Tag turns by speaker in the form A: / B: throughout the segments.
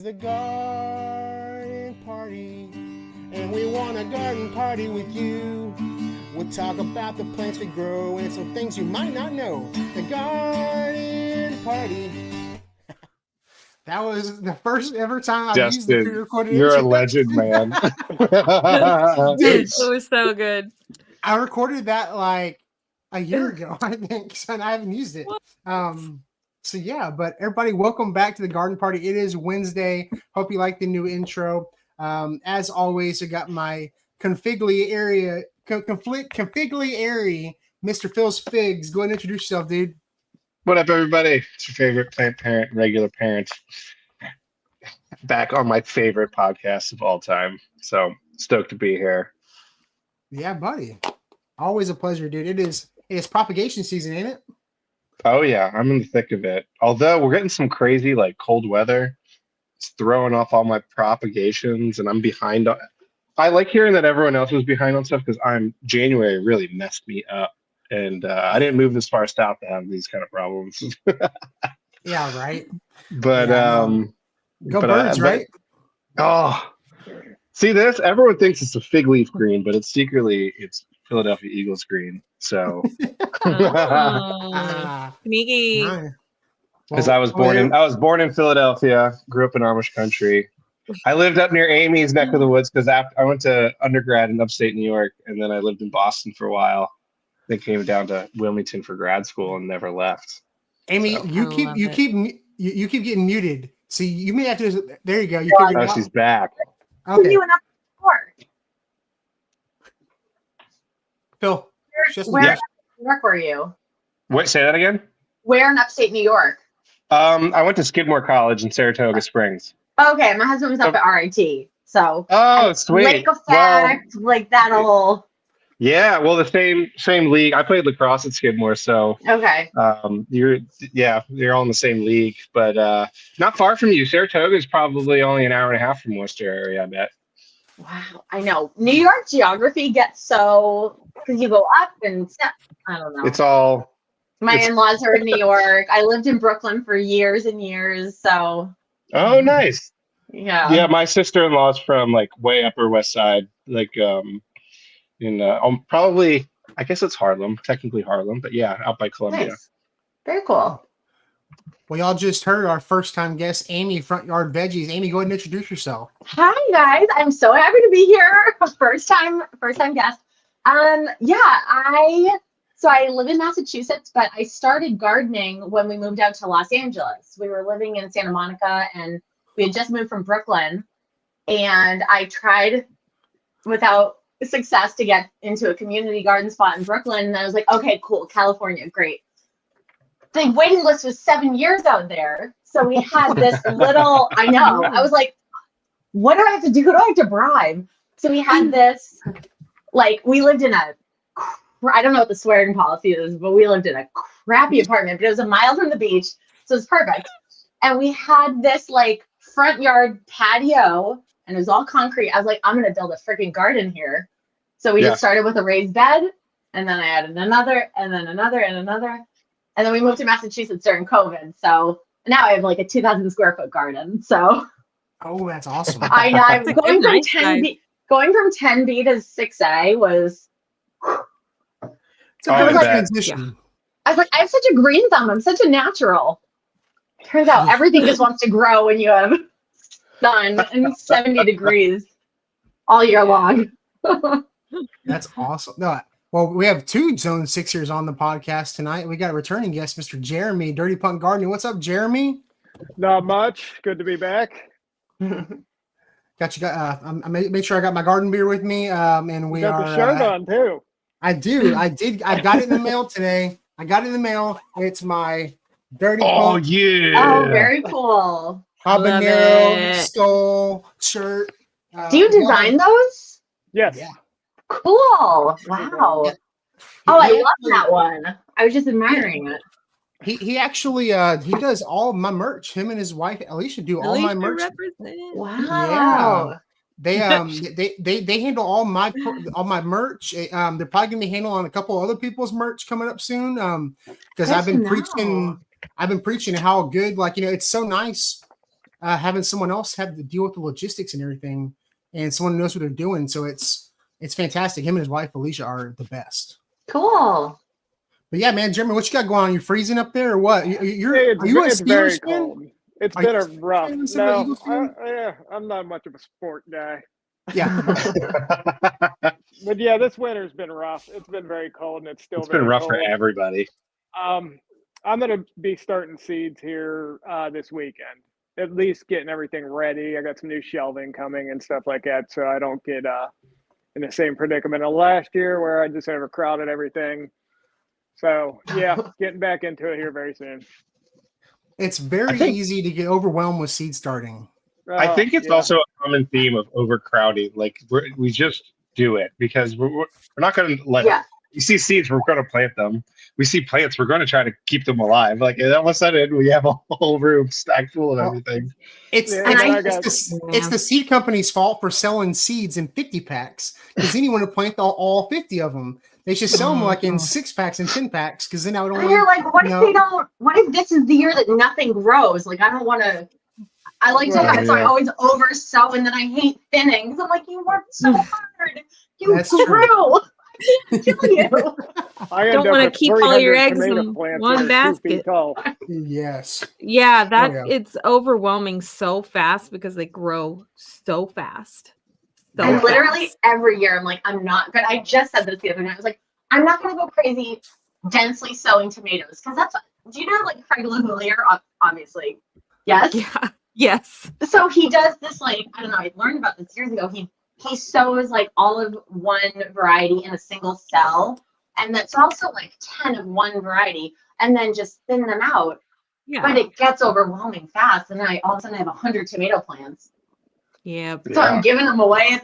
A: The garden party, and we want a garden party with you. We'll talk about the plants we grow and some things you might not know. The garden party. That was the first ever time I've used the
B: Justin,
A: pre-recorded
B: you're a
A: intro.
B: legend, man.
A: Dude,
C: It was so good.
A: I recorded that like a year ago, I think, and I haven't used it. So yeah, but everybody, welcome back to the garden party. It is Wednesday. Hope you like the new intro. As always, I got my configliere, Mr. Phil's Figs. Go ahead and introduce yourself, dude.
B: What up, everybody? It's your favorite plant parent, regular parent. Back on my favorite podcast of all time. So stoked to be here.
A: Yeah, buddy. Always a pleasure, dude. It's propagation season, ain't it?
B: Oh yeah, I'm in the thick of it. Although we're getting some crazy like cold weather. It's throwing off all my propagations and I'm behind on. I like hearing that everyone else was behind on stuff because January really messed me up. And I didn't move this far south to have these kind of problems.
A: Yeah, right.
B: But
A: Go birds, right?
B: Oh, see this? Everyone thinks it's a fig leaf green, but it's Philadelphia Eagles green. So
C: Sneaky.
B: because I was born in Philadelphia, grew up in Amish country. I lived up near Amy's neck of the woods because I went to undergrad in upstate New York, and then I lived in Boston for a while. Then came down to Wilmington for grad school and never left.
A: Amy,
B: So.
A: you keep getting muted. See, you may have to. There you go. You
B: Oh, she's back.
A: Okay,
D: You went up before.
A: Phil.
D: Where in New York were you?
B: Wait, say that again.
D: Where in upstate New York?
B: I went to Skidmore College in Saratoga Springs.
D: Okay, my husband was up at RIT, so
B: Oh, sweet.
D: Lake Effect, like that whole.
B: Yeah, well, the same league. I played lacrosse at Skidmore, so
D: Okay.
B: you're all in the same league, but not far from you. Saratoga is probably only an hour and a half from Worcester area, I bet.
D: Wow, I know. New York geography gets so because you go up and step. I don't know.
B: It's all.
D: My in-laws are in New York. I lived in Brooklyn for years and years, so.
B: Oh, nice.
D: Yeah.
B: Yeah, my sister-in-law's from like way Upper West Side, like probably I guess it's Harlem, technically Harlem, but yeah, out by Columbia.
D: Nice. Very cool.
A: Well, y'all just heard our first-time guest, Amy, Front Yard Veggies. Amy, go ahead and introduce yourself.
D: Hi guys, I'm so happy to be here. First time guest. I live in Massachusetts, but I started gardening when we moved out to Los Angeles. We were living in Santa Monica and we had just moved from Brooklyn, and I tried without success to get into a community garden spot in Brooklyn. And I was like, okay, cool, California, great. The waiting list was 7 years out there. So we had this little, I know, I was like, what do I have to do? Who do I have to bribe? So we had this, like, we lived in I don't know what the swearing policy is, but we lived in a crappy apartment, but it was a mile from the beach. So it's perfect. And we had this like front yard patio and it was all concrete. I was like, I'm going to build a freaking garden here. So we just started with a raised bed, and then I added another, and then another, and another. And then we moved to Massachusetts during COVID. So now I have like a 2,000 square foot garden. So.
A: Oh, that's awesome.
D: I know. I'm going from 10B to 6A was.
A: It's a good transition.
D: I was like, I have such a green thumb. I'm such a natural. Turns out everything just wants to grow when you have sun and 70 degrees all year long.
A: That's awesome. No, well, we have two Zone Sixers on the podcast tonight. We got a returning guest, Mr. Jeremy, Dirty Punk Gardening. What's up, Jeremy?
E: Not much. Good to be back.
A: Got you. I made sure I got my garden beer with me. And we
E: got the shirt on too.
A: I do. I did. I got it in the mail today. It's my Dirty Punk.
B: Oh yeah.
D: Oh, very cool.
A: Habanero skull shirt.
D: Do you design those?
E: Yes.
A: Yeah.
D: Cool. Wow.
A: Yeah.
D: Oh, I love that one. I was just admiring it.
A: He actually he does all my merch. Him and his wife Alicia do all my merch.
D: Wow.
A: Yeah. They handle all my merch. They're probably gonna be handling on a couple other people's merch coming up soon. Because I've been preaching how good, like, it's so nice having someone else have to deal with the logistics and everything, and someone knows what they're doing. So it's fantastic. Him and his wife Alicia are the best.
D: Cool.
A: But yeah, man, Jeremy, what you got going on? You freezing up there or what? Are you a
E: It's
A: Steelers
E: very
A: fan?
E: cold. It's
A: Are
E: been
A: you
E: a rough.
A: fan of the Eagles fan?
E: I'm not much of a sport guy.
A: Yeah.
E: But yeah, this winter's been rough. It's been very cold, and it's still
B: It's been
E: very
B: rough
E: cold.
B: for everybody.
E: I'm going to be starting seeds here this weekend. At least getting everything ready. I got some new shelving coming and stuff like that, so I don't get in the same predicament of last year where I just overcrowded everything. So yeah, getting back into it here very soon.
A: It's very easy to get overwhelmed with seed starting.
B: I think it's also a common theme of overcrowding. Like we just do it because we're not going to let.
D: Yeah.
B: You see seeds, we're going to plant them. We see plants, we're going to try to keep them alive. Like and all of a sudden, we have a whole room stacked full of everything.
A: It's the seed company's fault for selling seeds in 50 packs because then you want to plant all 50 of them. They should sell them like in 6 packs and 10 packs because then I would only.
D: You're like, what if they don't? What if this is the year that nothing grows? Like, I don't want to. I like to have it, so I always oversow, and then I hate thinning because I'm like, you worked so hard, you grew. Kill you.
E: I
C: don't want to keep all your eggs in one basket.
A: Yes.
C: Yeah, it's overwhelming so fast because they grow so fast.
D: Literally every year I'm like, I'm not good. I just said this the other night. I was like, I'm not going to go crazy densely sowing tomatoes because that's. Do you know like Craig Lagoulier? Obviously, yes.
C: Yeah. Yes.
D: So he does this like I don't know. I learned about this years ago. He sows like all of one variety in a single cell, and that's also like 10 of one variety, and then just thin them out. Yeah. But it gets overwhelming fast, and all of a sudden I have 100 tomato plants.
C: Yeah.
D: So I'm giving them away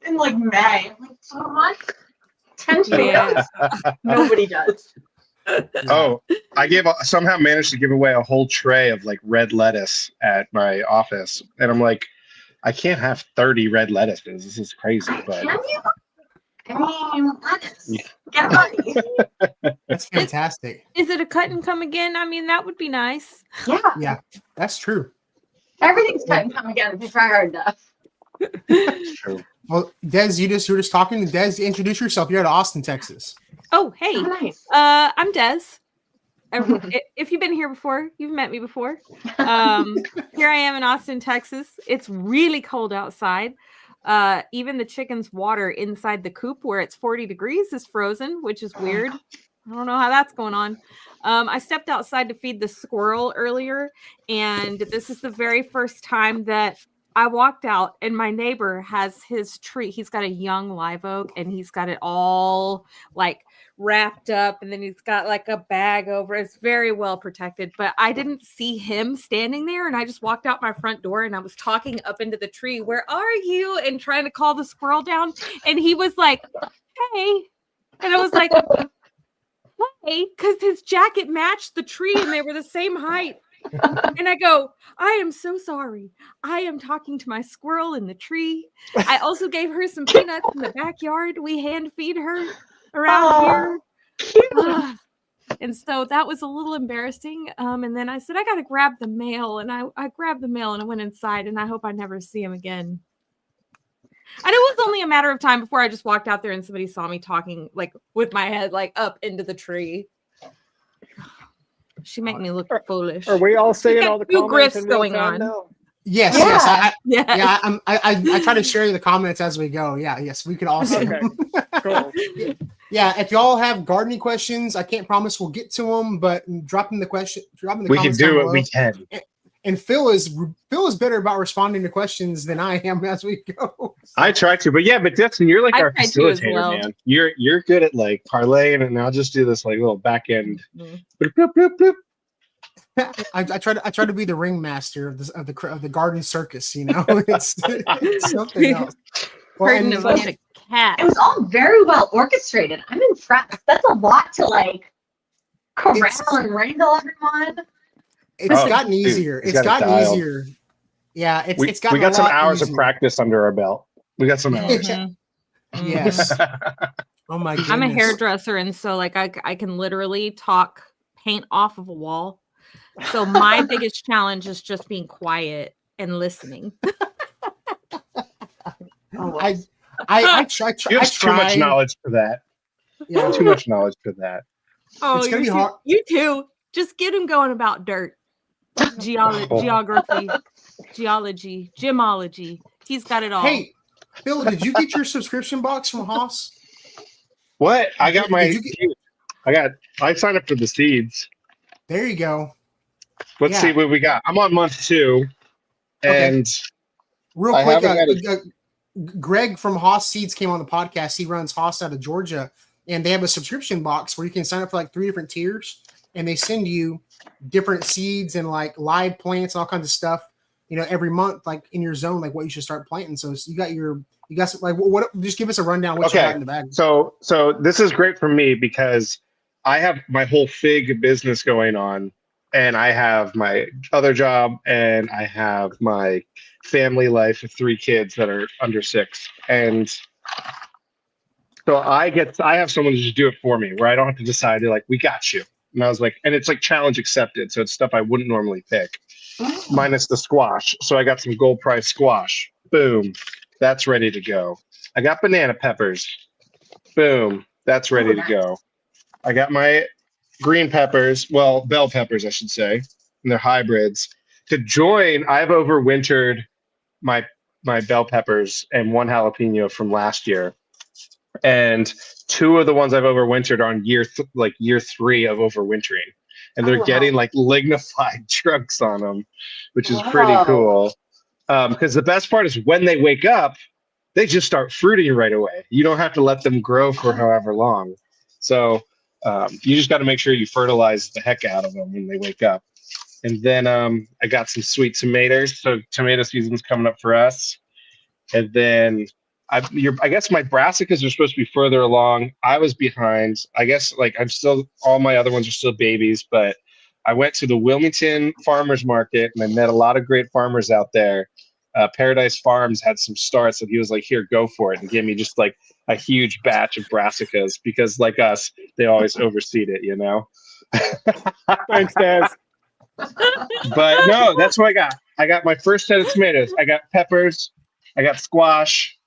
D: in like May. I'm like, so much? 10 tomatoes? Nobody does.
B: Oh, I somehow managed to give away a whole tray of like red lettuce at my office, and I'm like, I can't have 30 red lettuces. This is crazy. But
D: can you? I mean, lettuce. Get money.
A: That's fantastic.
C: Is it a cut and come again? I mean, that would be nice.
D: Yeah.
A: Yeah, that's true.
D: Everything's cut and come again if you try hard enough.
B: That's true.
A: Well, Des, you were just talking. Des, introduce yourself. You're at Austin, Texas.
C: Oh, hey.
D: Oh, nice.
C: I'm Des. If you've been here before, you've met me before. Here I am in Austin, Texas. It's really cold outside. Even the chicken's water inside the coop where it's 40 degrees is frozen, which is weird. I don't know how that's going on. I stepped outside to feed the squirrel earlier, and this is the very first time that I walked out and my neighbor has his tree. He's got a young live oak and he's got it all like wrapped up, and then he's got like a bag over it. It's very well protected, but I didn't see him standing there, and I just walked out my front door and I was talking up into the tree, "Where are you?" and trying to call the squirrel down, and he was like, "Hey," and I was like, "Hey," because his jacket matched the tree and they were the same height. And I go, "I am so sorry. I am talking to my squirrel in the tree." I also gave her some peanuts in the backyard. We hand feed her around here.
D: Cute.
C: And so that was a little embarrassing. And then I said, I got to grab the mail. And I grabbed the mail and I went inside, and I hope I never see him again. And it was only a matter of time before I just walked out there and somebody saw me talking like with my head like up into the tree. She make me look foolish.
E: Are we all seeing all the comments
C: grifts going on?
E: now?
A: Yes,
D: Yeah.
A: yes. I try to share the comments as we go. Yeah, yes, we can all see.
E: Okay, cool.
A: Yeah, if y'all have gardening questions, I can't promise we'll get to them, but drop them the comments.
B: We can do what we can.
A: And Phil is better about responding to questions than I am as we go.
B: I try to, but Dustin, you're like our facilitator,
C: well.
B: man. You're good at like parlaying, and I'll just do this like little back end. Bloop, bloop, bloop, bloop.
A: I try to be the ringmaster of the garden circus. You know, it's something else.
C: Herding a bunch of cats.
D: It was all very well orchestrated. I'm impressed. That's a lot to like corral and wrangle everyone.
A: It's gotten easier. It's gotten easier. Yeah, it's gotten.
B: We got some hours
A: easier.
B: of practice under our belt. We got some hours.
A: Yes. Oh my goodness.
C: I'm a hairdresser, and so like I can literally talk paint off of a wall. So my biggest challenge is just being quiet and listening.
A: I try.
B: You have too much knowledge for that.
A: Yeah.
B: Too much knowledge for that.
C: Oh,
A: It's gonna be hard.
C: You too. Just get him going about dirt, geography, geology, gemology. He's got it all.
A: Hey, Phil, did you get your subscription box from Haas?
B: What? I got my.
A: Did you
B: I signed up for the seeds.
A: There you go.
B: Let's see what we got. I'm on month 2, and
A: real
B: I
A: quick,
B: haven't had
A: Greg from Haas Seeds came on the podcast. He runs Haas out of Georgia, and they have a subscription box where you can sign up for like 3 different tiers, and they send you different seeds and like live plants and all kinds of stuff, every month, like in your zone, like what you should start planting. So you got some, like, what, just give us a rundown what you got in the bag.
B: So this is great for me because I have my whole fig business going on, and I have my other job, and I have my family life with 3 kids that are under 6. And so I have someone to just do it for me where I don't have to decide. They're like, we got you. And I was like, and it's like challenge accepted. So it's stuff I wouldn't normally pick, minus the squash. So I got some gold price squash. Boom. That's ready to go. I got banana peppers. Boom. That's ready to go. I got my green peppers. Well, bell peppers, I should say. And they're hybrids. To join, I've overwintered my bell peppers and 1 jalapeno from last year. And 2 of the ones I've overwintered are on year 3 of overwintering, and they're getting like lignified trunks on them, which is pretty cool. Because the best part is when they wake up, they just start fruiting right away. You don't have to let them grow for however long. So you just got to make sure you fertilize the heck out of them when they wake up. And then I got some sweet tomatoes. So tomato season's coming up for us. And then I guess my brassicas are supposed to be further along. I was behind. I guess all my other ones are still babies, but I went to the Wilmington Farmers Market and I met a lot of great farmers out there. Paradise Farms had some starts and he was like, here, go for it. And gave me just like a huge batch of brassicas because like us, they always overseed it,
E: Thanks, Daz.
B: But no, that's what I got. I got my first set of tomatoes. I got peppers. I got squash.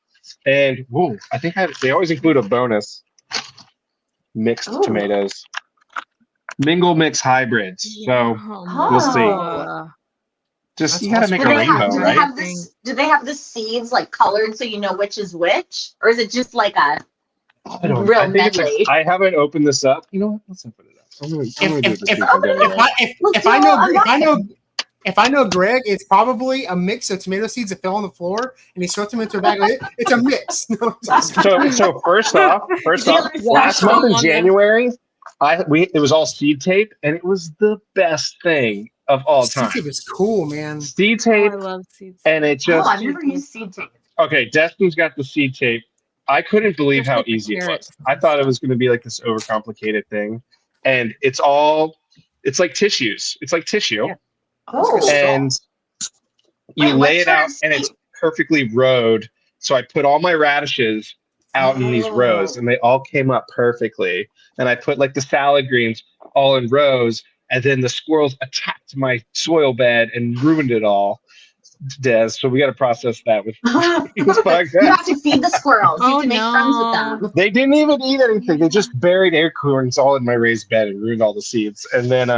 B: And I think they always include a bonus. Mixed tomatoes. Mingle mix hybrids. So we'll see. Just you gotta make a rainbow, right?
D: Do they have the seeds like colored so you know which is which? Or is it just like a real medley?
B: I haven't opened this up. You know what? Let's open it up. I'm gonna do this.
A: If I know Greg, it's probably a mix of tomato seeds that fell on the floor, and he swept them into a bag. It's a mix.
B: So first off, last month in January, it was all seed tape, and it was the best thing of all time.
A: Seed tape is cool, man.
B: Seed tape.
C: I love seed tape.
B: And it just.
D: I've never used seed tape.
B: Okay, Destin's got the seed tape. I couldn't believe how easy it was. I thought it was going to be like this overcomplicated thing, and it's like tissues. It's like tissue. Yeah. And you lay it out and it's perfectly rowed. So I put all my radishes out in these rows and they all came up perfectly. And I put like the salad greens all in rows, and then the squirrels attacked my soil bed and ruined it all. Des, so we got to process that with this podcast.
D: You have to feed the squirrels. You have to make friends with them.
B: They didn't even eat anything. They just buried acorns all in my raised bed and ruined all the seeds. And then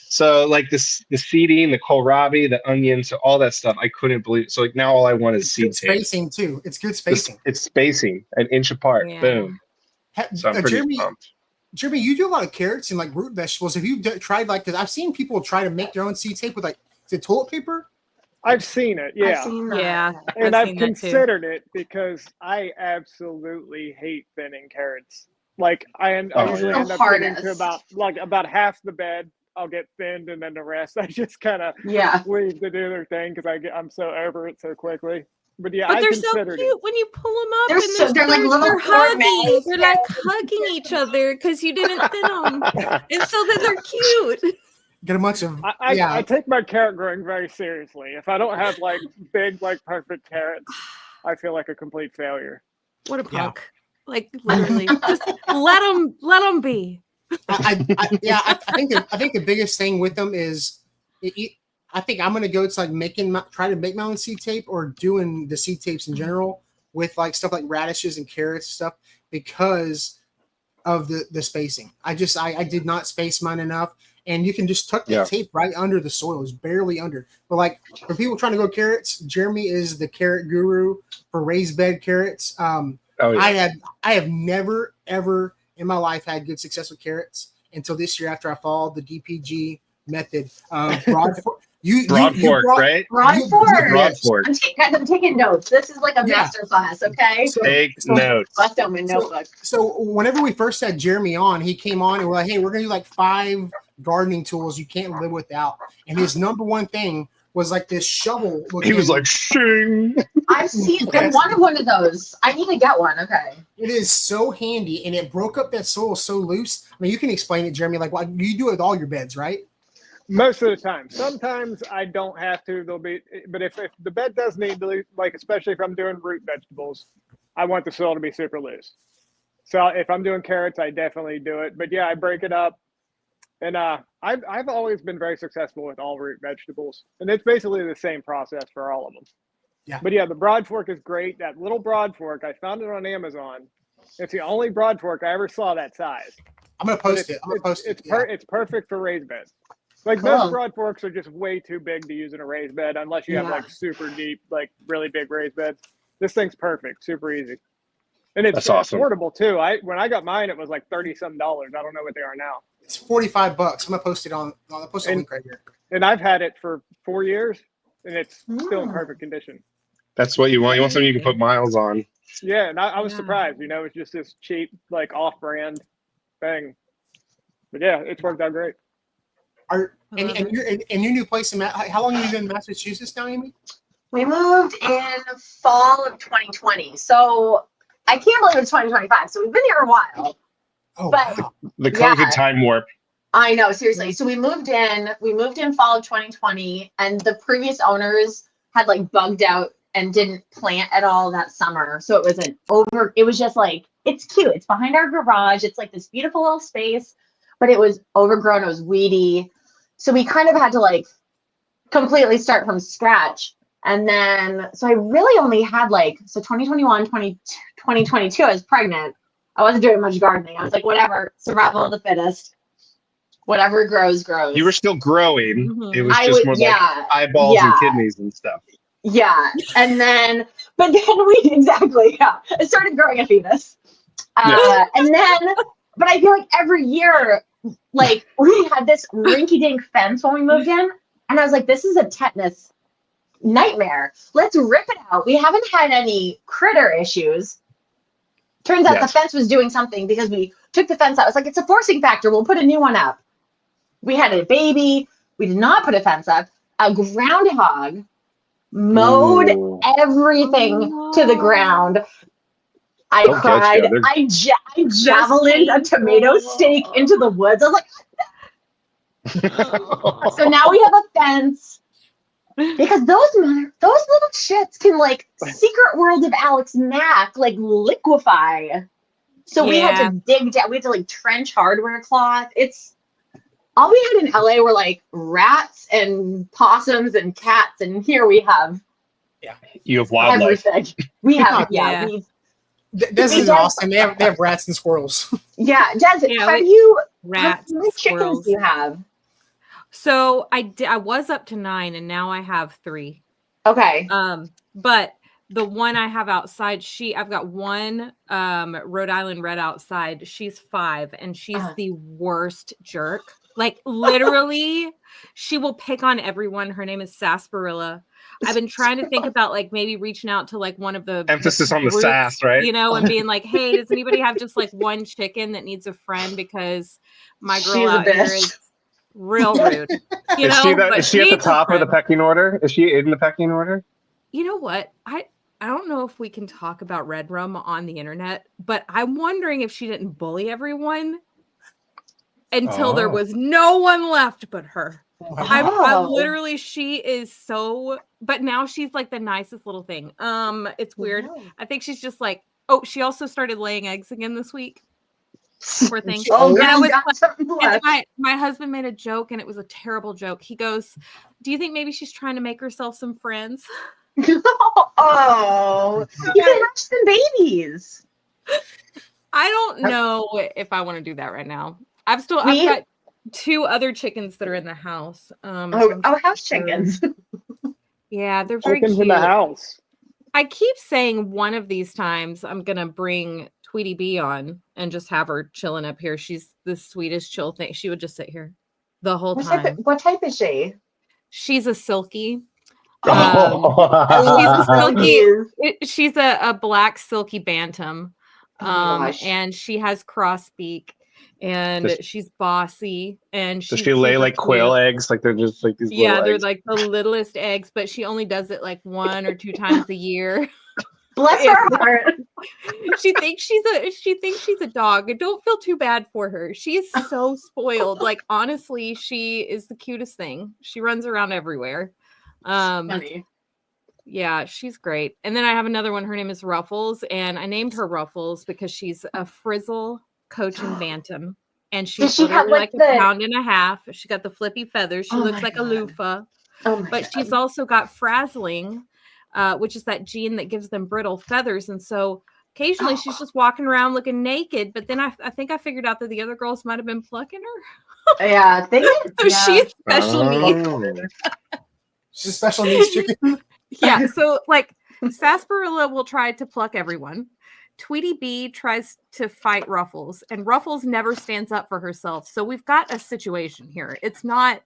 B: so like the seeding, the kohlrabi, the onions, so all that stuff, I couldn't believe. So like now all I want is seed tape.
A: Spacing too. It's good spacing.
B: It's spacing, an inch apart. Yeah. Boom. So I'm pretty pumped.
A: Jeremy, you do a lot of carrots and like root vegetables. Have you tried because I've seen people try to make their own seed tape with like toilet paper?
E: I've seen it, yeah. And I've considered it because I absolutely hate thinning carrots. Like I usually end up getting to about half the bed. I'll get thinned, and then the rest I just kind of leave to do their thing because I'm so over it so quickly. But
C: they're so cute when you pull them up.
D: They're like little
C: hugging. They're like hugging each other because you didn't thin them, and so then they're cute.
A: Get a bunch of.
E: I take my carrot growing very seriously. If I don't have like big, like perfect carrots, I feel like a complete failure.
C: What a punk! Like literally, just let them be.
A: I think the biggest thing with them is, I think I'm gonna go to like try to make my own seed tape or doing the seed tapes in general with like stuff like radishes and carrots and stuff because of the spacing. I did not space mine enough, and you can just tuck that tape right under the soil. It's barely under. But like for people trying to grow carrots, Jeremy is the carrot guru for raised bed carrots. I have never ever in my life had good success with carrots until this year after I followed the DPG method. Broad fork,
B: right?
D: Broad fork. I'm taking notes. This is like a master class, okay?
B: Take notes.
D: Bust out my notebook.
A: So whenever we first had Jeremy on, he came on and we're like, hey, we're gonna do like 5 gardening tools you can't live without. And his number one thing was like this shovel.
B: He was like, shing.
D: I've seen one of those. I need to get one. Okay.
A: It is so handy, and it broke up that soil so loose. I mean, you can explain it, Jeremy. Like, you do it with all your beds, right?
E: Most of the time. Sometimes I don't have to. But if the bed does need to, like, especially if I'm doing root vegetables, I want the soil to be super loose. So if I'm doing carrots, I definitely do it. But yeah, I break it up. And I've always been very successful with all root vegetables. And it's basically the same process for all of them.
A: Yeah.
E: But yeah, the broad fork is great. That little broad fork, I found it on Amazon. It's the only broad fork I ever saw that size.
A: I'm going to post it.
E: It's perfect for raised beds. Like most broad forks are just way too big to use in a raised bed unless you have like super deep, like really big raised beds. This thing's perfect, super easy. And it's
B: awesome.
E: affordable too. When I got mine, it was like $30-some. I don't know what they are now.
A: It's $45. I'm gonna post it on. I'll post a link right here.
E: And I've had it for 4 years, and it's still in perfect condition.
B: That's what you want. You want something you can put miles on.
E: Yeah, and I was surprised. It's just this cheap, like off-brand thing. But yeah, it's worked out great.
A: And your new place how long have you been in Massachusetts now, Amy?
D: We moved in fall of 2020. So I can't believe it's 2025. So we've been here a while.
A: Oh,
D: but
A: wow.
B: The COVID time warp.
D: I know, seriously. So we moved in fall of 2020, and the previous owners had like bugged out and didn't plant at all that summer. So it was just like, it's cute. It's behind our garage. It's like this beautiful little space, but it was overgrown. It was weedy. So we kind of had to like completely start from scratch. And then, so I really only had 2021, 2022, I was pregnant. I wasn't doing much gardening. I was like, whatever, survival of the fittest. Whatever grows, grows.
B: You were still growing.
C: Mm-hmm.
B: It was just more like eyeballs and kidneys and stuff.
D: Yeah. And then, but then I started growing a fetus. And then, but I feel like every year, like we had this rinky-dink fence when we moved in. And I was like, this is a tetanus nightmare. Let's rip it out. We haven't had any critter issues. Turns out the fence was doing something because we took the fence out. It's like, it's a forcing factor. We'll put a new one up. We had a baby. We did not put a fence up. A groundhog mowed everything to the ground. I cried. I javelined a tomato steak into the woods. I was like, so now we have a fence. Because those little shits can like Secret World of Alex Mack like liquefy. So we had to dig down. We had to like trench hardware cloth. It's all we had in LA were like rats and possums and cats, and here we have
B: you have wildlife.
D: Everything. We have
A: This is awesome. They have rats and squirrels.
D: Yeah, Des, how many chickens do you have?
C: So I was up to 9 and now I have 3.
D: Okay.
C: But the one I have outside, I've got one Rhode Island Red outside. She's 5 and she's the worst jerk. Like literally, she will pick on everyone. Her name is Sarsaparilla. I've been trying to think about like maybe reaching out to like one of the
B: emphasis on the sass, right?
C: And being like, hey, does anybody have just like one chicken that needs a friend because my girl out here is real rude.
B: Is she at the top of the pecking order? Is she in the pecking order?
C: You know what? I don't know if we can talk about Red Rum on the internet, but I'm wondering if she didn't bully everyone until there was no one left but her.
A: Wow.
C: I'm literally, she is so, but now she's like the nicest little thing. It's weird. I think she's just like, she also started laying eggs again this week. Poor thing.
D: Oh,
C: And
D: good.
C: I was
D: Got something
C: and
D: left.
C: my husband made a joke, and it was a terrible joke. He goes, "Do you think maybe she's trying to make herself some friends?"
D: Oh, you can hatch some babies.
C: I don't know if I want to do that right now. I've
D: We-
C: got 2 other chickens that are in the house. So I'm
D: house
C: sure-
D: chickens.
C: Yeah, they're very
E: Chickens
C: cute.
E: in the house.
C: I keep saying one of these times I'm gonna bring Tweety Bee on and just have her chilling up here. She's the sweetest chill thing. She would just sit here the whole time.
D: What type is she?
C: She's a silky.
D: Silkies.
C: She's a black silky bantam.
D: Oh my gosh.
C: And she has cross beak, and she's bossy, and
B: Does
C: she's
B: she lay
C: super
B: like quail
C: cute.
B: eggs? Like they're just like these
C: Yeah,
B: little
C: they're
B: eggs.
C: like the littlest eggs, but she only does it like 1 or 2 times a year.
D: Bless her heart.
C: She thinks she's a dog. And don't feel too bad for her. She is so spoiled. Like, honestly, she is the cutest thing. She runs around everywhere.
D: Funny.
C: Yeah, she's great. And then I have another one. Her name is Ruffles, and I named her Ruffles because she's a frizzle cochin bantam, and she's
D: she have,
C: literally
D: like,
C: like a
D: the-
C: pound and a half. She got the flippy feathers. She
D: Oh
C: looks
D: my
C: like
D: God.
C: a loofah,
D: Oh my
C: but
D: God.
C: she's also got frazzling, which is that gene that gives them brittle feathers. And so occasionally she's just walking around looking naked. But then I think I figured out that the other girls might have been plucking her.
D: Yeah,
C: So she's special needs.
B: Oh.
A: She's a special needs chicken.
C: Yeah, so like sarsaparilla will try to pluck everyone. Tweety Bee tries to fight Ruffles, and Ruffles never stands up for herself. So we've got a situation here. It's not.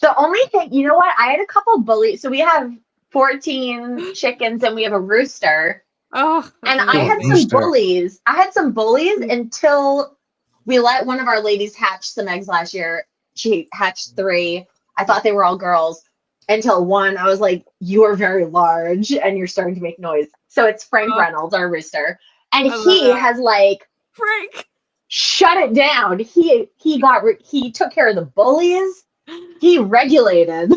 D: the only thing, you know what? I had a couple bullies. So we have 14 chickens and we have a rooster.
C: Oh,
D: And
C: okay.
D: I had some
B: Rooster.
D: bullies. I had some bullies until we let one of our ladies hatch some eggs last year. She hatched 3. I thought they were all girls until one. I was like, "You are very large and you're starting to make noise." So it's Frank Reynolds, our rooster, and
C: I love
D: he
C: that.
D: has like
C: Frank.
D: shut it down. He took care of the bullies. He regulated.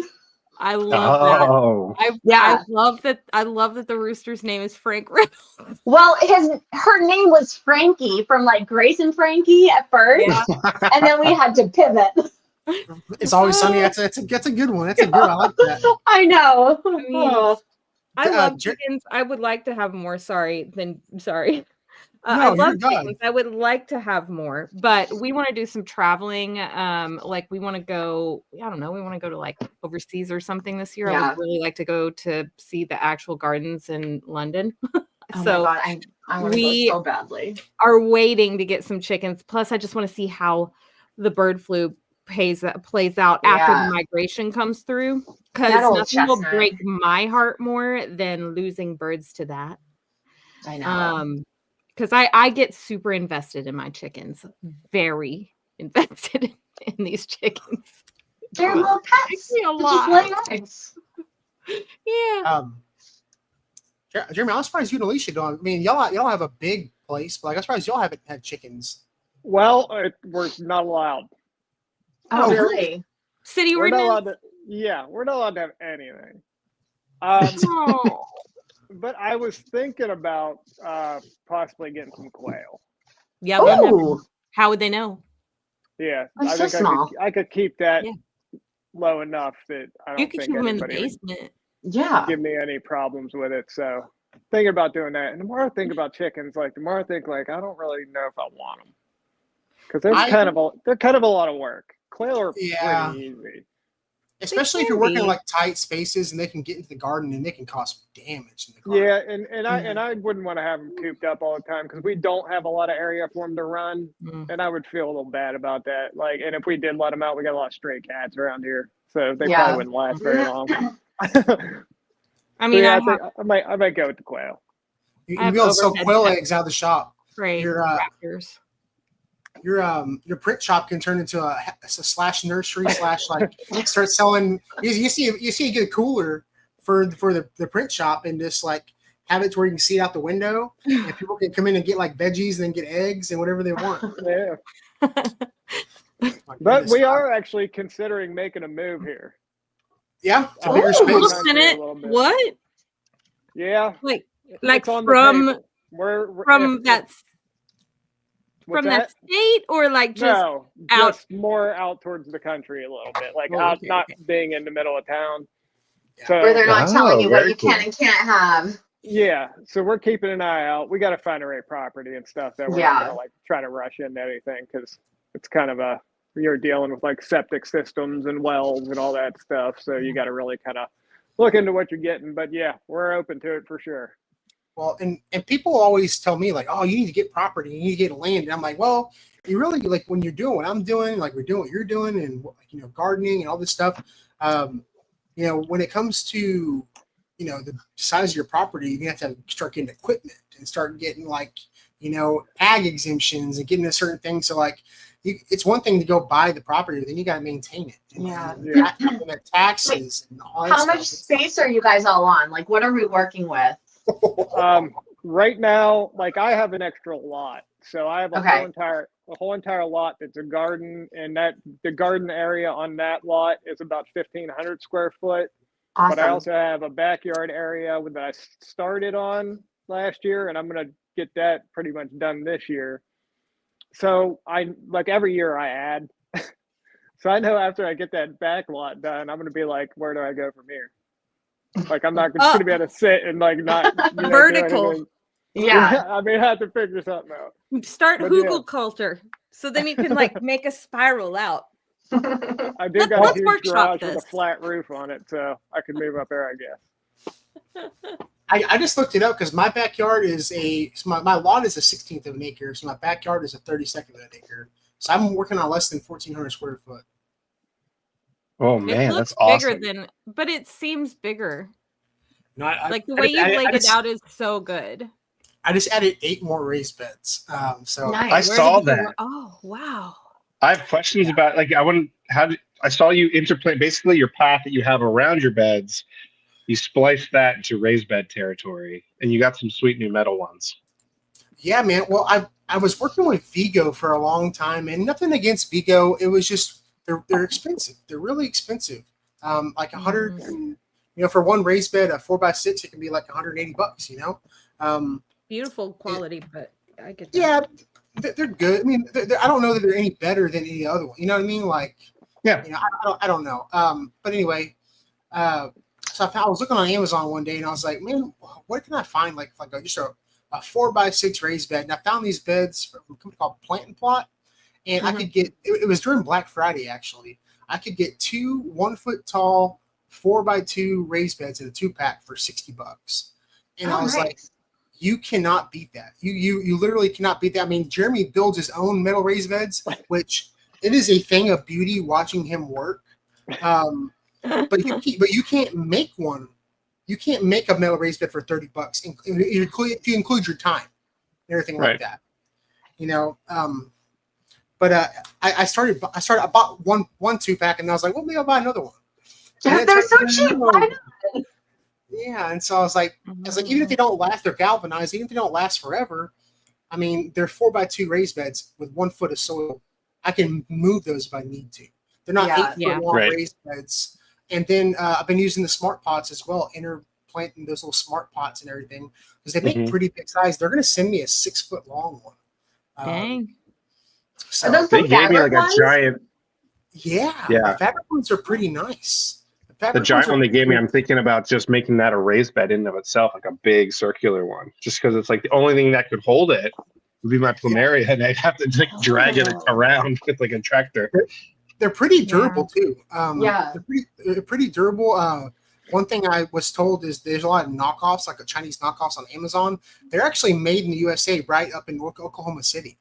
C: I love that.
B: Oh.
C: I love that. I love that the rooster's name is Frank Reynolds.
D: Well, her name was Frankie from like Grace and Frankie at first,
C: Yeah.
D: and then we had to pivot.
A: It's always sunny. That's a good one. That's a good. I like that.
D: I know.
C: I mean, I love
A: Jer-
C: chickens. I would like to have more. Sorry.
A: No,
C: I love
A: you're good.
C: chickens. I would like to have more, but we want to do some traveling. Like we want to go. I don't know. We want to go to like overseas or something this year. I
D: Yeah.
C: would really like to go to see the actual gardens in London.
D: Oh
C: So
D: my god, I want to
C: we-
D: go so badly.
C: are waiting to get some chickens. Plus, I just want to see how the bird flu plays out after
D: Yeah.
C: the migration comes through. Because
D: That old
C: nothing will
D: chestnut.
C: break my heart more than losing birds to that.
D: I know.
C: Because I get super invested in my chickens, very invested in these chickens.
D: They're little pets.
C: Makes me a
D: They just
C: lot.
D: lay eggs.
C: Yeah.
A: Jeremy, I'm surprised you and Alicia don't. I mean, y'all have a big place, but like, I'm surprised y'all haven't had chickens.
E: Well, we're not allowed.
D: Oh,
A: No,
D: really?
C: City
E: We're not allowed
C: ordinance.
E: to. Yeah, we're not allowed to have anything.
C: Oh.
E: But I was thinking about possibly getting some quail.
C: Yeah. they'll never-
D: Ooh,
C: How would they know?
E: Yeah,
D: They're
E: I
D: so
E: think
D: small.
E: I could keep that
C: Yeah.
E: low enough that I don't
C: You could
E: think
C: keep them in the
E: anybody would
C: basement.
D: yeah.
E: give me any problems with it. So thinking about doing that. And the more I think about chickens, like the more I think like I don't really know if I want them because they're
A: I-
E: kind of a lot of work. Quail are
A: Yeah.
E: pretty easy.
A: Especially if
C: can
A: you're working in
C: be.
A: like tight spaces and they can get into the garden and they can cause damage in the garden.
E: Yeah, and I wouldn't want to have them cooped up all the time because we don't have a lot of area for them to run,
C: Mm.
E: and I would feel a little bad about that. Like, and if we did let them out, we got a lot of stray cats around here, so they
D: Yeah.
E: probably wouldn't last very long.
C: I mean,
E: yeah,
C: I have
E: I might go with the quail.
A: You
C: I have
A: can be able to sell
C: overhead
A: quail
C: net-
A: eggs out of the shop.
C: great
A: Your
C: raptors.
A: your print shop can turn into a slash nursery slash like start selling. You see you get a cooler for the print shop and just like have it to where you can see it out the window and people can come in and get like veggies and then get eggs and whatever they want.
E: Yeah,
A: My
E: but
A: goodness.
E: we are actually considering making a move here.
A: Yeah, it's a
E: Oh,
A: bigger
D: Ooh.
A: space.
C: Wait a
E: Country a
C: minute.
E: little bit.
C: What?
E: Yeah,
C: Like
E: it's on the
C: from
E: paper. We're
C: from
E: if-
C: that from that state, or like just
E: no,
C: out?
E: just more out towards the country a little bit, like
C: Oh,
E: out,
C: okay,
E: not
C: okay.
E: being in the middle of town.
A: Yeah.
E: So
D: Where they're not telling you what
B: very
D: you can
B: cool.
D: and can't have.
E: yeah, so we're keeping an eye out. We got to find the right property and stuff that we're not gonna like try to rush into anything, because it's kind of you're dealing with like septic systems and wells and all that stuff. So you got to really kind of look into what you're getting. But yeah, we're open to it for sure.
A: Well, and people always tell me like, oh, you need to get property, you need to get land. And I'm like, well, you really like when you're doing what I'm doing, like we're doing what you're doing, and gardening and all this stuff. When it comes to the size of your property, you have to start getting equipment and start getting like ag exemptions and getting a certain thing. So like, it's one thing to go buy the property, then you got to maintain it. And taxes and all that
D: How
A: stuff.
D: much space are you guys all on? Like, what are we working with?
E: Right now, like I have an extra lot, so I have a
D: Okay.
E: whole entire lot that's a garden, and the garden area on that lot is about 1,500 square foot.
D: Awesome.
E: But I also have a backyard area that I started on last year, and I'm gonna get that pretty much done this year. So I like every year I add. So I know after I get that back lot done, I'm gonna be like, where do I go from here? Like I'm not gonna be able to sit and like not
C: Vertical.
D: Yeah.
E: I may have to figure something out.
C: Start
E: But
C: Hugel culture, so then you can like make a spiral out.
E: I do got
C: Let's
E: a huge
C: workshop
E: garage with
C: this.
E: a flat roof on it, so I could move up there, I guess.
A: I just looked it up because my backyard is my lot is a 16th of an acre, so my backyard is a 32nd of an acre. So I'm working on less than 1,400 square foot.
B: Oh man,
C: It looks
B: that's awesome.
C: bigger but it seems bigger.
A: No,
C: Like the way you laid it out is so good.
A: I just added 8 more raised beds. So
D: Nice.
B: I saw that.
C: Oh wow.
B: I have questions about like I saw you interplant basically your path that you have around your beds. You spliced that into raised bed territory, and you got some sweet new metal ones.
A: Yeah, man. Well, I was working with Vigo for a long time, and nothing against Vigo. It was just they're expensive. They're really expensive. Like 100, for one raised bed, a 4x6, it can be like $180.
C: Beautiful quality, but I get that.
A: Yeah, they're good. I mean, I don't know that they're any better than any other one. You know what I mean? Like,
B: yeah.
A: I don't know. But anyway, so I was looking on Amazon one day, and I was like, man, what can I find like just a 4x6 raised bed? And I found these beds from a company called Plant and Plot, and I could get it was during Black Friday actually. I could get 2 1-foot tall 4x2 raised beds in a 2-pack for $60. And I was like, you cannot beat that. You literally cannot beat that. I mean, Jeremy builds his own metal raised beds, which it is a thing of beauty watching him work. But you can't make one. You can't make a metal raised bed for $30 if you include your time and everything like that. But I bought one 2-pack, and I was like, well, maybe I'll buy another one.
D: They're so cheap. Why not?
A: Yeah, and so I was like, even if they don't last, they're galvanized. Even if they don't last forever, I mean, they're 4x2 raised beds with 1 foot of soil. I can move those if I need to. They're not 8-foot long raised beds. And then I've been using the smart pots as well, interplanting those little smart pots and everything, because they make pretty big size. They're going to send me a 6-foot long one.
C: Dang.
A: So
B: they gave me like a giant.
A: Yeah. The fabric ones are pretty nice.
B: The giant one they gave me, I'm thinking about just making that a raised bed in and of itself, like a big circular one, just because it's like the only thing that could hold it would be my plumeria, and I'd have to like drag it around with like a tractor.
A: They're pretty durable too. They're pretty durable. One thing I was told is there's a lot of knockoffs, like Chinese knockoffs on Amazon. They're actually made in the USA, right up in Oklahoma City.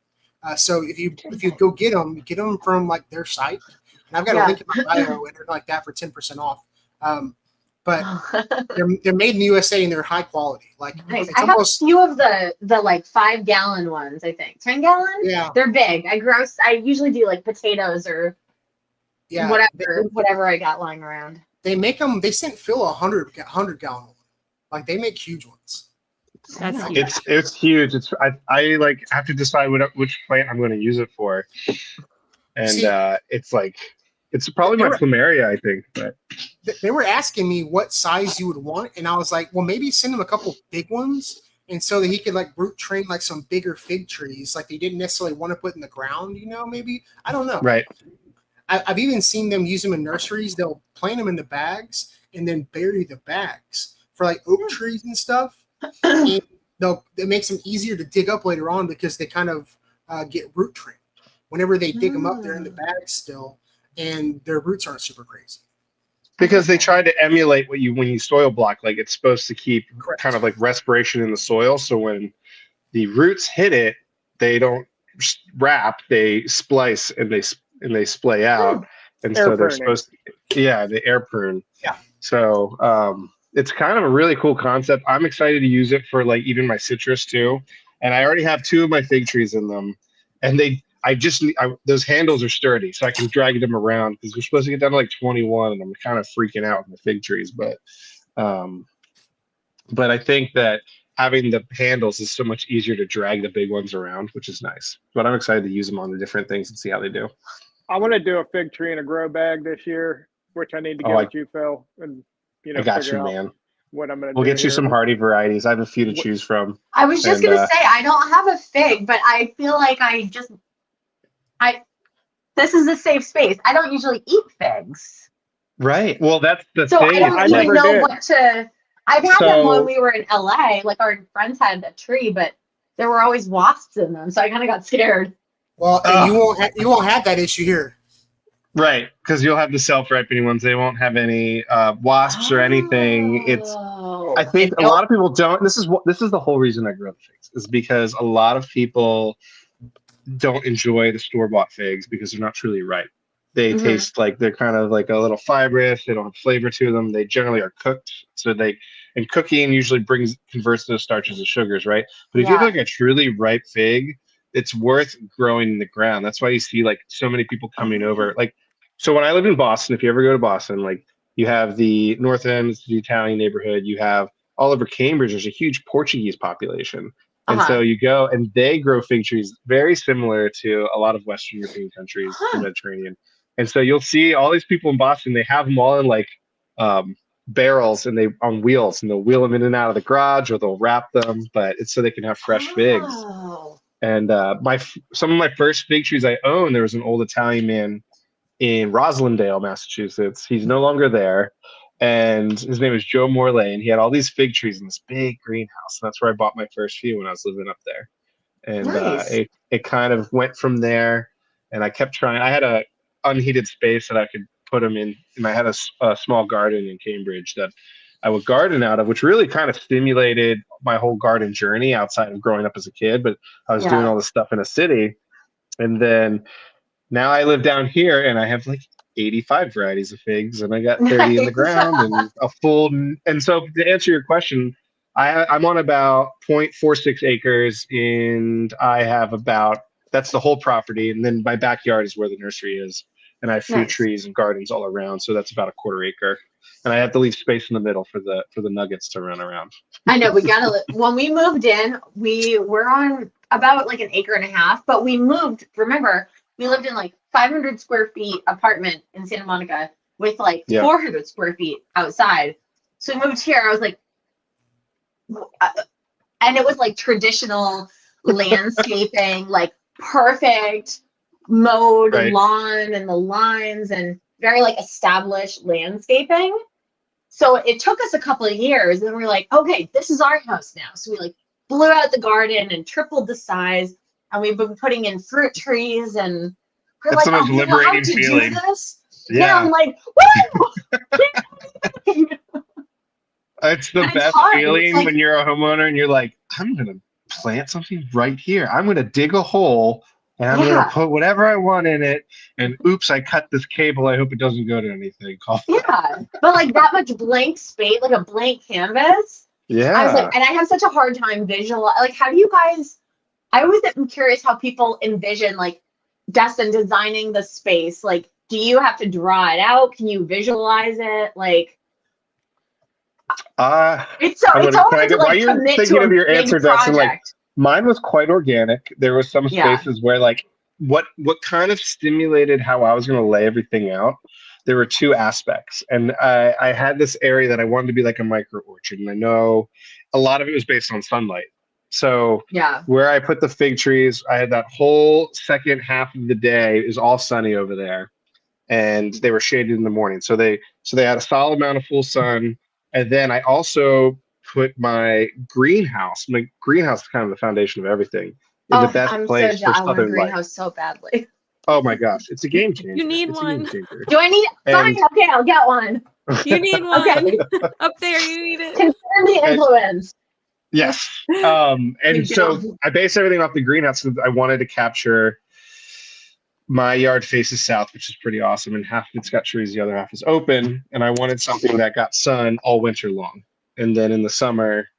A: So if you go get them from like their site. And I've got a link in my bio and everything like that for 10% off. But they're made in the USA and they're high quality. Like
D: nice. I have a few of the like 5-gallon ones, I think. 10-gallon?
A: Yeah.
D: They're big. I usually do like potatoes or whatever I got lying around.
A: They make them. They sent Phil a 100-gallon one. Like they make huge ones.
C: That's huge.
B: It's huge. I like have to decide which plant I'm going to use it for, and it's probably my plumeria, I think. But
A: they were asking me what size you would want, and I was like, well, maybe send them a couple big ones and so that he could like root train like some bigger fig trees, like they didn't necessarily want to put in the ground. Maybe I don't know.
B: Right.
A: I've even seen them use them in nurseries. They'll plant them in the bags and then bury the bags for like oak trees and stuff. And it makes them easier to dig up later on because they kind of get root trained. Whenever they dig them up, they're in the bag still, and their roots aren't super crazy.
B: Because they try to emulate when you soil block, like it's supposed to keep kind of like respiration in the soil. So when the roots hit it, they don't wrap, they splice and they splay out. And
E: Air
B: so they're
E: pruning.
B: supposed to, the air prune.
A: Yeah.
B: So it's kind of a really cool concept. I'm excited to use it for like even my citrus too. And I already have 2 of my fig trees in them, and those handles are sturdy, so I can drag them around because we're supposed to get down to like 21, and I'm kind of freaking out with the fig trees. But I think that having the handles is so much easier to drag the big ones around, which is nice. But I'm excited to use them on the different things and see how they do.
E: I want to do a fig tree in a grow bag this year, which I need to get with you, Phil, and
B: I got
E: figure
B: you,
E: out
B: man.
E: what I'm going to do.
B: We'll get you
E: here.
B: some hardy varieties. I have a few to choose from.
D: I was just going to say, I don't have a fig, but I feel like this is a safe space. I don't usually eat figs.
B: Right. Well, that's the
D: so
B: thing.
D: I don't even know what to. I've had them when we were in LA. Like our friends had a tree, but there were always wasps in them, so I kind of got scared.
A: Well, you won't have that issue here.
B: Right, because you'll have the self-ripening ones. They won't have any wasps or anything. I think a lot of people don't. This is the whole reason I grow the figs, is because a lot of people don't enjoy the store-bought figs because they're not truly ripe. They taste like they're kind of like a little fibrous. They don't have flavor to them. They generally are cooked, and cooking usually converts those starches to sugars, right? But if you have like a truly ripe fig, it's worth growing in the ground. That's why you see like so many people coming over. Like, so when I lived in Boston, if you ever go to Boston, like you have the North End, the Italian neighborhood, you have all over Cambridge, there's a huge Portuguese population. And so you go and they grow fig trees very similar to a lot of Western European countries, the Mediterranean. And so you'll see all these people in Boston, they have them all in like barrels and on wheels, and they'll wheel them in and out of the garage, or they'll wrap them, but it's so they can have fresh figs. And some of my first fig trees I owned, there was an old Italian man in Roslindale, Massachusetts. He's no longer there. And his name was Joe Morley, and he had all these fig trees in this big greenhouse. And that's where I bought my first few when I was living up there. And it kind of went from there. And I kept trying. I had a unheated space that I could put them in, and I had a small garden in Cambridge that I would garden out of, which really kind of stimulated my whole garden journey outside of growing up as a kid. But I was doing all this stuff in a city. And then now I live down here, and I have like 85 varieties of figs, and I got 30 in the ground and a full. And so to answer your question, I'm on about 0.46 acres, and I have that's the whole property. And then my backyard is where the nursery is. And I have fruit trees and gardens all around. So that's about a 1/4 acre. And I have to leave space in the middle for the nuggets to run around.
D: I know, we gotta. When we moved in, we were on about like 1.5 acres, but we moved. Remember, we lived in like 500 square feet apartment in Santa Monica with like 400 square feet outside. So we moved here. I was like, and it was like traditional landscaping, like perfect mowed lawn and the lines and very like established landscaping. So it took us a couple of years, and we were like, okay, this is our house now. So we like blew out the garden and tripled the size, and we've been putting in fruit trees, and we're
B: it's
D: like,
B: the most liberating feeling.
D: Yeah, I'm like,
B: it's the best feeling like, when you're a homeowner and you're like, I'm gonna plant something right here. I'm gonna dig a hole, and I'm gonna put whatever I want in it. And oops, I cut this cable. I hope it doesn't go to anything.
D: But like that much blank space, like a blank canvas. I was like, and I have such a hard time like, how do you guys? I always am curious how people envision like Destin designing the space. Like, do you have to draw it out? Can you visualize it? Like, it's always like
B: while you're thinking of your answer, Destin, like mine was quite organic. There was some spaces where like what kind of stimulated how I was going to lay everything out. There were 2 aspects, and I had this area that I wanted to be like a micro orchard, and I know a lot of it was based on sunlight. So
D: Yeah.
B: where I put the fig trees, I had that whole second half of the day is all sunny over there, and they were shaded in the morning. So they had a solid amount of full sun. And then I also put my greenhouse. My greenhouse is kind of the foundation of everything. In the best
D: I'm so
B: place for
D: I want a
B: southern light.
D: greenhouse so badly.
B: Oh my gosh, it's a game changer.
C: You need
B: It's a game
C: one.
B: changer.
D: Do I need? Fine.
B: And-
D: Okay, I'll get one.
C: You need one.
D: Okay.
C: Up there, you need it.
D: Consider the influence.
B: Yes. And so I based everything off the greenhouse because I wanted to capture my yard faces south, which is pretty awesome. And half of it's got trees, the other half is open. And I wanted something that got sun all winter long. And then in the summer,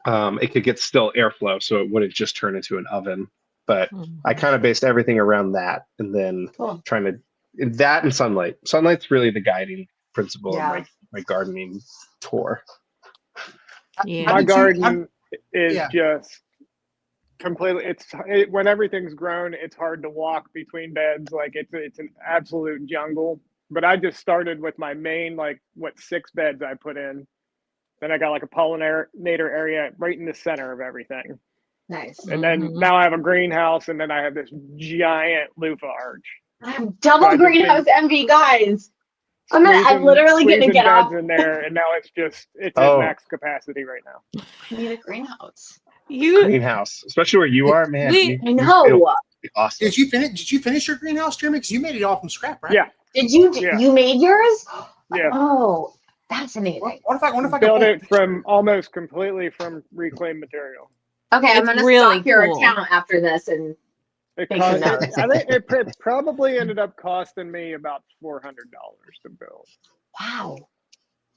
B: it could get still airflow, so it wouldn't just turn into an oven. But I kind of based everything around that, and then trying to that and sunlight. Sunlight's really the guiding principle of my gardening tour.
C: Yeah.
E: My garden is just completely. When everything's grown, it's hard to walk between beds. Like it's an absolute jungle. But I just started with my main 6 beds I put in. Then I got like a pollinator area right in the center of everything.
D: Nice.
E: And then now I have a greenhouse, and then I have this giant loofah arch.
D: I have double greenhouse envy, guys. I'm literally gonna get off
E: in there, and now it's at max capacity right now.
D: I need a greenhouse.
B: Greenhouse, especially where you are, man.
D: I know.
B: Awesome.
A: Did you finish your greenhouse, Jeremy? Because you made it all from scrap, right?
E: Yeah.
D: Did you? You made yours?
E: Yeah.
D: Oh, fascinating.
A: What if I
E: build it from almost completely from reclaimed material?
D: Okay, I'm gonna
C: really
D: stop your
C: cool.
D: account after this and
E: I think it probably ended up costing me about $400 to build.
D: Wow.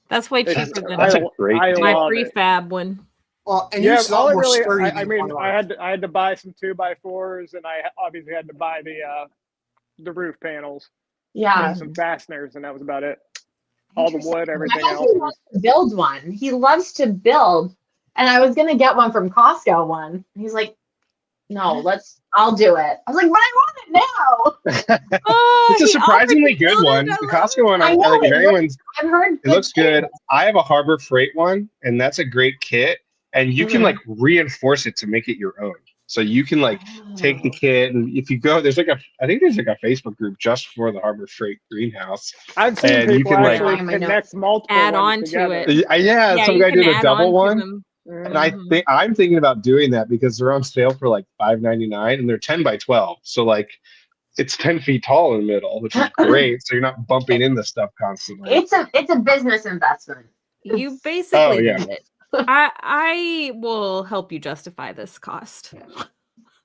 C: That's way cheaper than
B: That's a great
C: my
E: love it.
C: prefab one.
A: Well, and
E: Yeah,
A: you saw more
E: really,
A: sturdy
E: I
A: than
E: mean,
A: one
E: I had to buy some 2x4s, and I obviously had to buy the roof panels,
D: Yeah.
E: and some fasteners, and that was about it. All the wood, everything
D: My
E: else.
D: husband wants to build one. He loves to build, and I was gonna get one from Costco. One. He's like, "No, I'll do it." I was like, "But I want it now."
B: It's a surprisingly good one. The Costco one, I think if anyone's,
D: I've heard
B: it looks good. I have a Harbor Freight one, and that's a great kit. And you can reinforce it to make it your own. So you can take the kit, and if you go, there's I think there's a Facebook group just for the Harbor Freight greenhouse.
E: I've seen
B: And
E: people
B: you can
E: actually connect multiple
C: add
E: ones
C: on
E: together.
C: to it.
B: Yeah, some guy did a double one.
C: Mm-hmm.
B: And I'm thinking about doing that because they're on sale for $5.99, and they're 10 by 12. So it's 10 feet tall in the middle, which is great. So you're not bumping into stuff constantly.
D: It's a business investment.
C: You basically
B: yeah.
C: did it. I will help you justify this cost.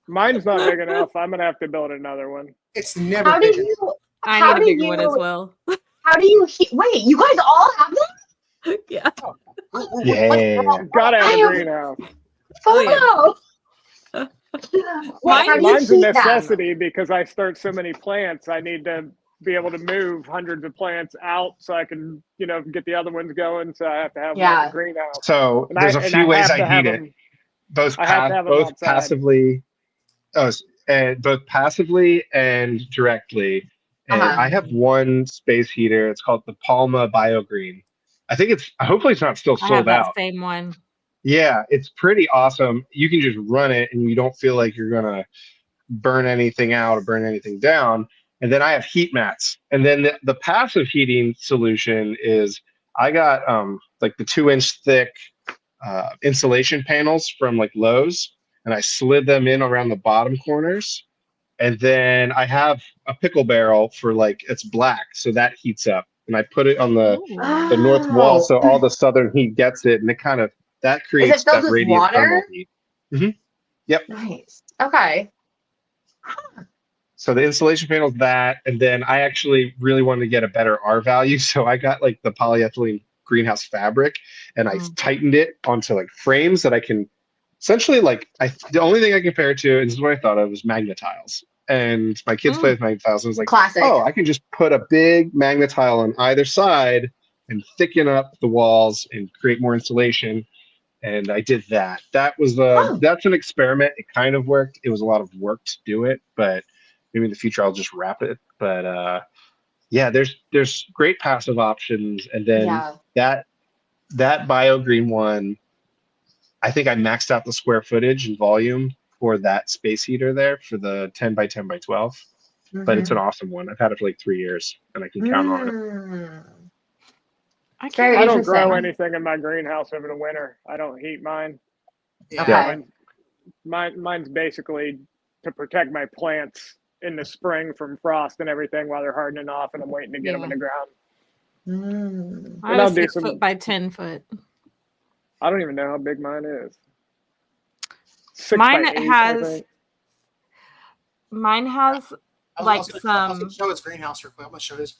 E: Mine's not big enough. I'm gonna have to build another one.
A: It's never.
D: How do you?
C: I need a bigger one as well.
D: How do you? Wait, you guys all have them?
C: Yeah.
B: Yeah.
E: Gotta have a greenhouse.
D: Oh no.
E: Mine's a necessity because I start so many plants. I need to be able to move hundreds of plants out so I can, get the other ones going. So I have to have a greenhouse.
B: So there's a few ways I heat it. Both passively, both passively and directly. And I have one space heater. It's called the Palma BioGreen. Hopefully it's not still sold
C: I have that
B: out.
C: same one.
B: Yeah, it's pretty awesome. You can just run it and you don't feel like you're gonna burn anything out or burn anything down. And then I have heat mats. And then the passive heating solution is I got the 2-inch thick insulation panels from Lowe's, and I slid them in around the bottom corners. And then I have a pickle barrel for it's black, so that heats up. And I put it on the north wall, so all the southern heat gets it, and that creates that radiant thermal heat. Mm-hmm. Yep.
D: Nice. Okay.
B: So the insulation panel is that, and then I actually really wanted to get a better R value, so I got the polyethylene greenhouse fabric, and I tightened it onto frames that I can essentially the only thing I compare it to, and this is what I thought of, was magnetiles. And my kids play with magnetiles, and I was like,
D: classic.
B: Oh, I can just put a big magnetile on either side and thicken up the walls and create more insulation. And I did that. That's an experiment. It kind of worked. It was a lot of work to do it, but maybe in the future I'll just wrap it. But there's great passive options, and then that BioGreen one, I think I maxed out the square footage and volume for that space heater there for the 10 by 10 by 12. But it's an awesome one. I've had it for like 3 years, and I can count on it.
C: I
D: Very
C: can't.
E: I don't
D: interesting.
E: grow anything in my greenhouse over the winter. I don't heat mine.
D: Okay.
E: Mine's basically to protect my plants in the spring from frost and everything while they're hardening off, and I'm waiting to get them in the ground.
C: I
E: And
C: have
E: I'll
C: a
E: do
C: 6
E: some-
C: foot by 10 foot.
E: I don't even know how big mine is. 6
C: Mine
E: by 8,
C: has-
E: I think.
C: Mine has
A: I
C: like
A: was gonna
C: some.
A: show his greenhouse real quick. I'm gonna show his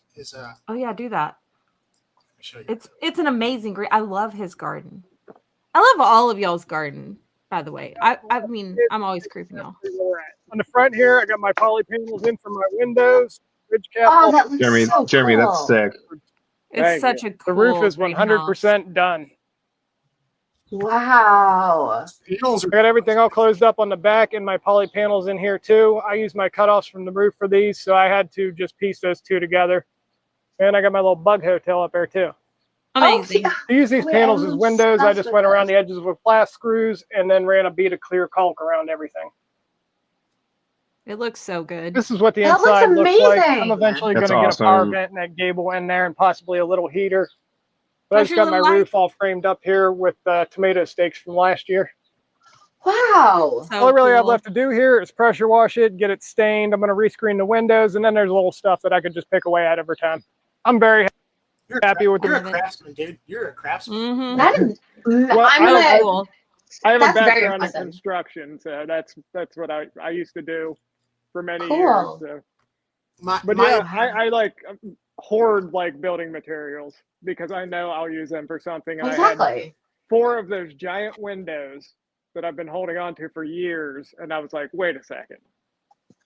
C: Oh yeah, do that.
A: show you.
C: It's an amazing green. I love his garden. I love all of y'all's garden. By the way, I mean I'm always creeping y'all.
E: Where we're at. On the front here, I got my poly panels in for my windows, ridge cap.
D: Oh, that looks so
B: Jeremy,
D: cool.
B: that's sick.
C: It's
E: Thank
C: such
E: you.
C: a cool.
E: The roof is
C: greenhouse.
E: 100% done.
D: Wow.
A: Panels
E: I
A: are
E: got everything all closed up on the back, and my poly panels in here too. I use my cutoffs from the roof for these, so I had to just piece those two together. And I got my little bug hotel up there too.
C: Amazing.
D: Oh,
E: To use these
D: Wait,
E: panels
D: I'm
E: as windows, I
D: obsessed
E: just
D: with
E: went around
D: this.
E: the edges with flat screws and then ran a bead of clear caulk around everything.
C: It looks so good.
E: This is what the
D: That looks
E: inside looks like. I'm
D: amazing.
E: eventually going
B: That's
E: to get a power
B: awesome.
E: vent in that gable in there and possibly a little heater. But I
C: How's
E: just
C: your
E: got my
C: little light?
E: roof all framed up here with tomato stakes from last year.
D: Wow.
C: So
E: All I really have
C: cool.
E: left to do here is pressure wash it, get it stained. I'm going to rescreen the windows, and then there's a little stuff that I could just pick away at over time. I'm very
A: You're
E: happy with
A: you're a
C: the-
A: craftsman, dude. You're a craftsman.
C: Mhm.
D: That is.
E: Well,
D: I'm
C: So
D: gonna.
C: cool.
E: I have
D: That's
E: a
D: very
E: background in
D: impressive.
E: construction, so that's what I used to do for many
D: Cool.
E: years. So.
A: My,
E: But
A: my,
E: yeah, I like hoard like building materials because I know I'll use them for something. And I had
D: Exactly.
E: 4 of those giant windows that I've been holding on to for years, and I was like, wait a second,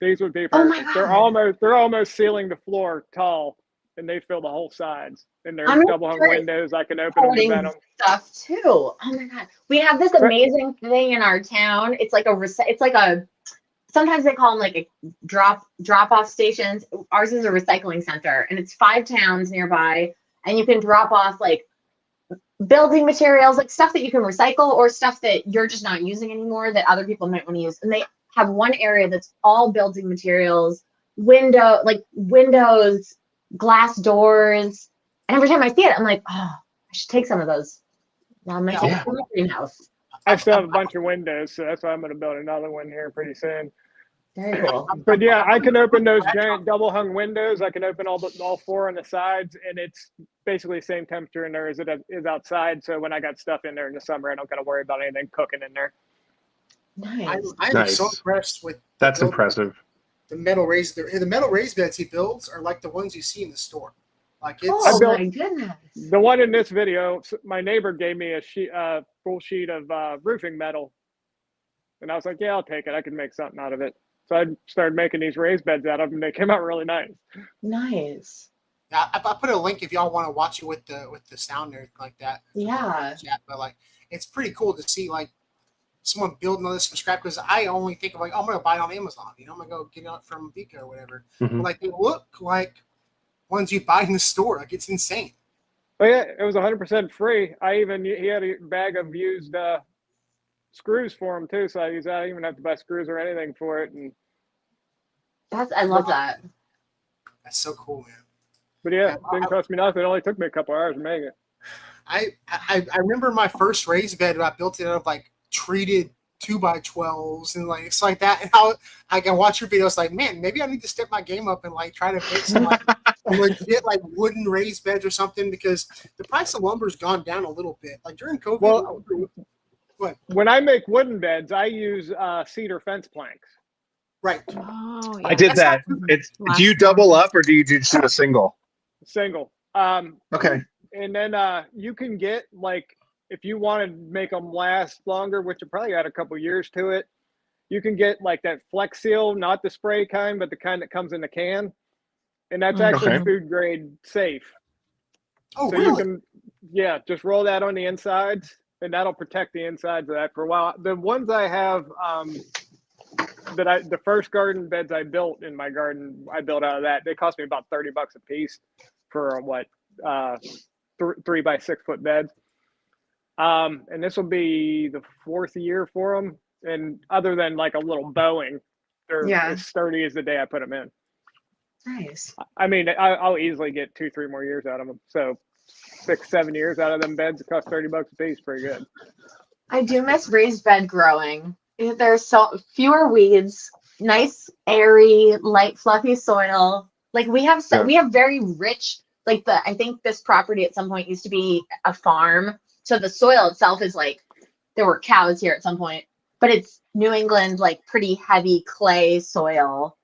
E: these would be
D: Oh my
E: perfect. They're
D: God.
E: almost ceiling the floor tall, and they fill the whole sides. And they're
D: I'm
E: double hung
D: sure
E: windows. I can open them and vent
D: hoarding
E: them.
D: stuff too. Oh my God. We have this amazing thing in our town. It's like a sometimes they call them like a drop off stations. Ours is a recycling center, and it's 5 towns nearby, and you can drop off like building materials, like stuff that you can recycle or stuff that you're just not using anymore that other people might want to use. And they have one area that's all building materials, windows, glass doors. And every time I see it, I'm like, oh, I should take some of those. Now I'm gonna take it from the greenhouse.
E: I still have a bunch of windows, so that's why I'm going to build another one here pretty soon.
D: Very cool.
E: But yeah, I can open those giant double hung windows. I can open all 4 on the sides, and it's basically the same temperature in there as it is outside. So when I got stuff in there in the summer, I don't got to worry about anything cooking in there.
D: Nice.
A: I'm
B: Nice.
A: so impressed with
B: That's
A: the
B: impressive.
A: The metal raised beds he builds are like the ones you see in the store. Like it's
D: Oh
E: built-
D: my goodness.
E: The one in this video, my neighbor gave me a full sheet of roofing metal, and I was like, yeah, I'll take it. I can make something out of it. So I started making these raised beds out of them. They came out really nice.
D: Nice.
A: I put a link if y'all want to watch it with the sound there like that.
D: Yeah.
A: But like it's pretty cool to see like someone building all this from scratch because I only think of like, oh, I'm gonna buy it on Amazon, I'm gonna go get it from Vico or whatever.
B: Mhm.
A: But like they look like ones you buy in the store. Like it's insane.
E: But yeah, it was 100% free. He had a bag of used screws for him too, so I didn't even have to buy screws or anything for it. And
D: I love that.
A: That's so cool, man.
E: but yeah, it didn't cost me nothing. It only took me a couple hours to make it.
A: I remember my first raised bed. I built it out of like treated 2x12s and like it's like that. And how I can watch your videos, like, man, maybe I need to step my game up and like try to make some like legit like wooden raised beds or something because the price of lumber's gone down a little bit. Like during COVID.
E: Well, when I make wooden beds, I use cedar fence planks.
A: Right.
C: Oh,
B: I did that. Do you double up or do you just do a single?
E: Single.
B: Okay.
E: And then you can get like, if you want to make them last longer, which will probably add a couple years to it, you can get like that Flex Seal, not the spray kind, but the kind that comes in the can. And that's actually
B: Okay.
E: food grade safe.
A: Oh,
E: So
A: really?
E: you can, just roll that on the insides, and that'll protect the insides of that for a while. The ones I have, the first garden beds I built in my garden, I built out of that. They cost me about $30 a piece for 3 by 6 foot beds. And this will be the 4th year for them. And other than like a little bowing, they're as sturdy as the day I put them in.
D: Nice.
E: I mean, I'll easily get 2-3 more years out of them. So 6-7 years out of them beds, it costs $30 a piece. Pretty good.
D: I do miss raised bed growing. There's so fewer weeds, nice, airy, light, fluffy soil. Like we have very rich, like I think this property at some point used to be a farm. So the soil itself is like, there were cows here at some point, but it's New England, like pretty heavy clay soil.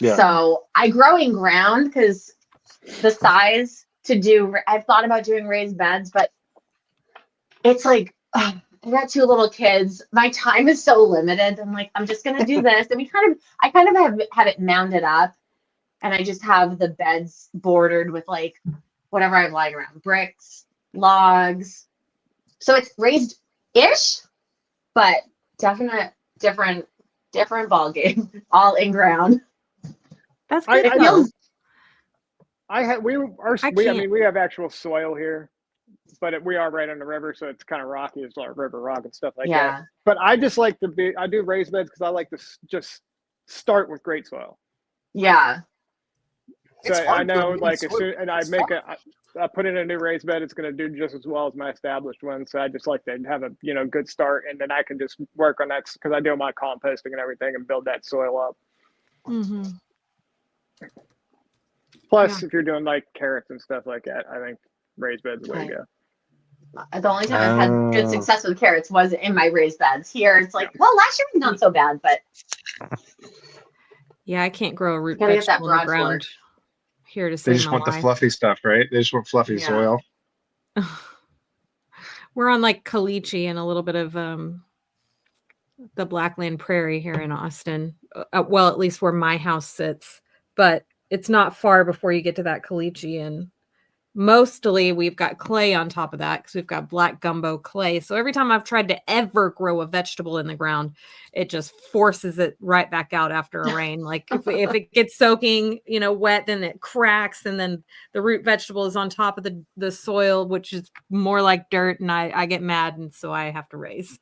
D: Yeah. So I grow in ground because the size I've thought about doing raised beds, but it's like, I got 2 little kids. My time is so limited. I'm like, I'm just going to do this. And I kind of have it mounded up, and I just have the beds bordered with like whatever I'm lying around, bricks, logs. So it's raised-ish, but different ball game, all in ground.
C: That's good.
E: We have actual soil here, but we are right on the river, so it's kind of rocky. It's like river rock and stuff like that. But I just like I do raised beds because I like to just start with great soil.
D: Yeah.
E: So I know, like, as soon and I put in a new raised bed, it's going to do just as well as my established one. So I just like to have a good start, and then I can just work on that because I do my composting and everything and build that soil up.
C: Mm-hmm.
E: Plus, if you're doing like carrots and stuff like that, I think raised beds is the way to go.
D: The only time I've had good success with carrots was in my raised beds. Here, it's like, well, last year was not so bad, but
C: yeah, I can't grow a root vegetable in the ground here to save my life.
B: They just want the fluffy stuff, right? They just want fluffy soil.
C: We're on like caliche and a little bit of the Blackland Prairie here in Austin. Well, at least where my house sits, but it's not far before you get to that caliche, and mostly we've got clay on top of that because we've got black gumbo clay. So every time I've tried to ever grow a vegetable in the ground, it just forces it right back out after a rain. Like if it gets soaking, wet, then it cracks, and then the root vegetable is on top of the soil, which is more like dirt, and I get mad, and so I have to raise.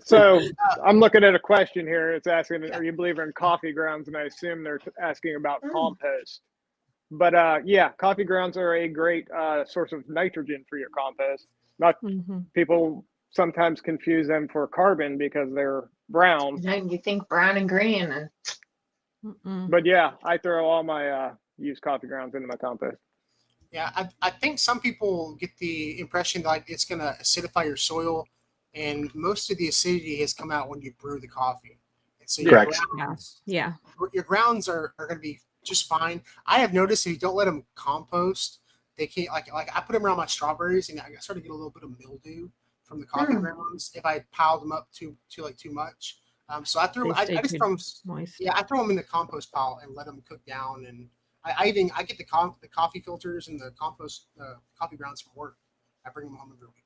E: So I'm looking at a question here. It's asking, are you a believer in coffee grounds? And I assume they're asking about compost. But coffee grounds are a great source of nitrogen for your compost. People sometimes confuse them for carbon because they're brown.
D: You think brown and green.
E: But yeah, I throw all my used coffee grounds into my compost.
A: Yeah, I think some people get the impression that it's going to acidify your soil, and most of the acidity has come out when you brew the coffee. And so
B: Correct.
A: Your grounds are going to be just fine. I have noticed if you don't let them compost, they can't like I put them around my strawberries, and I started to get a little bit of mildew from the coffee grounds if I piled them up too much. So I throw them in the compost pile and let them cook down. And I get the coffee filters and the compost coffee grounds from work. I bring them home every week.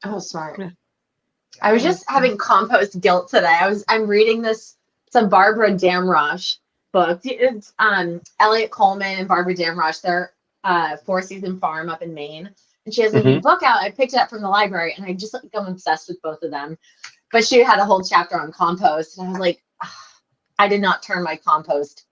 D: Oh, smart. Yeah. I was just having compost guilt today. I'm reading some Barbara Damrosch book. It's Elliot Coleman and Barbara Damrosch. They're 4-season farm up in Maine, and she has a new book out. I picked it up from the library, and I just I'm obsessed with both of them. But she had a whole chapter on compost, and I was like, I did not turn my compost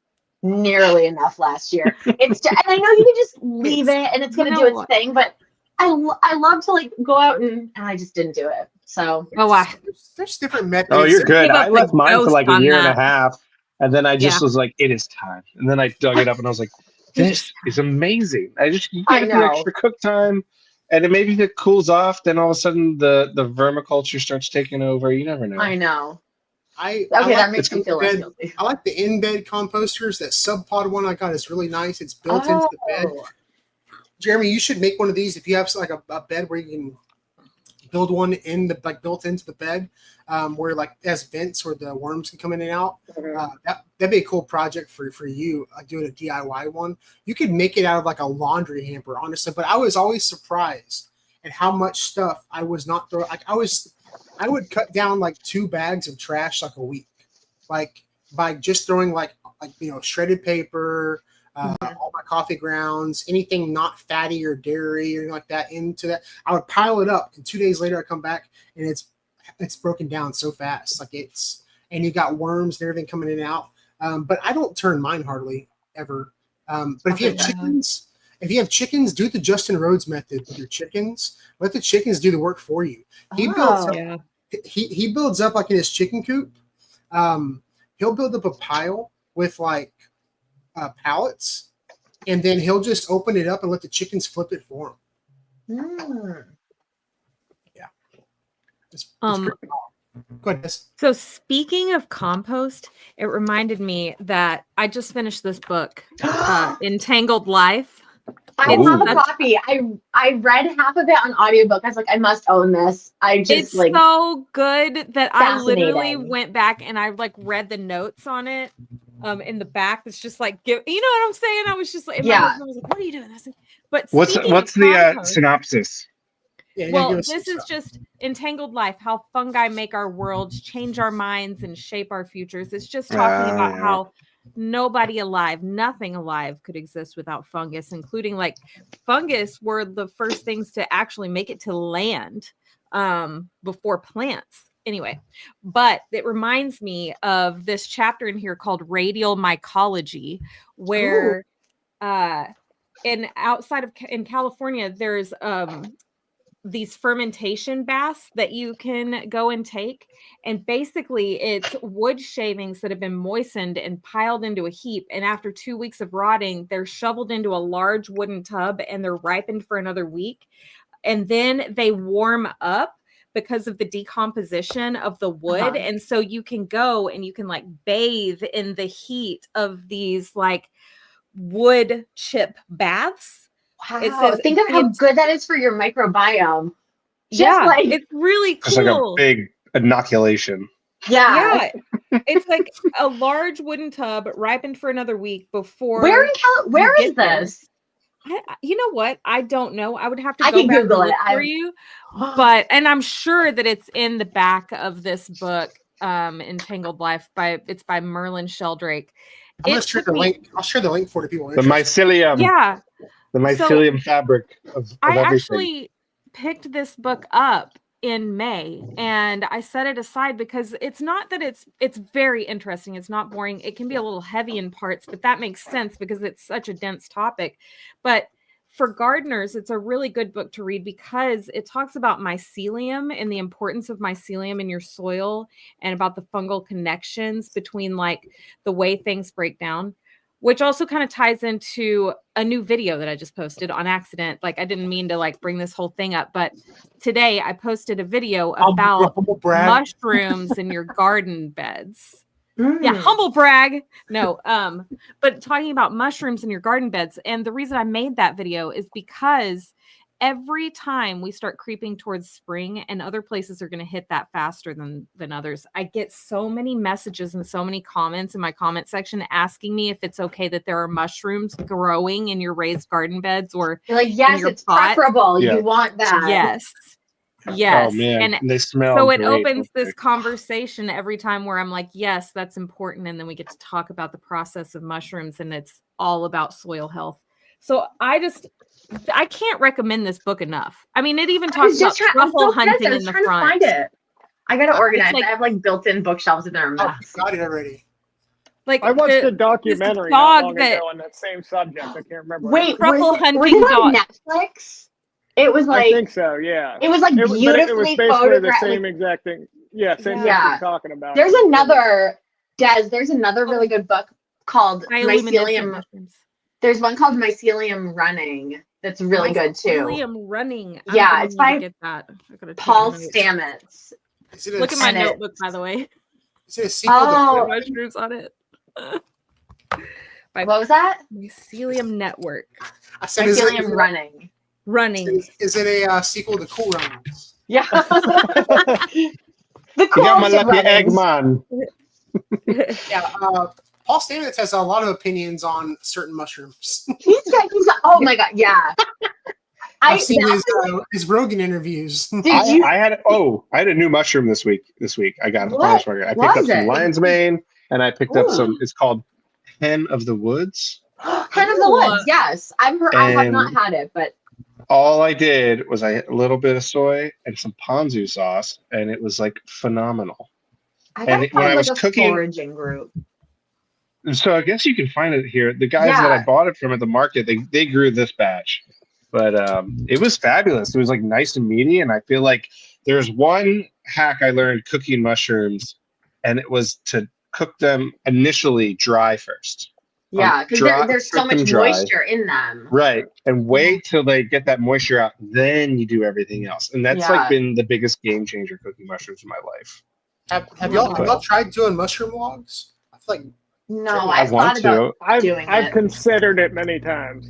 D: nearly enough last year. And I know you can just leave it, and it's going to do its thing, but I love to go out and I just didn't do it. So
A: there's different methods.
B: Oh, you're good. I left mine for a year and a half, and then I just was like, it is time. And then I dug it up, and I was like, this is amazing. You get some extra cook time, and then maybe if it cools off, then all of a sudden the vermiculture starts taking over. You never know.
D: I know.
A: That
D: makes me feel less guilty.
A: I like the in-bed composters. That sub-pod one I got is really nice. It's built into the bed. Jeremy, you should make one of these if you have a bed where you can build one in the built into the bed, where it has vents where the worms can come in and out. That'd be a cool project for you, doing a DIY one. You could make it out of a laundry hamper, honestly. But I was always surprised at how much stuff I was not throwing. I would cut down 2 bags of trash a week, by just throwing shredded paper, all my coffee grounds, anything not fatty or dairy or anything like that into that. I would pile it up, and 2 days later I come back and it's broken down so fast. And you got worms and everything coming in and out. But I don't turn mine hardly ever. But if you have chickens, do the Justin Rhodes method with your chickens. Let the chickens do the work for you. He builds up like in his chicken coop. He'll build up a pile with like pallets, and then he'll just open it up and let the chickens flip it for him. Yeah. It's pretty cool. Go ahead, Des.
C: So speaking of compost, it reminded me that I just finished this book, Entangled Life.
D: I have a copy. I read half of it on audiobook. I was like, I must own this. It's
C: so good that I literally went back and I like read the notes on it. In the back, it's just like, you know what I'm saying? I was just like, my husband was like, what are you doing? I was like, but
B: what's the synopsis?
A: Yeah,
C: well, this is just Entangled Life, how fungi make our worlds, change our minds, and shape our futures. It's just talking about how nobody alive, nothing alive could exist without fungus, including like fungus were the first things to actually make it to land before plants. Anyway, but it reminds me of this chapter in here called Radial Mycology, where in California, there's these fermentation baths that you can go and take. And basically it's wood shavings that have been moistened and piled into a heap. And after 2 weeks of rotting, they're shoveled into a large wooden tub and they're ripened for another week. And then they warm up because of the decomposition of the wood. And so you can go and you can like bathe in the heat of these like wood chip baths.
D: Wow. Think of how good that is for your microbiome.
C: It's really cool.
B: It's like a big inoculation.
C: Yeah. It's like a large wooden tub ripened for another week before.
D: Where is this?
C: You know what? I don't know. I would have to
D: go
C: back
D: Google
C: and look
D: it
C: for you. And I'm sure that it's in the back of this book, Entangled Life it's by Merlin Sheldrake.
A: I'm gonna share the link. I'll share the link for the people.
B: The mycelium.
C: Yeah.
B: The mycelium fabric of
C: I
B: everything.
C: actually picked this book up in May and I set it aside because it's not that it's very interesting. It's not boring. It can be a little heavy in parts, but that makes sense because it's such a dense topic. But for gardeners, it's a really good book to read because it talks about mycelium and the importance of mycelium in your soil and about the fungal connections between like the way things break down, which also kind of ties into a new video that I just posted on accident. Like I didn't mean to like bring this whole thing up, but today I posted a video about mushrooms in your garden beds. Yeah, humble brag. No, but talking about mushrooms in your garden beds. And the reason I made that video is because every time we start creeping towards spring, and other places are going to hit that faster than others, I get so many messages and so many comments in my comment section asking me if it's okay that there are mushrooms growing in your raised garden beds or
D: you're like, yes, it's preferable. Yeah. You want that.
C: Yes. Oh,
B: man. And they smell
C: so
B: great.
C: It opens this conversation every time where I'm like, yes, that's important. And then we get to talk about the process of mushrooms and it's all about soil health. So I can't recommend this book enough. I mean, it even talks about truffle hunting in the front.
D: Find it. I got to organize. I have like built-in bookshelves in there.
A: I got it already.
E: Like I watched a documentary not long ago on that same subject. I can't remember.
D: Wait, truffle hunting dog. Netflix? It was like,
E: I think so, yeah.
D: It was like beautifully
E: it was basically the same exact thing. Yeah, same thing you're talking about.
D: There's another really good book called Mycelium. There's one called Mycelium Running that's really good too.
C: Mycelium Running.
D: Yeah, it's by Paul Stamets.
C: Look at my notebook, by the way.
A: Is it a sequel to
C: mushrooms on it?
D: What was that?
C: Mycelium Network.
D: I said Mycelium Running.
A: Is it a sequel to Cool Runnings?
D: Yeah.
B: You got my lucky egg, man.
A: Yeah. Paul Stamets has a lot of opinions on certain mushrooms.
D: He's oh my god, yeah.
A: I've seen his Rogan interviews.
B: I had a new mushroom this week. I got it. I picked up some lion's mane and I picked up some. It's called Hen of the Woods.
D: Hen of the Woods, yes. I've heard. I have not had it, but
B: all I did was I had a little bit of soy and some ponzu sauce, and it was like phenomenal.
D: I gotta
B: when
D: find
B: I
D: like
B: was
D: a
B: cooking,
D: foraging group.
B: so I guess you can find it here. The guys that I bought it from at the market, they grew this batch, but it was fabulous. It was like nice and meaty, and I feel like there's one hack I learned cooking mushrooms, and it was to cook them initially dry first.
D: Yeah, because there's so much moisture in them.
B: Right, and wait till they get that moisture out, then you do everything else, and that's like been the biggest game changer cooking mushrooms in my life.
A: Have y'all tried doing mushroom logs? I feel like
D: no, I've thought about doing it.
E: I've considered it many times.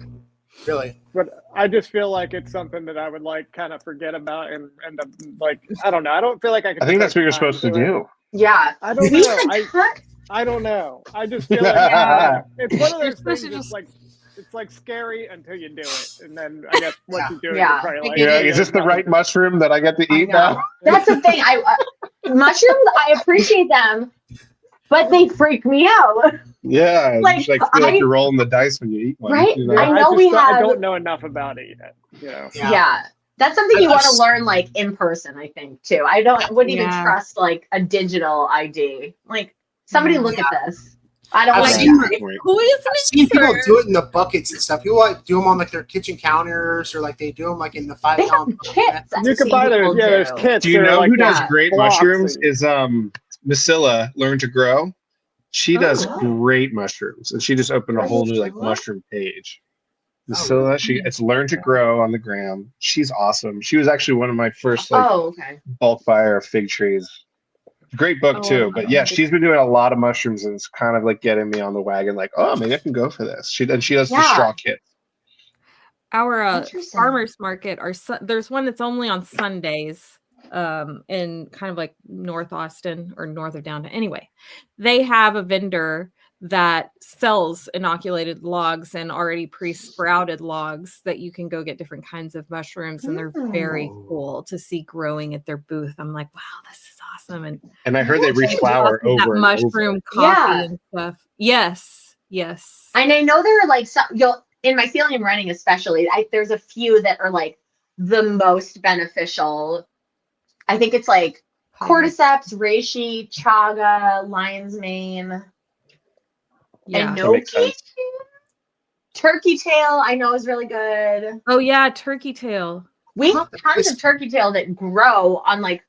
A: Really?
E: But I just feel like it's something that I would like kind of forget about and end up like, I don't know. I don't feel like I can.
B: I think that's what you're supposed to do.
D: Yeah.
E: I don't know. I don't know. I just feel like it's one of those things that's like, it's like scary until you do it. And then I guess once you do it, you're probably like,
B: is this the right mushroom that I get to eat now?
D: That's the thing. Mushrooms, I appreciate them, but they freak me out.
B: Yeah, like feel like you're rolling the dice when you eat one.
D: Right?
B: You know?
D: I know
E: I don't know enough about it yet. You know?
D: Yeah. That's something you want to learn like in person, I think, too. I wouldn't even trust like a digital ID. Like, somebody look at this. I don't like
C: who is
A: I've seen people do it in the buckets and stuff. People like do them on like their kitchen counters, or like they do them like in the 5-gallon
D: kits.
E: You can buy there's kits.
B: Do you know who does great mushrooms? Is Miscilla Learn to Grow. She does great mushrooms, and she just opened a whole new like mushroom page. Miscilla, it's Learn to Grow on the gram. She's awesome. She was actually one of my first bulk buyer of fig trees. Great book too, but yeah, she's been doing a lot of mushrooms, and it's kind of like getting me on the wagon. Like, oh, maybe I can go for this. She does the straw kit.
C: Our farmers market, there's one that's only on Sundays, in kind of like North Austin or north of downtown. Anyway, they have a vendor that sells inoculated logs and already pre-sprouted logs that you can go get different kinds of mushrooms, and they're very cool to see growing at their booth. I'm like, wow, this is awesome. And
B: I heard they reflower over
C: mushroom coffee and stuff. Yes.
D: And I know there are like some in mycelium running especially. There's a few that are like the most beneficial. I think it's like cordyceps, reishi, chaga, lion's mane.
C: Yeah,
D: enoki, turkey tail. I know is really good.
C: Oh yeah, turkey tail.
D: We have tons of turkey tail that grow on like.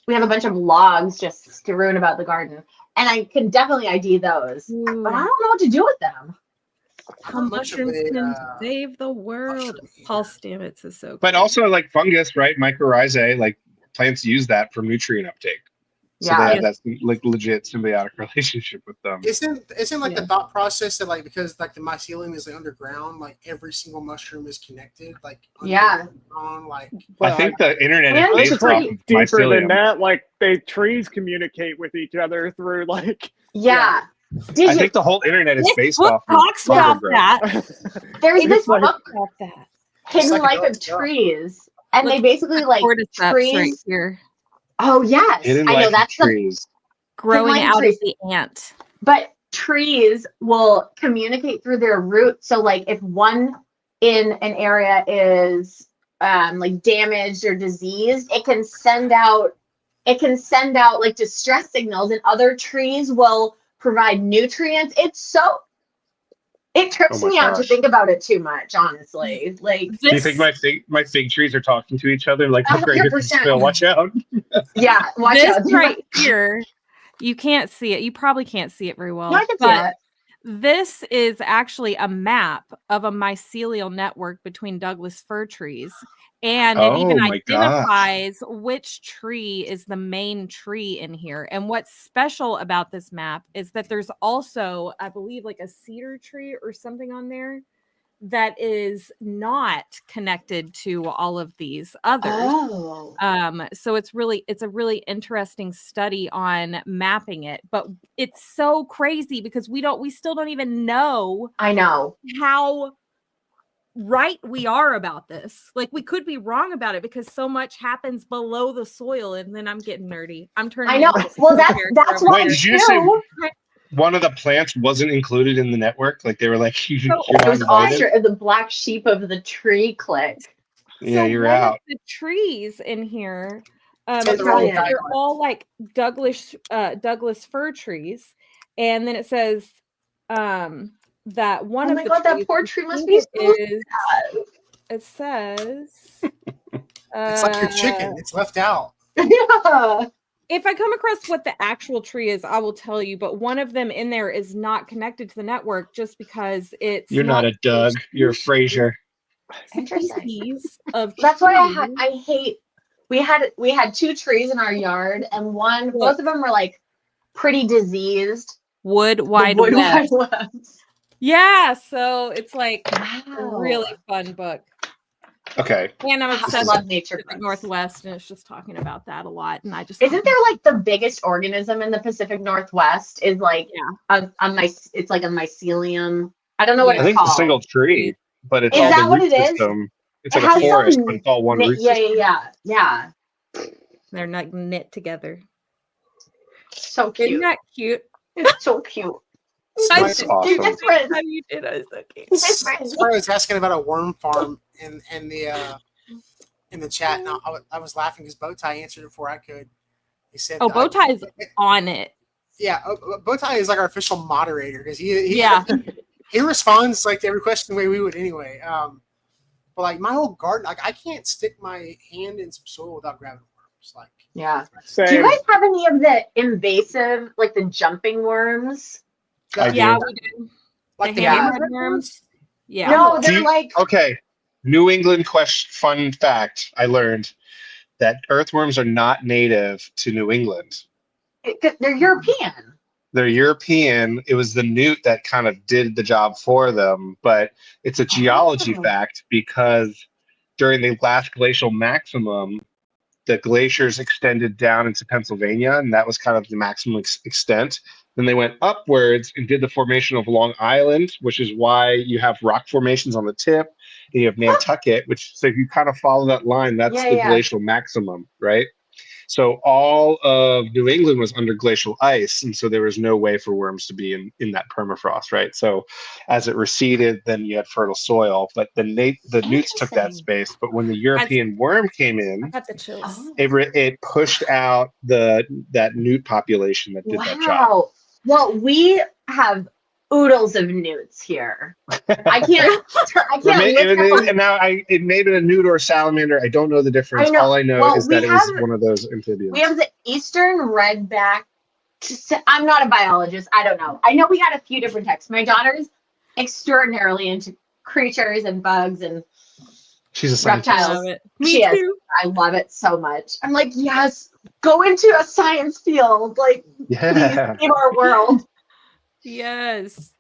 D: We have a bunch of logs just strewn about the garden, and I can definitely ID those. But I don't know what to do with them.
C: How mushrooms can save the world. Paul Stamets is so cool.
B: But also like fungus, right? Mycorrhizae, like plants use that for nutrient uptake. So they have that like legit symbiotic relationship with them.
A: Isn't like the thought process that like because like the mycelium is like underground, like every single mushroom is connected, like like
B: I think the internet is based off of
E: deeper
B: mycelium.
E: than that. Like trees communicate with each other through like
B: I think the whole internet is based off of
C: talks about that.
D: There's this book about that. Hidden Life of Trees. And they basically like trees
C: right here.
D: Oh yes, I know that's
B: trees
C: growing out of the ant.
D: But trees will communicate through their roots. So like if one in an area is like damaged or diseased, it can send out like distress signals, and other trees will provide nutrients. It trips me out to think about it too much, honestly. Like,
B: do you think my fig trees are talking to each other? Like, how great is Phil? Watch out!
D: Yeah, watch out.
C: This right here, you can't see it. You probably can't see it very well.
D: No, I can see it.
C: This is actually a map of a mycelial network between Douglas fir trees. And it even identifies which tree is the main tree in here. And what's special about this map is that there's also, I believe, like a cedar tree or something on there that is not connected to all of these others. So it's a really interesting study on mapping it. But it's so crazy because we still don't even know.
D: I know
C: how right we are about this. Like, we could be wrong about it because so much happens below the soil. And then I'm getting nerdy. I'm turning.
D: I know. Well, that's why.
B: Wait, did you say one of the plants wasn't included in the network. Like they were like, you're
C: So-
B: not
D: It was
B: invited.
D: the black sheep of the tree click.
B: Yeah, you're
C: one
B: out.
C: of the trees in here,
A: So
D: they're all
C: they're all like Douglas fir trees, and then it says that one
D: Oh
C: of
D: my
C: the
D: God, that
C: trees,
D: poor
C: I
D: tree must
C: think
D: be
C: it
D: so
C: is.
D: sad.
C: It says
A: It's like your chicken. It's left out.
D: Yeah.
C: if I come across what the actual tree is, I will tell you. But one of them in there is not connected to the network just because it's
B: You're not a Doug. You're a Fraser.
D: Interesting.
C: species of
D: That's why
C: tree.
D: I hate. We had 2 trees in our yard, and both of them were like pretty diseased.
C: Wood
D: The
C: Wide
D: Wood
C: Web.
D: Wide Web.
C: Yeah, so it's like a
D: Wow.
C: really fun book.
B: Okay.
C: And I'm
D: I
C: obsessed
D: love
C: with
D: nature
C: the
D: books.
C: Northwest, and it's just talking about that a lot. And I just
D: Isn't there like the biggest organism in the Pacific Northwest is like it's like a mycelium. I don't know what
C: Yeah.
B: I
D: it's
B: think
D: called.
B: it's a single tree, but it's
D: Is
B: all
D: that
B: the
D: what
B: root
D: it is?
B: system. It's
D: It
B: like a
D: has
B: forest,
D: some
B: but it's all one root
D: yeah,
B: system.
D: yeah.
C: they're not knit together.
D: So
C: Isn't
D: cute.
C: that cute?
D: It's so cute.
B: That's awesome.
D: They're different.
C: How you did it, okay.
D: They're different.
A: Sorry, I was asking about a worm farm in the chat. Now I was laughing because Bowtie answered it before I could. He said,
C: Oh, Bowtie is on it.
A: Yeah, Bowtie is like our official moderator because he
C: Yeah.
A: he responds like to every question the way we would anyway. But like my whole garden, like I can't stick my hand in some soil without grabbing worms. Like
D: Yeah.
E: Same.
D: Do you guys have any of the invasive, like the jumping worms?
B: I
C: Yeah,
B: do.
C: we do.
A: like
C: The
A: the
C: hammerhead
A: hammerhead
C: worms. Yeah.
D: No,
B: Do
D: they're
B: you-
D: like
B: Okay. New England fun fact I learned that earthworms are not native to New England.
D: they're European.
B: They're European. It was the newt that kind of did the job for them, but it's a geology
D: Oh.
B: fact because during the last glacial maximum, the glaciers extended down into Pennsylvania, and that was kind of the maximum extent. Then they went upwards and did the formation of Long Island, which is why you have rock formations on the tip, and you have Nantucket, which, so if you kind of follow that line, that's the
D: Yeah.
B: glacial maximum, right? So all of New England was under glacial ice, and so there was no way for worms to be in that permafrost, right? So as it receded, then you had fertile soil, but the newts took that
D: Interesting.
B: space. But when the European worm came
C: I
B: in,
C: got the chills.
D: Oh.
B: it pushed out that newt population that did that job.
D: Wow. Well, we have oodles of newts here. I can't look up
B: And now it may be a newt or a salamander. I don't know the difference.
D: I know.
B: All I know
D: Well,
B: is that
D: we
B: it was
D: have-
B: one of those amphibians.
D: We have the eastern redback. I'm not a biologist. I don't know. I know we had a few different types. My daughter's extraordinarily into creatures and bugs and
B: She's a scientist.
D: reptiles.
C: Love it. Me
D: She is.
C: too.
D: I love it so much. I'm like, yes, go into a science field. Like,
B: Yeah.
D: please save our world.
C: Yes.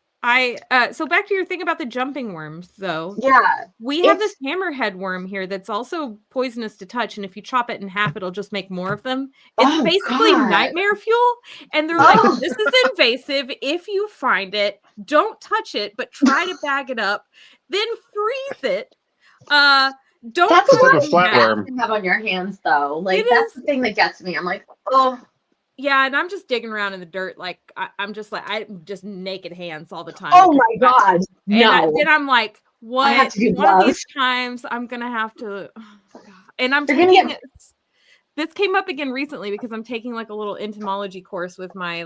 C: So back to your thing about the jumping worms, though.
D: Yeah.
C: We have
D: It's-
C: this hammerhead worm here that's also poisonous to touch, and if you chop it in half, it'll just make more of them. It's
D: Oh,
C: basically
D: God.
C: nightmare fuel, and they're like,
D: Oh.
C: "This is invasive. If you find it, don't touch it, but try to bag it up, then freeze it. Don't
D: That's
B: It's
C: put
B: like
C: it
B: a
C: in half."
B: flatworm.
D: to have on your hands, though. Like,
C: It
D: that's
C: is.
D: the thing that gets me. I'm like, oh,
C: Yeah, and I'm just digging around in the dirt, like I'm just naked hands all the time.
D: oh
C: because
D: my God.
C: And
D: No.
C: then I'm like, what?
D: have to do
C: One of
D: gloves.
C: these times I'm gonna have to. Oh, God. And I'm
D: You're gonna
C: taking
D: get-
C: this came up again recently because I'm taking like a little entomology course with my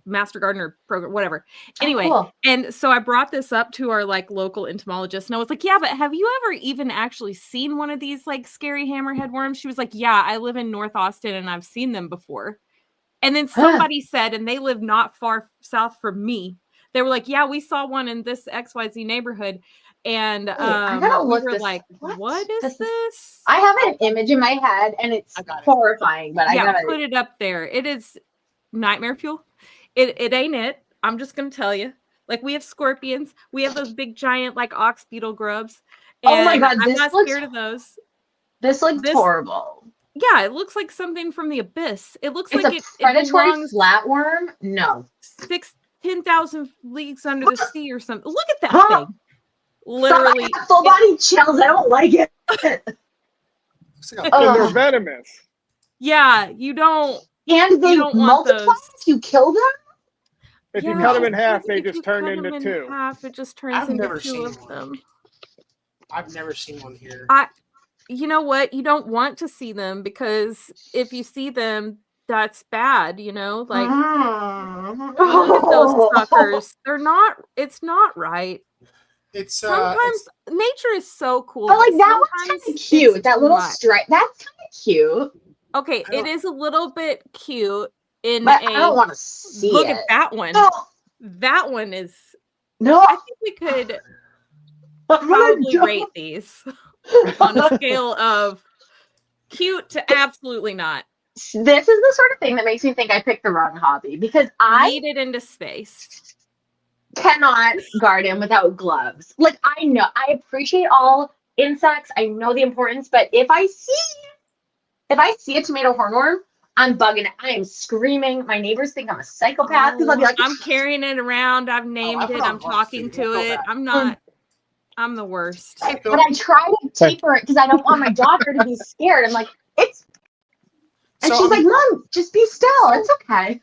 C: master gardener program, whatever. Anyway,
D: cool.
C: and so I brought this up to our like local entomologist, and I was like, yeah, but have you ever even actually seen one of these like scary hammerhead worms? She was like, yeah, I live in North Austin and I've seen them before. And then somebody said, and they live not far south from me, they were like, yeah, we saw one in this XYZ neighborhood. And
D: I gotta
C: we
D: look
C: were
D: this-
C: like, what is this?
D: I have an image in my head, and it's
A: I got it.
D: horrifying, but I
C: Yeah,
D: gotta.
C: put it up there. It is nightmare fuel. It ain't it. I'm just gonna tell you. Like, we have scorpions. We have those big giant like ox beetle grubs.
D: Oh my
C: and
D: God,
C: I'm
D: this
C: not
D: looks-
C: scared of those.
D: This looks
C: This-
D: horrible.
C: Yeah, it looks like something from the abyss. It looks
D: It's
C: like
D: a
C: it
D: predatory
C: belongs
D: flatworm. No.
C: 10,000 leagues under the sea or something. Look at that
D: Huh.
C: thing. Literally.
D: I have full body chills. I don't like it.
A: looks like
E: And they're
D: Ugh.
E: venomous.
C: Yeah, you don't.
D: And they
C: don't want
D: multiply
C: those.
D: if you kill them?
E: If you
C: Yeah,
E: cut them in
C: I
E: half,
C: think
E: they
C: if you
E: just turn
C: cut
E: into
C: them in
E: 2.
C: half, it just turns
A: I've
C: into
A: never
C: 2
A: seen
C: of
A: one.
C: them.
A: I've never seen one here.
C: You know what? You don't want to see them because if you see them, that's bad, you know? Like, look at those suckers. It's not right.
A: It's
C: Sometimes nature is so cool,
D: But like that one's
C: sometimes
D: kind of cute.
C: it's
D: That
C: too
D: little
C: much.
D: stripe. That's kind of cute.
C: Okay,
A: I don't-
C: it is a little bit cute in
D: But I don't want to see
C: look
D: it.
C: at that one.
D: No,
C: That one is
D: no.
C: I think we could probably rate these on a scale of cute to absolutely not.
D: This is the sort of thing that makes me think I picked the wrong hobby because I
C: Yeet it into space.
D: cannot garden without gloves. Like I know, I appreciate all insects. I know the importance, but if I see a tomato hornworm, I'm bugging it. I am screaming. My neighbors think I'm a psychopath because I'll be like,
C: I'm carrying it around. I've named
A: put
C: it.
A: on
C: I'm
A: gloves,
C: talking
A: too.
C: to
A: Don't feel
C: it.
A: bad.
C: I'm not. I'm the worst.
D: but I try to taper it because I don't want my daughter to be scared. I'm like, it's, and
A: So,
D: she's like, Mom, just be still. It's okay.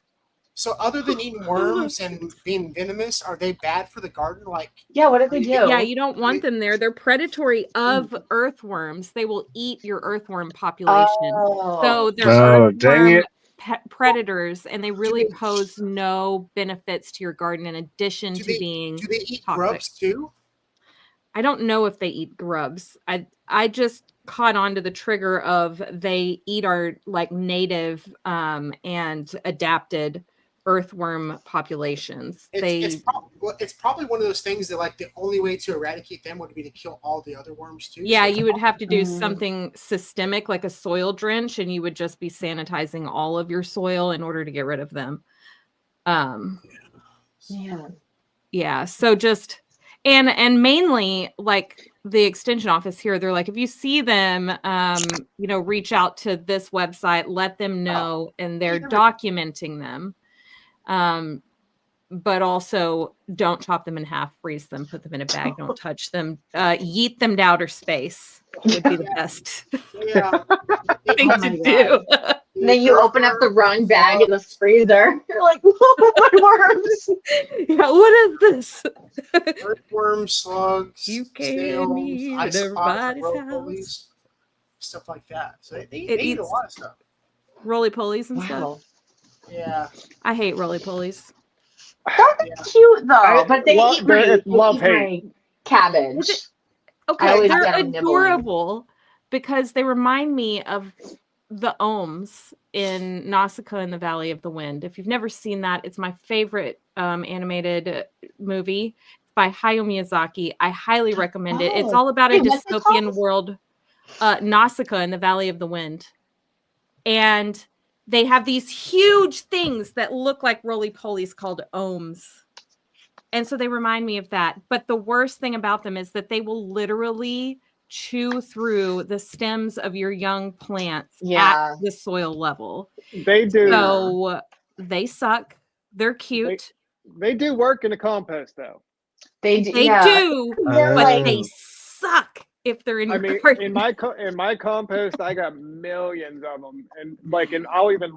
A: So other than eating worms and being venomous, are they bad for the garden? Like,
D: Yeah, what did they do?
C: Yeah, you don't want them there. They're predatory of earthworms. They will eat your earthworm population. So they're
B: dang
C: earthworm
B: it.
C: predators, and they really pose no benefits to your garden in addition to being
A: do they eat
C: toxic.
A: grubs too?
C: I don't know if they eat grubs. I just caught on to the trigger of they eat our like native and adapted earthworm populations.
A: It's probably one of those things that like the only way to eradicate them would be to kill all the other worms too.
C: Yeah, you would have to do something systemic like a soil drench, and you would just be sanitizing all of your soil in order to get rid of them. Yeah. So just and mainly like the extension office here, they're like, if you see them, reach out to this website, let them know, and they're documenting them. But also don't chop them in half, freeze them, put them in a bag, don't touch them, yeet them to outer space would be the best thing to do.
D: And then you open up the wrong bag in the freezer. You're like, oh, my worms.
C: Yeah, what is this?
A: Earthworms, slugs,
C: You can't
A: snails,
C: eat at everybody's house.
A: Stuff like that. So they
C: It
A: eat a
C: eats
A: lot of stuff.
C: roly-polies and stuff.
A: Yeah.
C: I hate roly-polies.
D: They're cute though, but they eat my cabbage.
C: Okay, they're adorable because they remind me of the Ohms in Nausicaa in the Valley of the Wind. If you've never seen that, it's my favorite animated movie by Hayao Miyazaki. I highly recommend it. It's all about a dystopian world, Nausicaa in the Valley of the Wind. And they have these huge things that look like roly-polies called ohms. And so they remind me of that. But the worst thing about them is that they will literally chew through the stems of your young plants at the soil level.
E: They do.
C: So they suck. They're cute.
E: They do work in the compost, though.
C: They do, but they suck. If they're in your garden.
E: in my compost, I got millions of them, and I'll even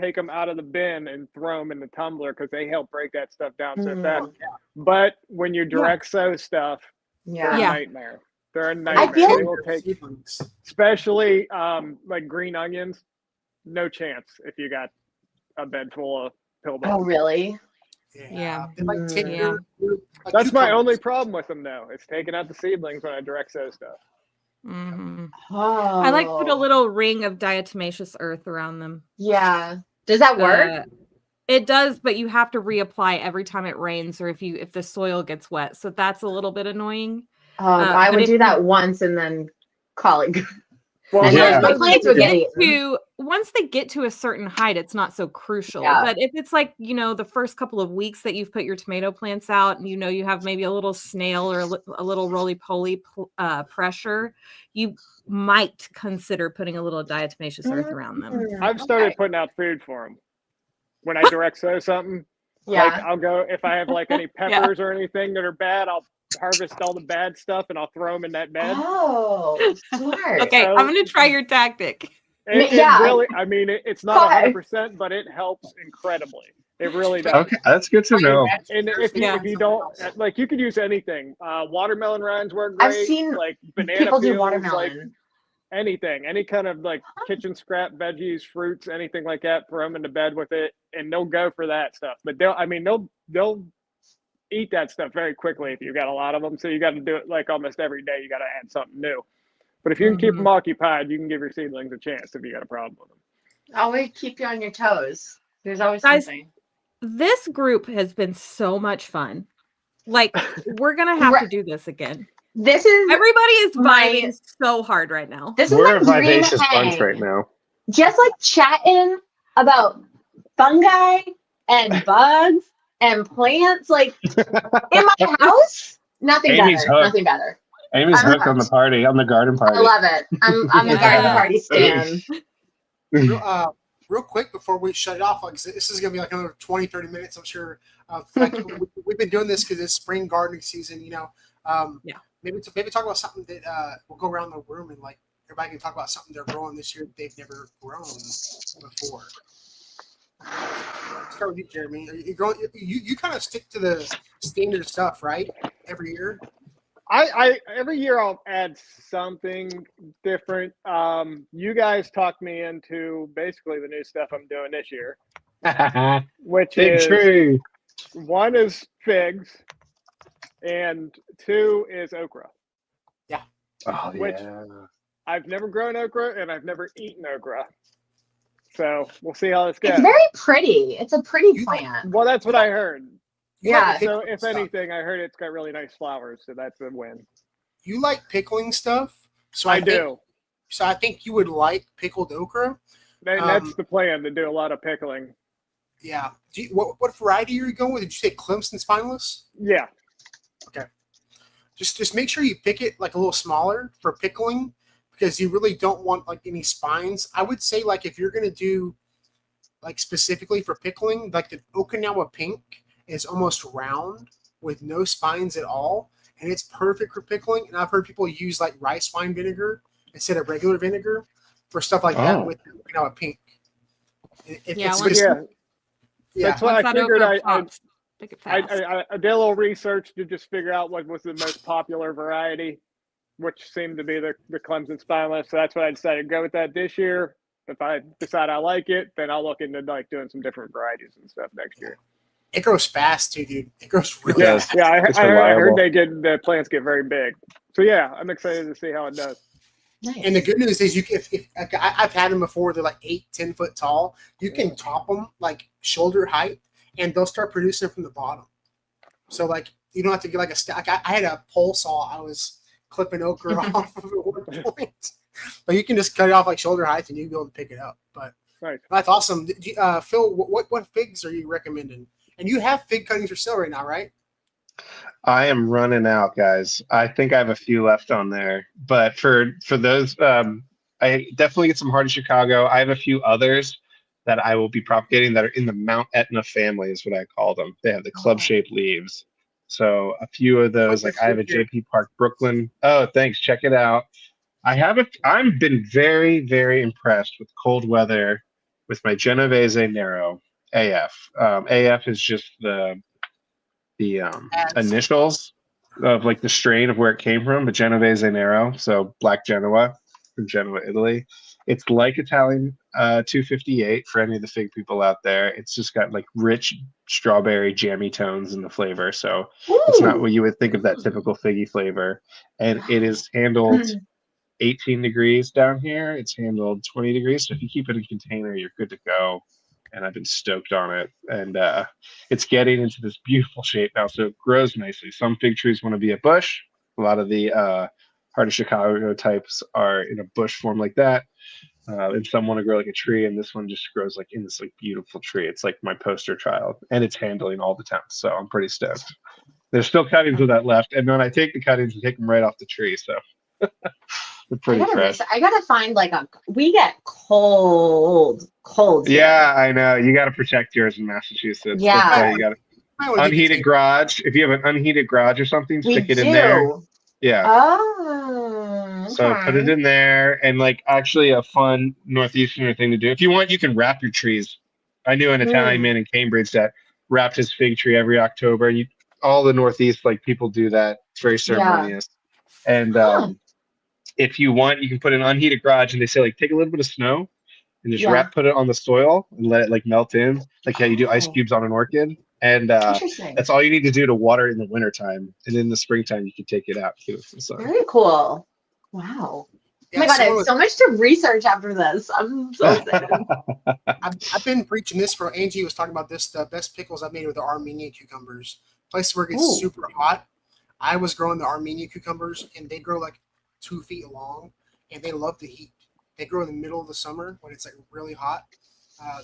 E: take them out of the bin and throw them in the tumbler because they help break that stuff down so fast. But when you direct sow stuff, they're a nightmare. They're a nightmare.
D: I feel
E: they will take, especially like green onions. No chance if you got a bed full of pill bugs.
D: Oh, really?
C: Yeah.
E: That's my only problem with them, though. It's taking out the seedlings when I direct sow stuff.
C: Mm-hmm. I like put a little ring of diatomaceous earth around them.
D: Yeah. Does that work?
C: It does, but you have to reapply every time it rains or if the soil gets wet. So that's a little bit annoying.
D: I would do that once and then call it good.
C: Well,
D: my plants would get eaten.
C: Once they get to a certain height, it's not so crucial.
D: Yeah.
C: But if it's like, the first couple of weeks that you've put your tomato plants out and you have maybe a little snail or a little roly-poly pressure, you might consider putting a little diatomaceous earth around them.
E: I've started putting out food for them. When I direct sow something, I'll go, if I have any peppers or anything that are bad, I'll harvest all the bad stuff and I'll throw them in that bed.
D: Oh, smart.
C: Okay, I'm going to try your tactic.
D: Yeah.
E: really, I mean, it's not 100%, but it helps incredibly. It really does.
B: Okay, that's good to know.
E: And if you don't, like, you could use anything. Watermelon rinds work great.
D: I've seen
E: like banana
D: people do
E: peels,
D: watermelon.
E: like anything, any kind of like kitchen scrap, veggies, fruits, anything like that. Throw them into bed with it, and they'll go for that stuff. But they'll eat that stuff very quickly if you got a lot of them. So you got to do it like almost every day. You got to add something new. But if you can keep them occupied, you can give your seedlings a chance if you got a problem with them.
D: Always keep you on your toes. There's always
C: Guys,
D: something.
C: This group has been so much fun. Like, we're gonna have to do this again.
D: This is
C: Everybody is vibing so hard right now.
D: This
B: We're
D: is
B: a
D: my dream
B: vivacious bunch
D: hang.
B: right now.
D: Just like chatting about fungi and bugs and plants, like in my house. Nothing
B: Amy's
D: better.
B: hooked.
D: Nothing better.
B: Amy's
D: I'm
B: hooked on the party, on the garden party.
D: I love it. I'm the garden party stan.
A: Real quick before we shut it off, like this is gonna be like another 20-30 minutes, I'm sure. Like we've been doing this because it's spring gardening season, you know. Maybe talk about something that we'll go around the room and like everybody can talk about something they're growing this year that they've never grown before. Let's start with you, Jeremy. You growing? You kind of stick to the standard stuff, right? Every year.
E: I every year I'll add something different. You guys talked me into basically the new stuff I'm doing this year, which
B: Big
E: is
B: tree.
E: 1 is figs, and 2 is okra.
A: Yeah.
B: Oh
E: Which I've never grown okra and I've never eaten okra, so we'll see how this goes.
D: It's very pretty. It's a pretty plant.
E: Well, that's what I heard.
D: Yeah.
E: So if anything, I heard it's got really nice flowers, so that's a win.
A: You like pickling stuff, so
E: I do.
A: So I think you would like pickled okra.
E: And that's the plan, to do a lot of pickling.
A: Yeah. What variety are you going with? Did you say Clemson spineless?
E: Yeah.
A: Okay. Just make sure you pick it like a little smaller for pickling, because you really don't want like any spines. I would say like if you're gonna do like specifically for pickling, like the Okinawa pink is almost round with no spines at all, and it's perfect for pickling. And I've heard people use like rice wine vinegar instead of regular vinegar for stuff like that with Okinawa pink.
E: That's why I figured I did a little research to just figure out what was the most popular variety, which seemed to be the Clemson spineless. So that's what I decided to go with that this year. If I decide I like it, then I'll look into like doing some different varieties and stuff next year.
A: It grows fast too, dude. It grows really fast.
E: Yeah, I heard the plants get very big. So yeah, I'm excited to see how it does.
D: Nice.
A: And the good news is, I've had them before. They're like 8-10 foot tall. You can top them like shoulder height, and they'll start producing from the bottom. So like you don't have to get like a stack. I had a pole saw. I was clipping okra off of at one point, but you can just cut it off like shoulder height, and you'll be able to pick it up. But that's awesome. Phil, what figs are you recommending? And you have fig cuttings for sale right now, right?
B: I am running out, guys. I think I have a few left on there, but for those, I definitely get some Heart of Chicago. I have a few others that I will be propagating that are in the Mount Etna family, is what I call them. They have the club-shaped leaves. So a few of those, like I have a JP Park Brooklyn. Oh, thanks. Check it out. I've been very, very impressed with cold weather with my Genovese Nero AF. AF is just the initials of like the strain of where it came from, but Genovese Nero, so black Genoa from Genoa, Italy. It's like Italian 258 for any of the fig people out there. It's just got like rich strawberry jammy tones in the flavor, so it's not what you would think of that typical figgy flavor. And it is handled 18 degrees down here. It's handled 20 degrees, so if you keep it in a container, you're good to go. And I've been stoked on it, and it's getting into this beautiful shape now, so it grows nicely. Some fig trees want to be a bush. A lot of the Heart of Chicago types are in a bush form like that, and some want to grow like a tree, and this one just grows like in this like beautiful tree. It's like my poster child, and it's handling all the temps, so I'm pretty stoked. There's still cuttings of that left, and when I take the cuttings, I take them right off the tree, so they're pretty fresh.
D: I gotta find we get cold.
B: Yeah, I know. You got to protect yours in Massachusetts.
D: Yeah.
B: You got unheated garage. If you have an unheated garage or something, stick it in there. Yeah.
D: Oh,
B: So put it
D: okay.
B: in there, and like actually a fun northeasterner thing to do. If you want, you can wrap your trees. I knew an Italian man in Cambridge that wrapped his fig tree every October. And all the Northeast like people do that. It's very
D: Yeah.
B: ceremonious. And
D: Huh.
B: if you want, you can put an unheated garage, and they say like take a little bit of snow and just
D: Yeah.
B: put it on the soil and let it like melt in, like how you do ice
D: Oh,
B: cubes on an orchid. And
D: interesting.
B: that's all you need to do to water it in the wintertime. And in the springtime, you can take it out, give it some sun.
D: Very cool. Wow. Oh
A: Yeah,
D: my God, I
A: someone
D: have
A: was,
D: so much to research after this. I'm so excited.
A: I've been preaching this for Angie was talking about this. The best pickles I've made with the Armenian cucumbers. Place where it gets
D: Ooh.
A: super hot. I was growing the Armenian cucumbers, and they grow like 2 feet long, and they love the heat. They grow in the middle of the summer when it's like really hot.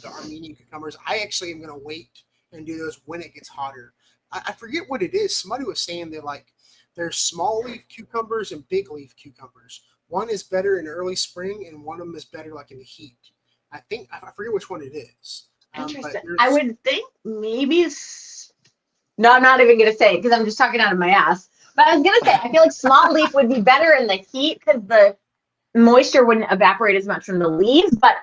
A: The Armenian cucumbers. I actually am gonna wait and do those when it gets hotter. I forget what it is. Somebody was saying that like there's small leaf cucumbers and big leaf cucumbers. One is better in early spring, and one of them is better like in the heat. I forget which one it is.
D: Interesting. I would think maybe. No, I'm not even gonna say it because I'm just talking out of my ass. But I was gonna say I feel like small leaf would be better in the heat because the moisture wouldn't evaporate as much from the leaves. But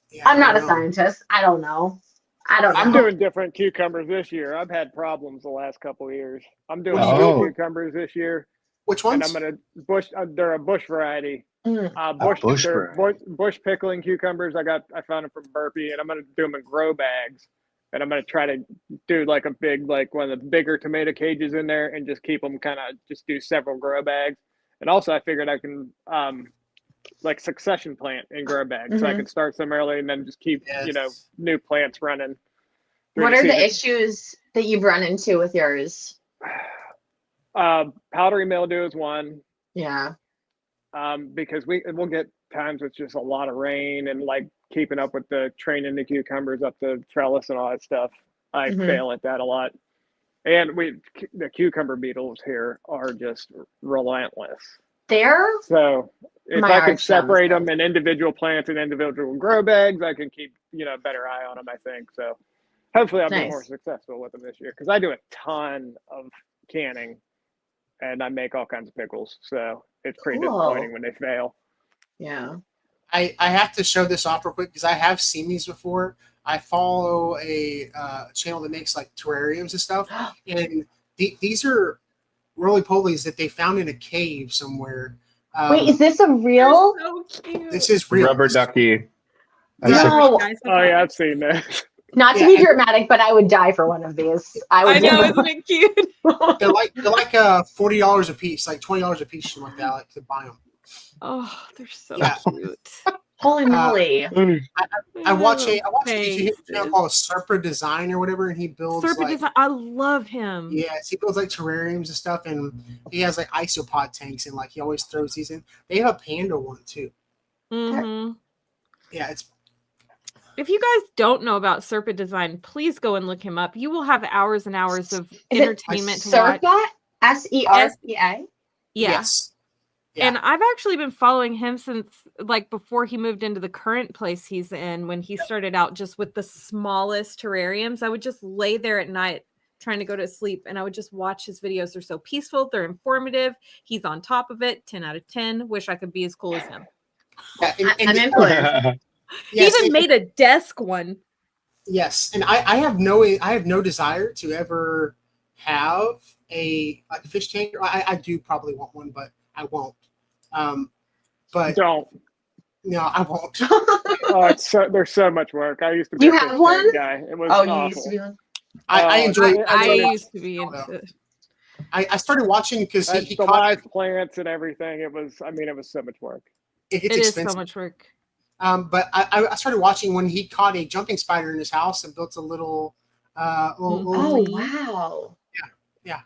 A: Yeah,
D: I'm not
A: I
D: a
A: don't know.
D: scientist. I don't know.
E: I'm doing different cucumbers this year. I've had problems the last couple of years. I'm doing
A: What do you
E: bush
B: do?
E: cucumbers this year,
A: Which
E: and
A: ones?
E: I'm gonna bush. They're a bush variety.
D: Mm.
B: bush
E: They're
B: variety.
E: bush pickling cucumbers. I found them from Burpee, and I'm gonna do them in grow bags. And I'm gonna try to do like a big, like one of the bigger tomato cages in there, and just keep them kind of just do several grow bags. And also, I figured I can like succession plant in grow bags, so I can start some early and then just keep
A: Yes.
E: new plants running through
D: What
E: the
D: are the
E: season.
D: issues that you've run into with yours?
E: Powdery mildew is one.
D: Yeah.
E: Because we'll get times with just a lot of rain and like keeping up with the training the cucumbers up the trellis and all that stuff. I fail at that a lot. And the cucumber beetles here are just relentless.
D: They're
E: So if
D: my
E: I can
D: arch
E: separate
D: nemesis.
E: them in individual plants and individual grow bags, I can keep a better eye on them, I think. So hopefully I'll be more
D: Nice.
E: successful with them this year because I do a ton of canning and I make all kinds of pickles. So it's pretty disappointing when they fail.
D: Yeah.
A: I have to show this off real quick because I have seen these before. I follow a channel that makes like terrariums and stuff, and these are roly-polies that they found in a cave somewhere.
D: Wait, is this a real?
C: So cute.
A: This is real.
B: Rubber ducky.
D: No.
E: Oh yeah, I've seen that.
D: Not to be dramatic, but I would die for one of these.
C: I know, isn't it cute?
A: They're like $40 a piece, like $20 a piece, something like that, like to buy them.
C: Oh, they're so
A: Yeah.
C: cute.
D: Holy moly.
A: I watch a
C: Faces.
A: channel called Serpa Design or whatever, and he builds
C: Serpent
A: like
C: design. I love him.
A: yes, he builds like terrariums and stuff, and he has like isopod tanks, and like he always throws these in. They have a panda one too.
C: Mm-hmm.
A: Yeah, it's
C: If you guys don't know about Serpent Design, please go and look him up. You will have hours and hours of entertainment to watch.
D: Serpa? SERPA?
C: Yeah.
A: yes. Yeah.
C: And I've actually been following him since like before he moved into the current place he's in. When he started out just with the smallest terrariums, I would just lay there at night trying to go to sleep and I would just watch his videos. They're so peaceful. They're informative. He's on top of it. 10 out of 10. Wish I could be as cool as him.
A: Yeah,
D: I'm influenced.
A: yes,
C: he even made a desk one.
A: Yes, and I have no desire to ever have a like fish tank. I do probably want one, but I won't. But
E: Don't.
A: no, I won't.
E: Oh, there's so much work. I used to be
D: You
E: a
D: have
E: fish
D: one?
E: tank guy. It was
D: Oh,
E: awful.
D: you used to be one?
A: I enjoy.
C: I
A: enjoy
C: used to be
A: watching
C: into
A: it. I started watching because he
E: the
A: caught
E: live plants and everything. It was so much work.
A: it's
C: it is
A: expensive.
C: so much work.
A: But I started watching when he caught a jumping spider in his house and built a little.
D: Oh, wow.
A: Yeah.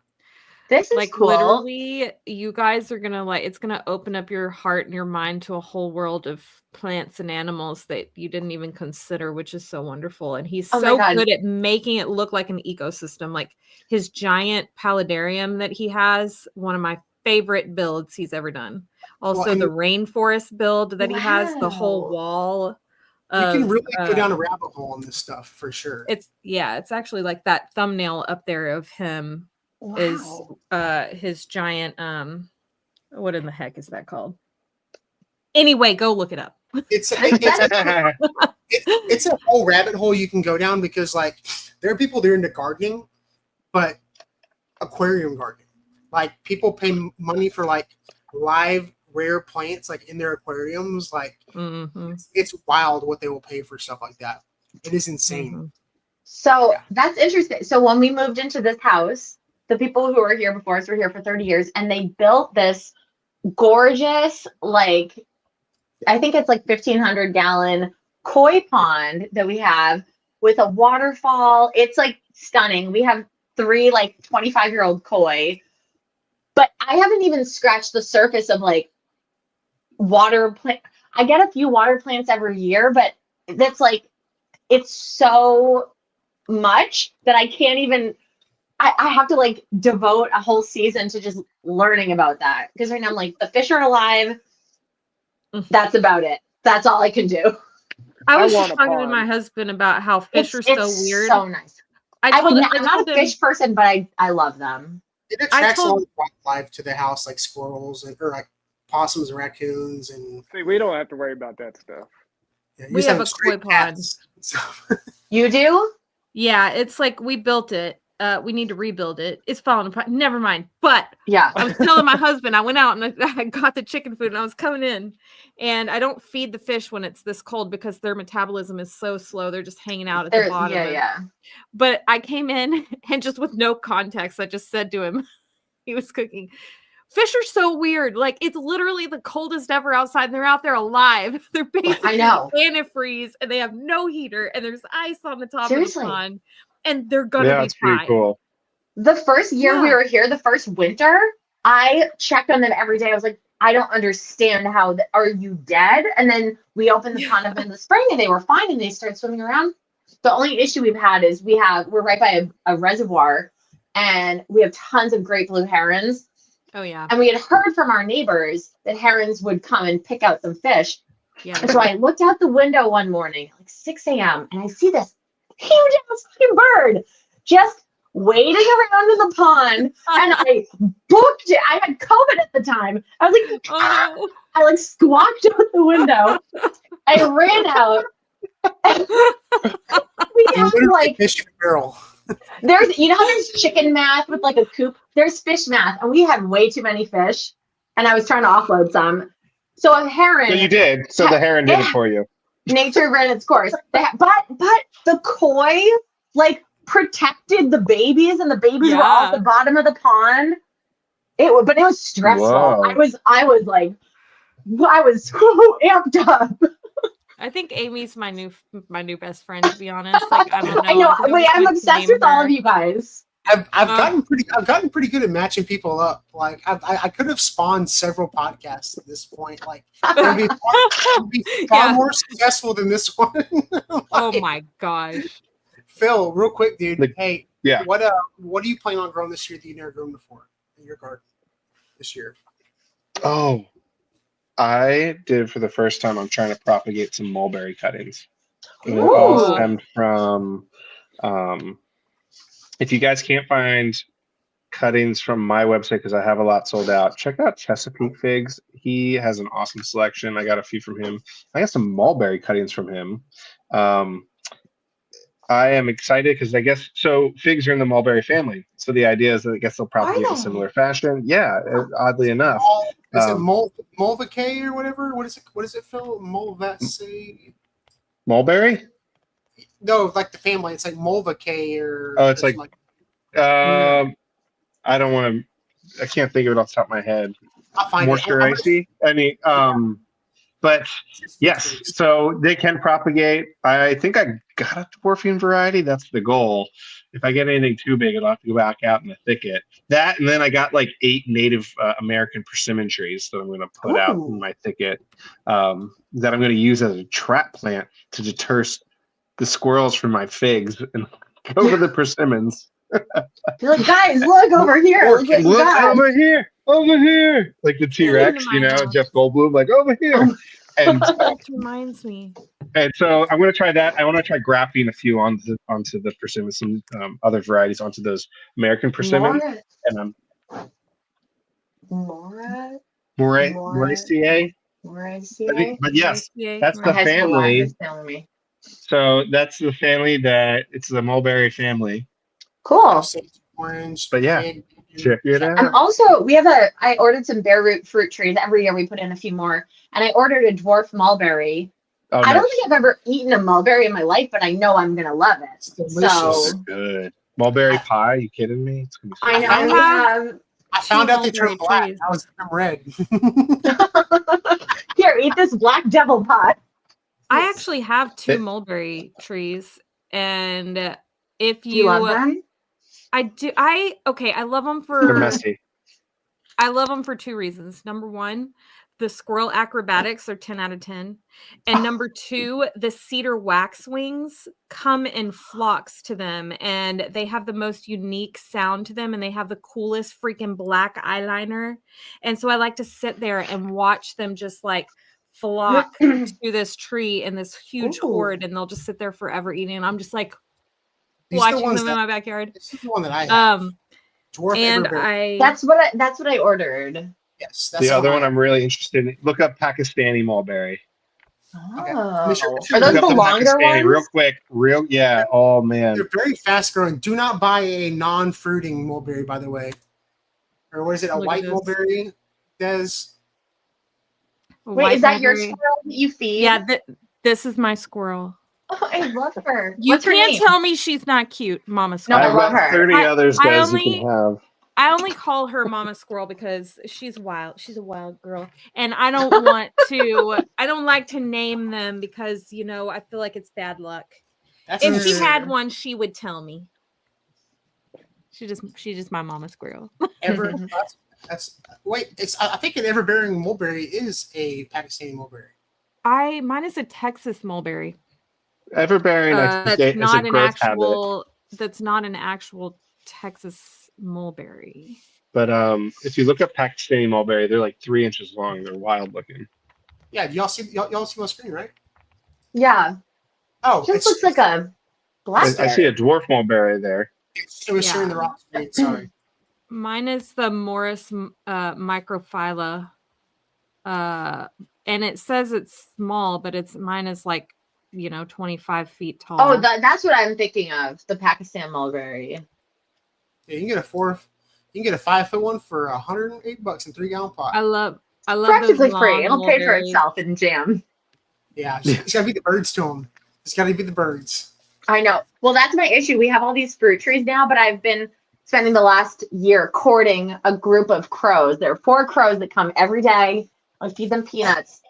D: This is
C: Like
D: cool.
C: literally you guys are gonna it's gonna open up your heart and your mind to a whole world of plants and animals that you didn't even consider, which is so wonderful. And he's
D: Oh my
C: so
D: God.
C: good at making it look like an ecosystem. Like his giant paludarium that he has, one of my favorite builds he's ever done. Also the rainforest build that he has, the whole
D: Wow.
C: wall.
A: You can really go down a
C: of,
A: rabbit hole on this stuff for sure.
C: it's actually like that thumbnail up there of him is
D: Wow.
C: his giant what in the heck is that called? Anyway, go look it up.
A: It's
B: Yeah.
A: it's a whole rabbit hole you can go down because like there are people that are into gardening, but aquarium gardening. Like people pay money for like live rare plants like in their aquariums. Like it's wild what they will pay for stuff like that. It is insane.
D: So
A: Yeah.
D: that's interesting. So when we moved into this house, the people who were here before us were here for 30 years, and they built this gorgeous, like, I think it's like 1,500 gallon koi pond that we have with a waterfall. It's like stunning. We have 3 like 25-year-old koi, but I haven't even scratched the surface of like water plant. I get a few water plants every year, but that's like, it's so much that I can't even, I have to like devote a whole season to just learning about that. Because right now I'm like, the fish are alive. That's about it. That's all I can do.
C: I was
E: want
C: just
E: a
C: talking to
E: pond.
C: my husband about how fish are
D: It's
C: so weird.
D: so nice. I'm not a fish person, but I love them.
A: It attracts a lot of wildlife to the house, like squirrels and or like possums and raccoons and.
E: See, we don't have to worry about that stuff.
A: Yeah,
C: We
A: just
C: have a
A: straight
C: koi pond.
A: cats. So,
D: You do?
C: Yeah, it's like we built it. We need to rebuild it. It's falling apart. Never mind. But
D: Yeah.
C: I was telling my husband, I went out and I got the chicken food and I was coming in and I don't feed the fish when it's this cold because their metabolism is so slow. They're just hanging out at the bottom.
D: Yeah.
C: But I came in and just with no context, I just said to him, he was cooking. Fish are so weird. Like it's literally the coldest ever outside and they're out there alive. They're basically antifreeze and they have no heater and there's ice on the top of the pond and they're gonna be
B: it's pretty
C: fine.
B: cool.
D: The first year we were here, the first winter, I checked on them every day. I was like, I don't understand how, are you dead? And then we opened the pond up in the spring and they were fine and they started swimming around. The only issue we've had is we're right by a reservoir and we have tons of great blue herons.
C: Oh yeah.
D: And we had heard from our neighbors that herons would come and pick out some fish.
C: Yeah.
D: And so I looked out the window one morning, like 6 a.m., and I see this huge ass fucking bird just wading around in the pond. And I booked it. I had COVID at the time. I was like,
C: oh.
D: I like squawked out the window. I ran out. We had like
A: fish in a barrel.
D: There's, you know how there's chicken math with like a coop? There's fish math, and we had way too many fish, and I was trying to offload some. So a heron.
B: So you did. So the heron did it for you.
D: Nature ran its course. But the koi like protected the babies, and the babies were all at the bottom of the pond. But it was stressful.
B: Whoa.
D: I was so amped up.
C: I think Amy's my new best friend, to be honest. Like I don't know.
D: I know. Wait, I'm obsessed with all of you guys.
A: I've gotten pretty good at matching people up. Like I could have spawned several podcasts at this point. Like it'd be far more successful than this one. Like,
C: oh my gosh.
A: Phil, real quick, dude. Hey,
B: yeah.
A: What are you planning on growing this year that you never grown before in your garden this year?
B: Oh, I did for the first time. I'm trying to propagate some mulberry cuttings. And it all stemmed from. If you guys can't find cuttings from my website because I have a lot sold out, check out Chesapeake Figs. He has an awesome selection. I got a few from him. I got some mulberry cuttings from him. I am excited because I guess figs are in the mulberry family. So the idea is that I guess they'll propagate in a similar fashion. Yeah, oddly enough.
A: Is it Mulvacay or whatever? What is it, Phil? Mulvacay?
B: Mulberry?
A: No, like the family. It's like Mulvacay or.
B: Oh, it's like I don't want to. I can't think of it off the top of my head.
A: I'll find
B: Moisturize. But yes, so they can propagate. I think I got a dwarfian variety. That's the goal. If I get anything too big, I'll have to go back out in the thicket. That, and then I got like 8 Native American persimmon trees that I'm going to put out in my thicket that I'm going to use as a trap plant to deter the squirrels from my figs and go to the persimmons.
D: You're like, guys, look over here. Look
B: over here. Like the T-Rex, Jeff Goldblum, like over here. And
C: that reminds me.
B: And so I'm going to try that. I want to try grafting a few onto the persimmons, some other varieties onto those American persimmons.
D: More,
B: And
D: more,
B: Moraceae.
D: Moraceae.
B: But yes,
C: Moraceae,
B: that's
D: My
B: the
D: high school
B: family.
D: is telling me.
B: So that's the family it's the mulberry family.
D: Cool.
A: Orange.
B: But yeah,
A: fig,
B: check it
D: I'm
B: out.
D: also, I ordered some bare root fruit trees. Every year we put in a few more. And I ordered a dwarf mulberry.
B: Oh,
D: I don't
B: nice.
D: think I've ever eaten a mulberry in my life, but I know I'm going to love it.
A: It's delicious.
D: So,
B: Good. Mulberry pie? You kidding me? It's gonna be so
D: I
B: good.
D: know we have.
A: I found out they
C: mulberry
A: turned black.
C: trees.
A: I was red.
D: Here, eat this black devil pot.
C: I actually have 2
B: It-
C: mulberry trees, and if
D: Do you love them?
C: I do. I love them
B: They're
C: for
B: messy.
C: 2 reasons. Number 1, the squirrel acrobatics are 10 out of 10. And number 2, the cedar waxwings come in flocks to them, and they have the most unique sound to them, and they have the coolest freaking black eyeliner. And so I like to sit there and watch them just like flock to this tree in this huge
D: Ooh.
C: horde, and they'll just sit there forever eating. And I'm just like
A: These are the
C: watching
A: ones
C: them in
A: that-
C: my backyard.
A: This is the one that I have. Dwarf
C: And
A: Everberry.
D: That's what I ordered.
A: Yes, that's
B: The other
A: I
B: one
A: have.
B: I'm really interested in. Look up Pakistani mulberry.
A: Okay.
D: Oh.
A: Are those
B: Look
D: Are
B: up
D: those the longer
B: Pakistani
D: ones?
B: real quick. Yeah. Oh man.
A: They're very fast growing. Do not buy a non-fruiting mulberry, by the way. Or what is it? A
C: Look at
A: white
C: this.
A: mulberry? Des?
D: Wait, is that your squirrel that you feed?
C: Yeah, this is my squirrel.
D: Oh, I love her.
C: You
D: What's her
C: can't
D: name?
C: tell me she's not cute, Mama
D: No,
C: Squirrel.
D: I
B: I've
D: love
B: got
D: her.
B: 30 others,
C: I
B: guys, you
C: only-
B: can have.
C: I only call her Mama Squirrel because she's wild. She's a wild girl. And I don't want to, I don't like to name them because, I feel like it's bad luck.
A: That's
C: If she
D: Mm.
C: had one, she would tell me. She's just my Mama Squirrel.
A: I think an ever-bearing mulberry is a Pakistani mulberry.
C: Mine is a Texas mulberry.
B: Everbearing, I think,
C: That's
B: is a
C: not an
B: growth habit.
C: actual. That's not an actual Texas mulberry.
B: But if you look up Pakistani mulberry, they're like 3 inches long. They're wild looking.
A: Yeah, y'all see my screen, right?
D: Yeah.
A: Oh,
D: Just looks like a blackberry.
B: I see a dwarf mulberry there.
A: it was sharing the wrong screen. Sorry.
C: Mine is the Morris microphylla, and it says it's small, but mine is like 25 feet tall.
D: Oh, that's what I'm thinking of. The Pakistan mulberry.
A: Yeah, you can get a 5-foot one for $108 in 3-gallon pot.
C: I love
D: Practically
C: those
D: free.
C: long
D: It'll pay for
C: mulberries.
D: itself in jam.
A: Yeah, it's got to be the birds to them. It's got to be the birds.
D: I know. Well, that's my issue. We have all these fruit trees now, but I've been spending the last year courting a group of crows. There are 4 crows that come every day. I feed them peanuts.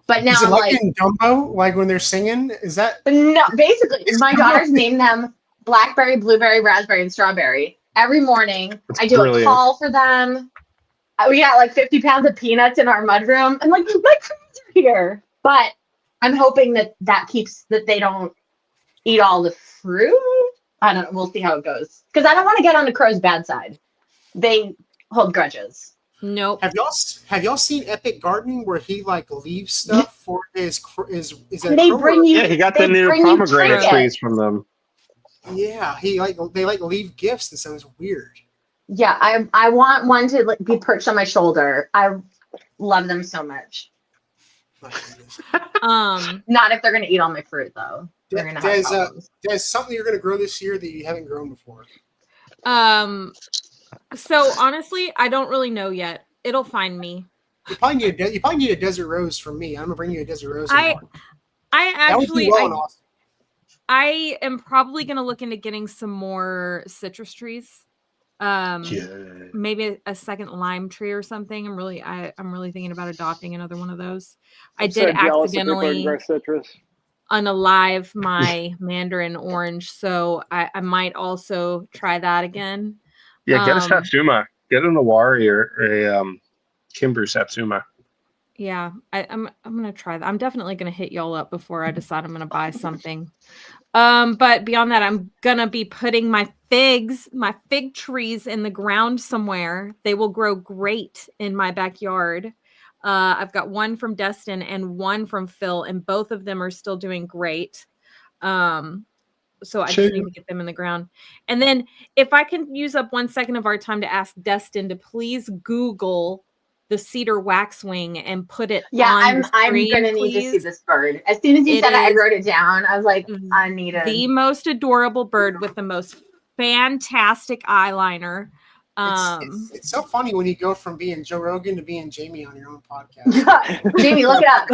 D: But now
A: Is it
D: I'm
A: like
D: like,
A: in Dumbo, like when they're singing? Is that
D: no, basically,
A: It's
D: my
A: Dumbo.
D: daughters name them blackberry, blueberry, raspberry, and strawberry. Every morning,
B: That's
D: I do
B: brilliant.
D: a call for them. We got like 50 pounds of peanuts in our mudroom. I'm like, my crows are here. But I'm hoping that they don't eat all the fruit. I don't know. We'll see how it goes. Because I don't want to get on the crow's bad side. They hold grudges.
C: Nope.
A: have y'all seen Epic Gardening where he like leaves stuff for his is
D: And they bring you.
B: Yeah, he got
D: they
B: the new
D: bring you
B: pomegranate
D: trinkets.
B: trees from them.
A: Yeah, they leave gifts and sounds weird.
D: Yeah, I want one to like, be perched on my shoulder. I love them so much.
A: My goodness.
D: Not if they're gonna eat all my fruit though. They're gonna have problems.
A: There's something you're gonna grow this year that you haven't grown before.
C: So honestly, I don't really know yet. It'll find me.
A: You probably need a desert rose from me. I'm gonna bring you a desert rose.
C: I
A: that would
C: actually
A: do well in Austin.
C: I am probably gonna look into getting some more citrus trees. Maybe a second lime tree or something. I'm really thinking about adopting another one of those. I
E: I'm
C: did
E: so jealous of people who
C: accidentally
E: grow citrus.
C: unalive my mandarin orange, so I might also try that again.
B: Yeah, get a Satsuma. Get an Awari or a Kimber Satsuma.
C: Yeah, I'm gonna try that. I'm definitely gonna hit y'all up before I decide I'm gonna buy something. But beyond that, I'm gonna be putting my fig trees in the ground somewhere. They will grow great in my backyard. I've got one from Destin and one from Phil, and both of them are still doing great. So I just need to get them in the ground. And then if I can use up 1 second of our time to ask Destin to please Google the cedar waxwing and put it on the screen,
D: I'm gonna need to see this bird. As soon as you said it, I wrote it down. I was like, I need it.
C: The most adorable bird with the most fantastic eyeliner.
A: It's so funny when you go from being Joe Rogan to being Jamie on your own podcast.
D: Jamie, look it up.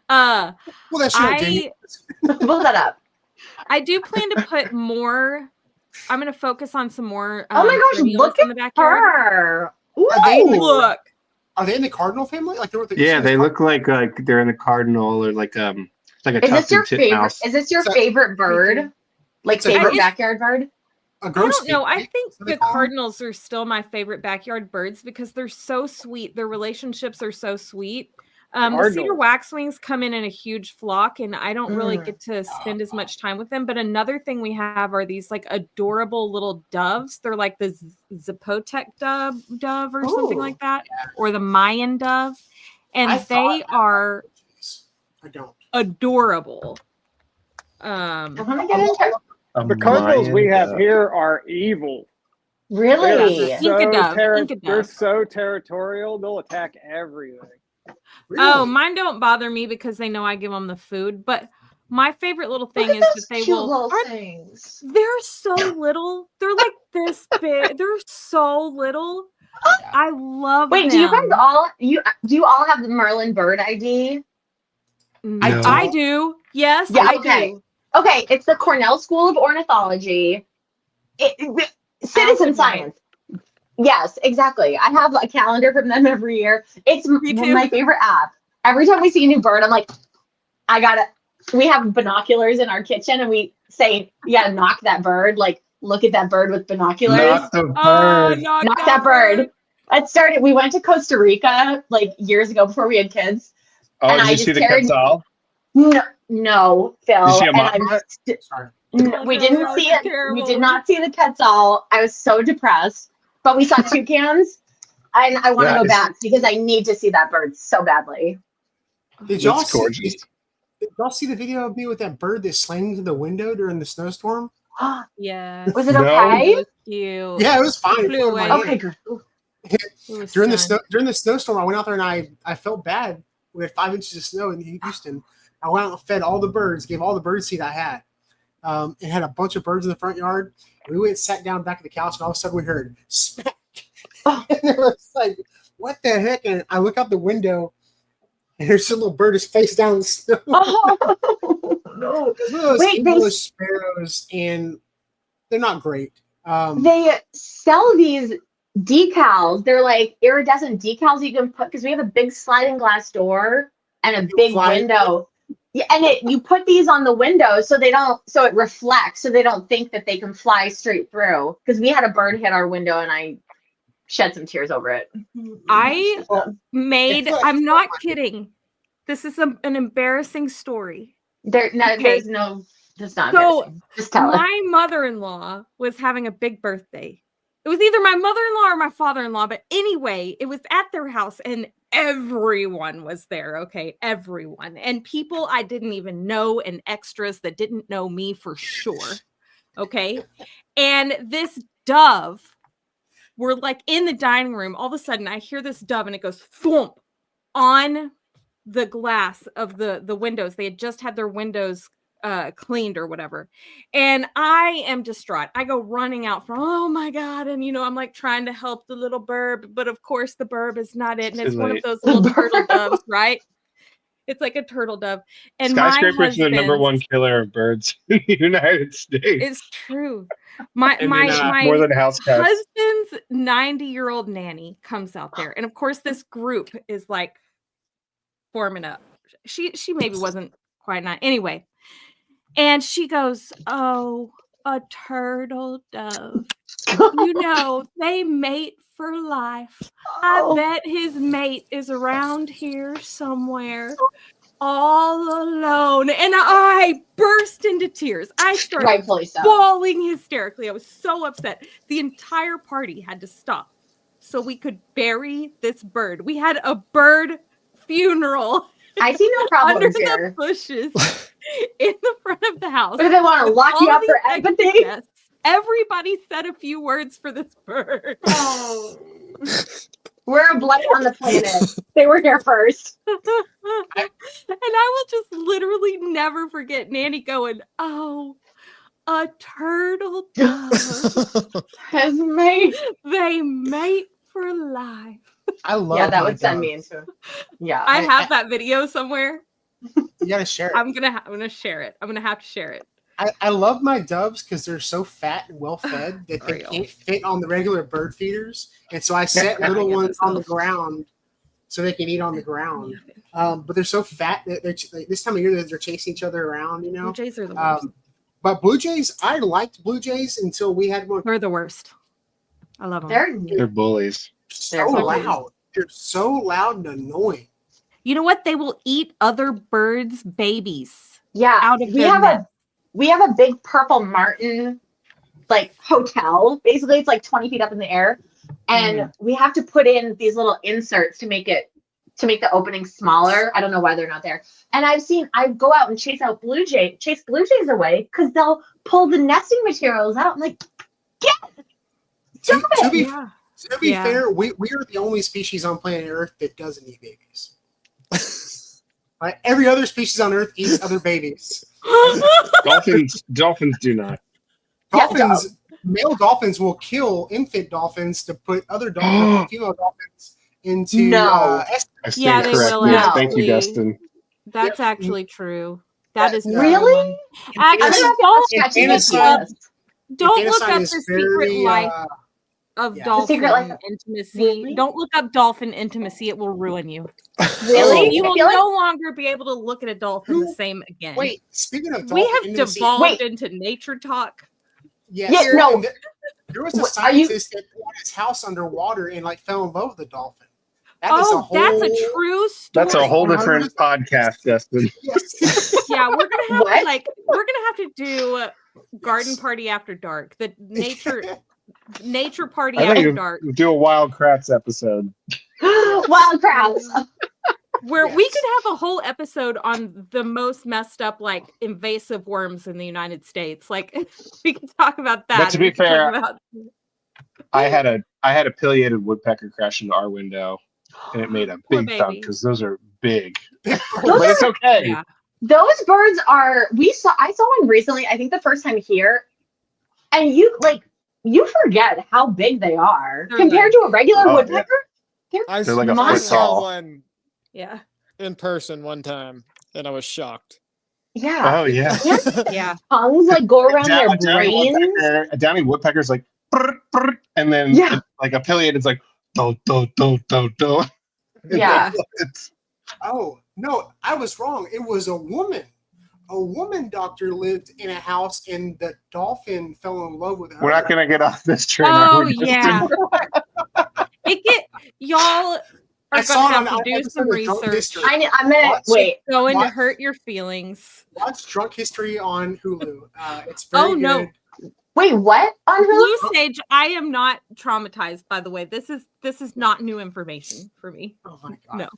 A: Well, that's right, Jamie.
D: Pull that up.
C: I do plan to put more. I'm going to focus on some more.
D: Oh my gosh, look at
C: the backyard.
D: her.
C: Look.
A: Are they in the cardinal family? Like
B: they look like they're in the cardinal or like a
D: Is this your favorite? Is this your favorite bird? Like favorite backyard bird?
A: I don't
C: know. I think the cardinals are still my favorite backyard birds because they're so sweet. Their relationships are so sweet. The cedar waxwings come in a huge flock, and I don't really get to spend as much time with them. But another thing we have are these like adorable little doves. They're like the Zapotec dove or something like that, or the Mayan dove, and they are adorable.
E: The cardinals we have here are evil.
D: Really?
E: They're so territorial. They'll attack everything.
A: Really?
C: Oh, mine don't bother me because they know I give them the food. But my favorite little thing is that they will.
D: Things.
C: They're so little. They're like this big. They're so little. I love them.
D: Do you guys all do you all have the Merlin bird ID?
B: No.
C: I do. Yes,
D: yeah,
C: I
D: do. Okay, it's the Cornell School of Ornithology. Citizen science. Yes, exactly. I have a calendar from them every year. It's my favorite app. Every time we see a new bird, I'm like, we have binoculars in our kitchen and we say, yeah, knock that bird. Like, look at that bird with binoculars.
B: Knock the bird.
D: Knock that bird. We went to Costa Rica like years ago before we had kids.
B: Oh, and did you see the Quetzal?
D: No, Phil.
B: Did you see a monarch?
D: We didn't see it. We did not see the Quetzal. I was so depressed. But we saw toucans, and I want to go back because I need to see that bird so badly.
A: Did y'all see the video of me with that bird that slammed into the window during the snowstorm?
C: Yeah.
D: Was it okay?
C: It was cute.
A: Yeah, it was fine.
C: Flew away.
D: Okay, good.
A: During the snowstorm, I went out there and I felt bad. We had 5 inches of snow in Houston. I went out and fed all the birds, gave all the bird seed I had. It had a bunch of birds in the front yard. We went and sat down back at the couch, and all of a sudden we heard smack. And it was like, what the heck? And I look out the window, and there's a little bird is face down in the snow.
D: Oh, no.
A: Those sparrows, and they're not great.
D: They sell these decals. They're like iridescent decals you can put, because we have a big sliding glass door and a big window. Yeah, and you put these on the window so it reflects, so they don't think that they can fly straight through. Because we had a bird hit our window and I shed some tears over it.
C: I'm not kidding. This is an embarrassing story.
D: That's not embarrassing. Just tell us.
C: My mother-in-law was having a big birthday. It was either my mother-in-law or my father-in-law, but anyway, it was at their house and everyone was there. Okay. Everyone. And people I didn't even know and extras that didn't know me for sure. Okay. And this dove, we're like in the dining room. All of a sudden I hear this dove and it goes thump on the glass of the windows. They had just had their windows cleaned or whatever. And I am distraught. I go running out from, oh my God. And, I'm like trying to help the little bird, but of course the bird is not it. And it's one of those little turtle doves, right? It's like a turtle dove. And
B: skyscrapers are the #1 killer of birds in the United States.
C: It's true. My
B: more than house cats.
C: Husband's 90-year-old nanny comes out there. And of course this group is like forming up. She maybe wasn't quite not. Anyway. And she goes, oh, a turtle dove. They mate for life. I bet his mate is around here somewhere, all alone. And I burst into tears. I started bawling hysterically. I was so upset. The entire party had to stop so we could bury this bird. We had a bird funeral
D: I see no
C: under
D: problems
C: the
D: here.
C: bushes in the front of the house.
D: But if they want to
C: with
D: lock you
C: all
D: up for
C: these extra
D: empathy.
C: guests. Everybody said a few words for this bird.
D: Oh. We're a blight on the planet. They were here first.
C: And I will just literally never forget Nanny going, "Oh, a turtle dove.
D: Has made.
C: They mate for life."
A: I love.
D: Yeah, that
A: my
D: would send
A: dog.
D: me into. Yeah.
C: I have that video somewhere.
A: You gotta share it.
C: I'm gonna share it. I'm gonna have to share it.
A: I love my doves because they're so fat and well fed that they
C: Real.
A: can't fit on the regular bird feeders, and so I set little
C: Yeah,
A: ones on the
C: themselves.
A: ground so they can eat on the ground. But they're so fat that this time of year they're chasing each other around, you know.
C: Blue jays are the worst.
A: But blue jays, I liked blue jays until we had one.
C: They're the worst. I love them.
B: They're bullies.
A: So
D: They're bullies.
A: loud. They're so loud and annoying.
C: You know what? They will eat other birds' babies
D: Yeah.
C: out of
D: We
C: their
D: have
C: nest.
D: we have a big purple martin like hotel. Basically, it's like 20 feet up in the air. And we have to put in these little inserts to make the opening smaller. I don't know why they're not there. And I go out and chase blue jays away because they'll pull the nesting materials out. I'm like,
A: To be
C: Yeah.
A: To be
C: Yeah.
A: fair, we are the only species on planet Earth that doesn't eat babies. Like every other species on Earth eats other babies.
B: Dolphins do not.
A: Dolphins, male dolphins will kill infant dolphins to put other dolphins, female dolphins, into
D: No.
B: I stand
C: Yeah, they will
B: corrected. Thank
C: actually.
B: you, Dustin.
C: That's
A: Yep.
C: actually true. That is
D: Really? I'm
C: Actually,
D: gonna have
C: don't,
D: to catch
A: Infanticide-
D: this.
C: don't look
A: Infanticide
C: up
A: is
C: the secret
A: very,
C: life of
A: yeah.
C: dolphin
D: The secret life-
C: intimacy.
D: Really?
C: Don't look up dolphin intimacy. It will ruin you.
D: Really?
C: You
D: I
C: will
D: feel like-
C: no longer be able to look at a dolphin the
A: Who-
C: same again.
A: Wait, speaking of dolphin
C: we have
A: intimacy,
C: devolved
D: Wait.
C: into nature talk.
A: yes,
D: Yeah, no.
A: and there was a
D: What, are you-
A: scientist that put his house underwater and like fell in love with the dolphin. That is
C: Oh, that's a true story.
B: That's a whole different podcast, Dustin.
A: Yes.
C: Yeah, we're gonna have
D: What?
C: to we're gonna have to do garden party after dark. The nature party
B: I think
C: after
B: you
C: dark,
B: do a Wild Kratts episode.
D: Wild crowds.
C: where we
A: Yes.
C: could have a whole episode on the most messed up invasive worms in the United States. Like we can talk about that.
B: But to
C: and
B: be
C: we can talk
B: fair,
C: about-
B: I had a pileated woodpecker crash into our window, and it made a
C: Poor
B: big thud
C: baby.
B: because those are big.
D: Those
B: But it's okay.
C: yeah.
D: Those birds are. I saw one recently. I think the first time here, and you forget how big they are
C: They're
D: compared to a regular
B: Oh,
D: woodpecker.
E: I
B: They're like a
D: foot
E: saw
B: tall.
E: one
C: Yeah.
E: in person one time, and I was shocked.
D: Yeah,
B: Oh yeah.
C: Yeah.
D: tongues like go around their
B: A downy woodpecker's like, brr, brr, and then
D: Yeah.
B: like a pileated's like, do do do do do.
D: Yeah.
A: Oh, no, I was wrong. It was a woman. A woman doctor lived in a house and the dolphin fell in love with her.
B: We're not gonna get off this train.
C: Oh
B: are we, Dustin?
C: yeah. Y'all
A: I
C: are
A: saw it
C: gonna
A: on
C: have to do
A: episode
C: some
A: of Drunk
C: research.
A: History.
D: I'm gonna
A: What?
D: wait.
C: Going to
A: What?
C: hurt your feelings.
A: Watch Drunk History on Hulu. It's very
C: Oh, no.
A: good.
D: Wait, what? On
C: Blue
D: Hulu?
C: Sage, I am not traumatized, by the way. This is not new information for me.
A: Oh my god.
C: No.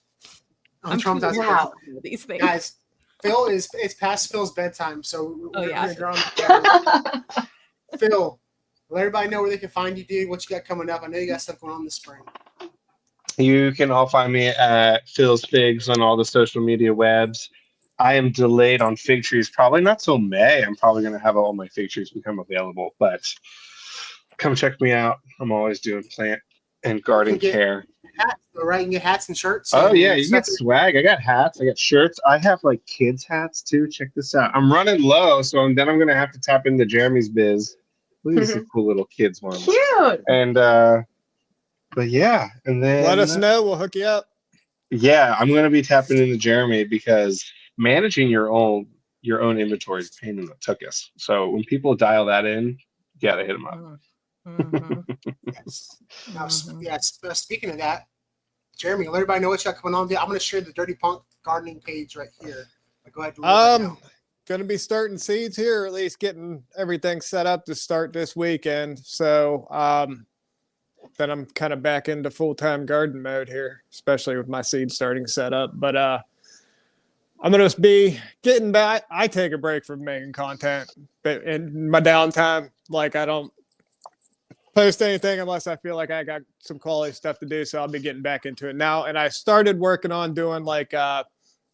A: I'm
C: too
A: traumatized.
D: Wow.
C: into these things.
A: Guys, it's past Phil's bedtime, so
C: Oh,
A: we're
C: yeah.
A: gonna draw him. Phil, let everybody know where they can find you, dude. What you got coming up? I know you got stuff going on this spring.
B: You can all find me at Phil's Figs on all the social media webs. I am delayed on fig trees, probably not till May. I'm probably going to have all my fig trees become available, but come check me out. I'm always doing plant and garden
A: get-
B: care.
A: Hats, though, right? You can get hats and shirts.
B: Oh
A: and
B: yeah, you get
A: stuff.
B: swag. I got hats. I got shirts. I have like kids hats too. Check this out. I'm running low, so then I'm gonna have to tap into Jeremy's biz. Look at these cool little kids ones.
D: Cute.
B: And but yeah, and then
E: Let us know. We'll hook you up.
B: yeah, I'm gonna be tapping into Jeremy because managing your own inventory is a pain in the tuchus. So when people dial that in, you gotta hit them up.
C: Mhm.
A: Yes. Now,
C: Mhm.
A: yes. Speaking of that, Jeremy, let everybody know what you got coming on. I'm going to share the Dirty Punk gardening page right here. Go ahead. And roll it now.
E: Gonna be starting seeds here, or at least getting everything set up to start this weekend. So then I'm kind of back into full-time garden mode here, especially with my seed starting set up. But I'm going to be getting back. I take a break from making content, but in my downtime, like I don't post anything unless I feel like I got some quality stuff to do. So I'll be getting back into it now. And I started working on doing like kind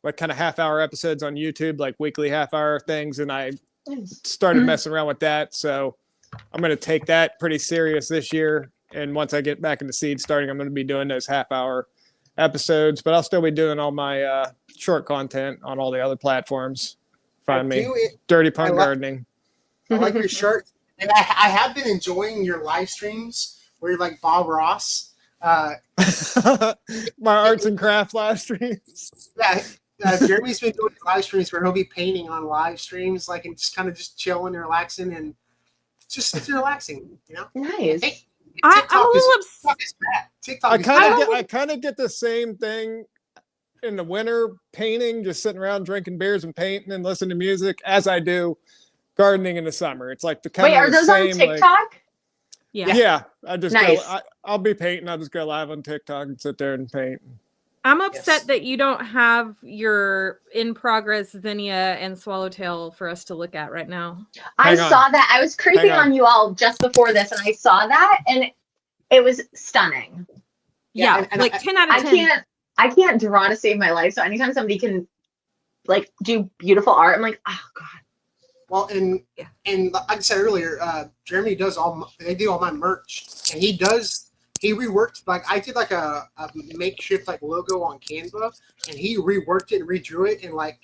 E: of half-hour episodes on YouTube, like weekly half-hour things. And I started messing around with that. So I'm going to take that pretty serious this year. And once I get back into seed starting, I'm going to be doing those half-hour episodes, but I'll still be doing all my short content on all the other platforms. Find me Dirty Punk Gardening.
A: I like your shirt, and I have been enjoying your live streams where you're like Bob Ross.
E: My arts and craft live streams.
A: Yeah, Jeremy's been doing live streams where he'll be painting on live streams, like and just kind of just chilling and relaxing, and it's relaxing, you know.
D: Nice.
C: I'm a little upset.
A: TikTok
E: I kind of get the same thing in the winter, painting, just sitting around drinking beers and painting and listening to music, as I do gardening in the summer. It's like the kind
D: Wait,
E: of
D: are those
E: same,
D: on TikTok?
E: Yeah. I just
D: Nice.
E: I'll be painting. I'll just go live on TikTok and sit there and paint.
C: I'm upset that you don't have your in progress zinnia and swallowtail for us to look at right now.
D: I
E: Hang on.
D: saw that. I was creeping
E: Hang on.
D: on you all just before this, and I saw that, and it was stunning.
C: Yeah,
A: and
C: like 10 out of 10.
D: I can't draw to save my life. So anytime somebody can like do beautiful art, I'm like, oh god.
A: Well, and like I said earlier, Jeremy does they do all my merch, and he reworked, like I did like a makeshift like logo on Canva, and he reworked it and redrew it and like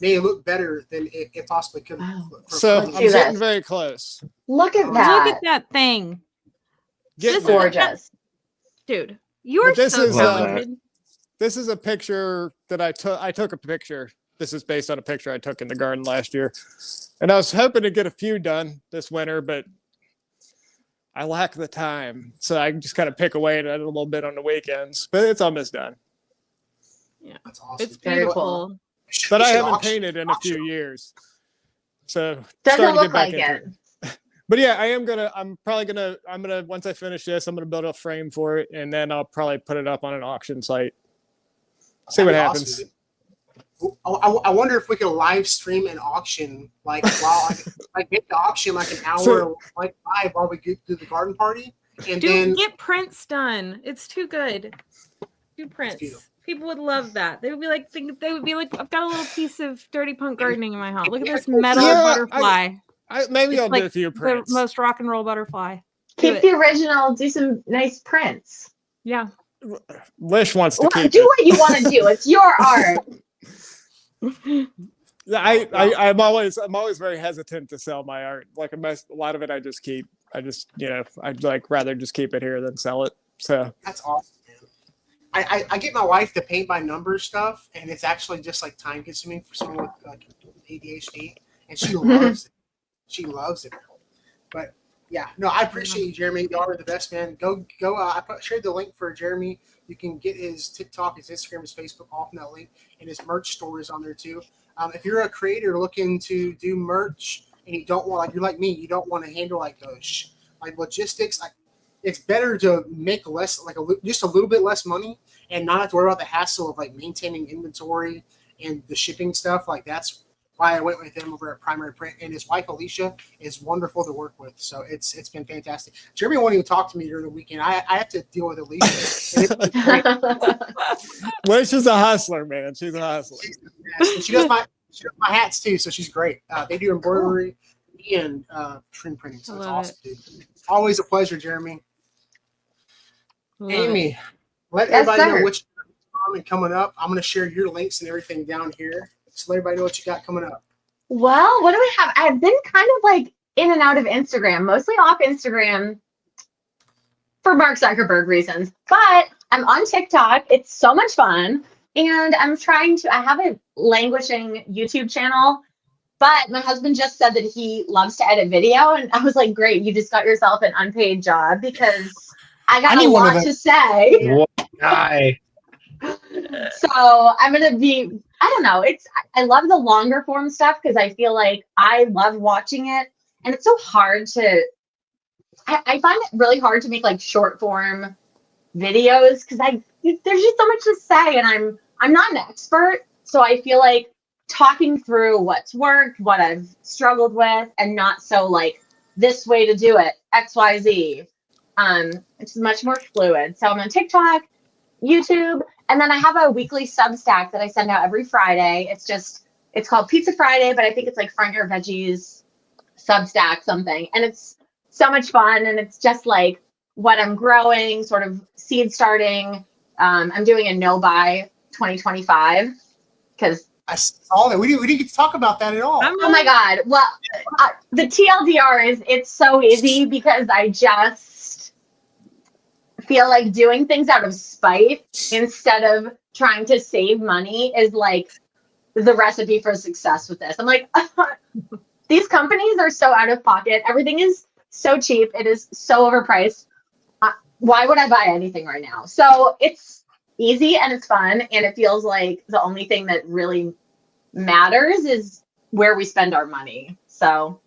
A: made it look better than it possibly could.
D: Wow.
E: So
D: Let's
E: I'm
D: do
E: getting
D: this.
E: very close.
D: Look at
C: Look
D: that.
C: at that thing.
E: Getting
C: This is
E: there.
D: Gorgeous.
C: Dude, you are
E: But this
C: so
E: is,
C: talented.
E: This is a picture that I took. I took a picture. This is based on a picture I took in the garden last year. And I was hoping to get a few done this winter, but I lack the time. So I just kind of pick away at it a little bit on the weekends, but it's almost done.
C: Yeah,
A: That's awesome.
C: it's
D: Very
C: beautiful.
D: cool.
E: But I
A: You should
E: haven't
A: auction-
E: painted in a
A: auction.
E: few years. So
D: Doesn't
E: starting to
D: look
E: get back
D: like
E: into
D: it.
E: But yeah, I'm gonna once I finish this, I'm gonna build a frame for it, and then I'll probably put it up on an auction site. See what
A: That'd be
E: happens.
A: awesome, dude. I wonder if we could live stream an auction, like while like make the auction like an hour
E: So-
A: like live while we do the garden party, and
C: Dude,
A: then
C: get prints done. It's too good. Do prints.
A: beautiful.
C: People would love that. They would be like, I've got a little piece of Dirty Punk gardening in my house. Look at this metal
E: Yeah,
C: butterfly.
E: Maybe
C: It's
E: I'll
C: like
E: do a few
C: the
E: prints.
C: most rock and roll butterfly. Do
D: Keep
C: it.
D: the original. Do some nice prints.
C: Yeah.
E: Lish wants to
D: Well,
E: keep
D: do
E: it.
D: what you want to do. It's your art.
E: Yeah, I'm always very hesitant to sell my art. Like a lot of it, I just keep. I'd like rather just keep it here than sell it. So
A: That's awesome, man. I get my wife to paint by number stuff, and it's actually just like time consuming for someone with like ADHD, and she loves it. She loves it. But yeah, no, I appreciate you, Jeremy. You are the best, man. Go. Shared the link for Jeremy. You can get his TikTok, his Instagram, his Facebook, all from that link, and his merch store is on there too. If you're a creator looking to do merch and you don't want, like you're like me, you don't want to handle like those like logistics, like it's better to make less, like just a little bit less money and not have to worry about the hassle of like maintaining inventory and the shipping stuff. Like that's why I went with him over at Primary Print, and his wife Alicia is wonderful to work with. So it's been fantastic. Jeremy won't even talk to me during the weekend. I have to deal with Alicia. And it's great.
E: Lish is a hustler, man. She's a hustler.
A: She does my hats too, so she's great. They do embroidery and screen printing, so it's
C: Love
A: awesome, dude. Always a pleasure, Jeremy.
C: Love it.
A: Amy, let
D: Yes,
A: everybody know
D: sir.
A: what's coming up. I'm going to share your links and everything down here, so let everybody know what you got coming up.
D: Well, what do we have? I've been kind of like in and out of Instagram, mostly off Instagram for Mark Zuckerberg reasons, but I'm on TikTok. It's so much fun. And I have a languishing YouTube channel, but my husband just said that he loves to edit video. And I was like, great, you just got yourself an unpaid job because I got
A: need
D: a
A: one of
D: lot
A: them.
D: to say.
B: What guy?
D: So I'm going to be, I don't know. I love the longer form stuff because I feel like I love watching it. And it's so hard to I find it really hard to make like short form videos because there's just so much to say, and I'm not an expert, so I feel like talking through what's worked, what I've struggled with, and not so like this way to do it, XYZ. It's much more fluid. So I'm on TikTok, YouTube, and then I have a weekly Substack that I send out every Friday. It's called Pizza Friday, but I think it's like Fungi or Veggies Substack something. And it's so much fun. And it's just like what I'm growing, sort of seed starting. I'm doing a no-buy 2025 because
A: I saw that. We didn't get to talk about that at all.
D: oh my God. Well, the TLDR is it's so easy because I just feel like doing things out of spite instead of trying to save money is like the recipe for success with this. I'm like, these companies are so out of pocket. Everything is so cheap. It is so overpriced. Why would I buy anything right now? So it's easy and it's fun. And it feels like the only thing that really matters is where we spend our money. So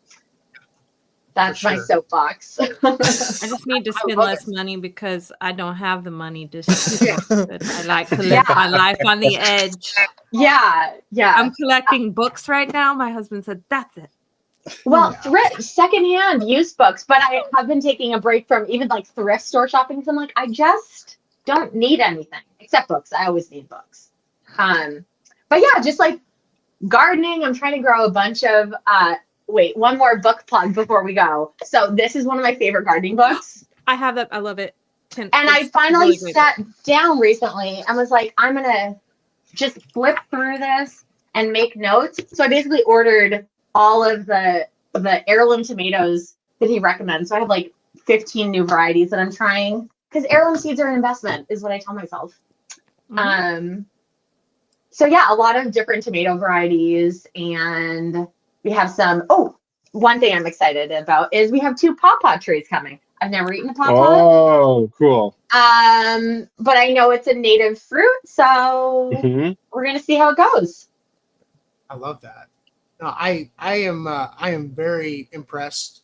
D: that's my soapbox.
C: I just need to spend less money because I don't have the money to spend it. I like to live my life on the edge.
D: Yeah.
C: I'm collecting books right now. My husband said, that's it.
D: Well, secondhand used books, but I have been taking a break from even like thrift store shopping because I'm like, I just don't need anything except books. I always need books. But yeah, just like gardening, I'm trying to grow a bunch of one more book plug before we go. So this is one of my favorite gardening books.
C: I have that. I love it.
D: And I finally sat down recently and was like, I'm going to just flip through this and make notes. So I basically ordered all of the heirloom tomatoes that he recommends. So I have like 15 new varieties that I'm trying because heirloom seeds are an investment is what I tell myself. Mm-hmm. So yeah, a lot of different tomato varieties, and we have some. Oh, one thing I'm excited about is we have 2 pawpaw trees coming. I've never eaten a pawpaw.
B: Oh, cool.
D: But I know it's a native fruit, so we're gonna see how it goes.
A: I love that. No, I am very impressed.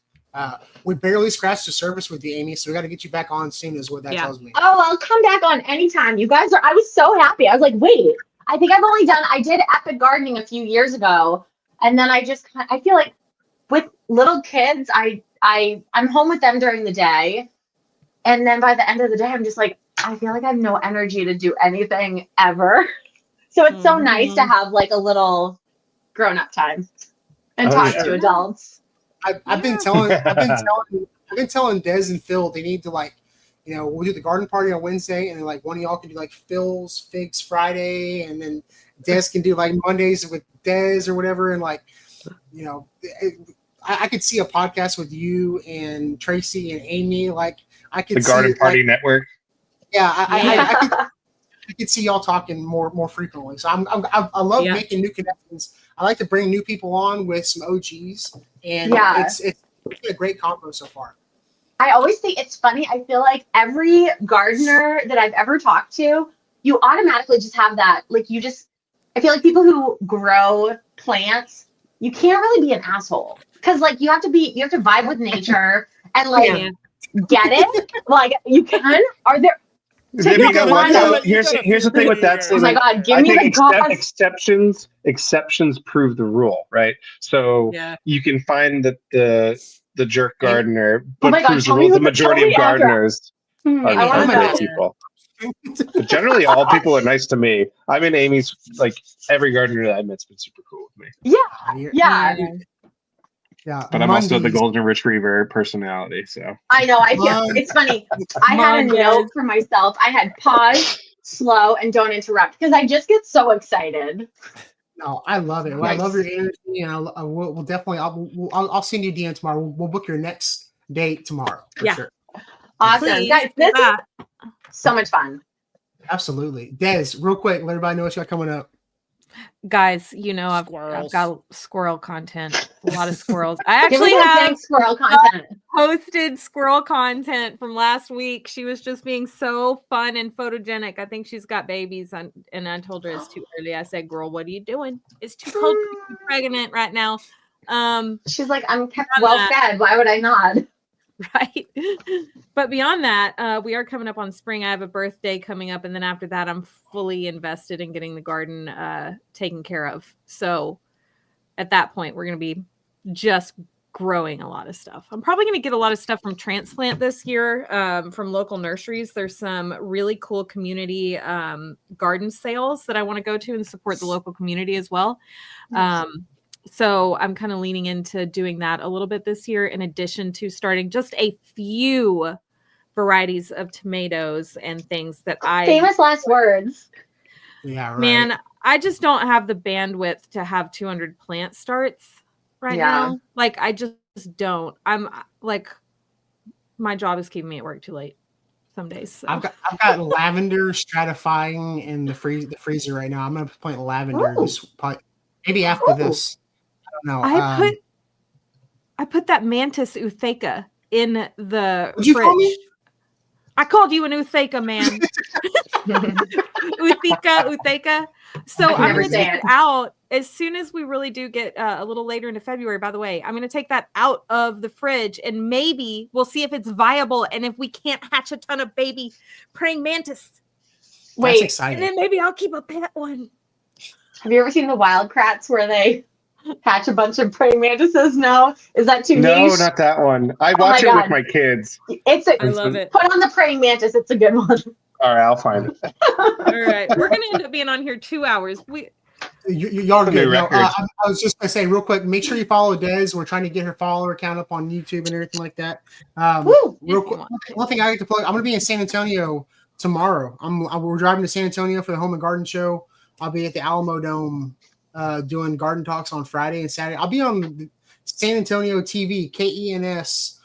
A: We barely scratched the surface with you, Amy, so we got to get you back on soon is what that tells me.
D: Oh, I'll come back on anytime. You guys I was so happy. I was like, wait, I think I did epic gardening a few years ago. And then I feel like with little kids, I'm home with them during the day. And then by the end of the day, I'm just like, I feel like I have no energy to do anything ever. So it's so nice to have like a little grown-up time and talk to adults.
A: I've been telling Des and Phil they need to we'll do the garden party on Wednesday, and then like one of y'all can do like Phil's Figs Friday, and then Des can do like Mondays with Des or whatever, and I could see a podcast with you and Tracy and Amy. Like I could
B: the Garden Party Network.
A: Yeah, I could see y'all talking more frequently. So I love making new connections. I like to bring new people on with some OGs, and it's been a great combo so far.
D: I always think it's funny. I feel like every gardener that I've ever talked to, you automatically just have that. Like I feel like people who grow plants, you can't really be an asshole because like you have to vibe with nature and get it. Like you can. Are there?
B: Here's the thing with that statement.
D: Oh my God, give me the
B: exceptions. Exceptions prove the rule, right? So you can find that the jerk gardener, but proves the rule. The majority of gardeners are nice people. But generally, all people are nice to me. I'm in Amy's. Like every gardener that I met's been super cool with me.
D: Yeah.
B: But I'm also the golden retriever personality, so
D: I know. It's funny. I had a note for myself. I had pause, slow, and don't interrupt because I just get so excited.
A: No, I love it. Well, I love your energy, and we'll definitely. I'll send you a DM tomorrow. We'll book your next date tomorrow. For sure.
D: Awesome, guys! This is so much fun.
A: Absolutely, Des. Real quick, let everybody know what you got coming up.
C: Guys, I've got squirrel content. A lot of squirrels. I actually have
D: squirrel content.
C: Posted squirrel content from last week. She was just being so fun and photogenic. I think she's got babies, and I told her it's too early. I said, "Girl, what are you doing? It's too cold to be pregnant right now."
D: She's like, "I'm kept well fed. Why would I not?"
C: right? But beyond that, we are coming up on spring. I have a birthday coming up, and then after that, I'm fully invested in getting the garden taken care of. So at that point, we're going to be just growing a lot of stuff. I'm probably going to get a lot of stuff from transplant this year, from local nurseries. There's some really cool community garden sales that I want to go to and support the local community as well. So I'm kind of leaning into doing that a little bit this year, in addition to starting just a few varieties of tomatoes and things that
D: Famous last words.
A: Yeah, right.
C: Man, I just don't have the bandwidth to have 200 plant starts right now. Like, I just don't. I'm like, my job is keeping me at work too late some days. So.
A: I've got lavender stratifying in the freezer right now. I'm gonna plant lavender maybe after this. I don't know.
C: I put that mantis Utheca in the
A: What'd you
C: fridge.
A: call me?
C: I called you an Utheca, man. Utheca. So I'm going to take it out as soon as we really do get a little later into February. By the way, I'm going to take that out of the fridge, and maybe we'll see if it's viable and if we can't hatch a ton of baby praying mantis.
A: That's exciting.
C: And then maybe I'll keep a pet one.
D: Have you ever seen the wild crats where they hatch a bunch of praying mantises? No, is that too niche?
B: No, not that one. I watch it with my kids.
C: I love it.
D: Put on the praying mantis. It's a good one.
B: All right, I'll find it.
C: All right, we're gonna end up being on here 2 hours.
A: Y'all good. No, I was just gonna say real quick. Make sure you follow Des. We're trying to get her follower count up on YouTube and everything like that. Real quick, one thing I like to plug. I'm gonna be in San Antonio tomorrow. We're driving to San Antonio for the Home and Garden Show. I'll be at the Alamo Dome doing garden talks on Friday and Saturday. I'll be on San Antonio TV, KENS,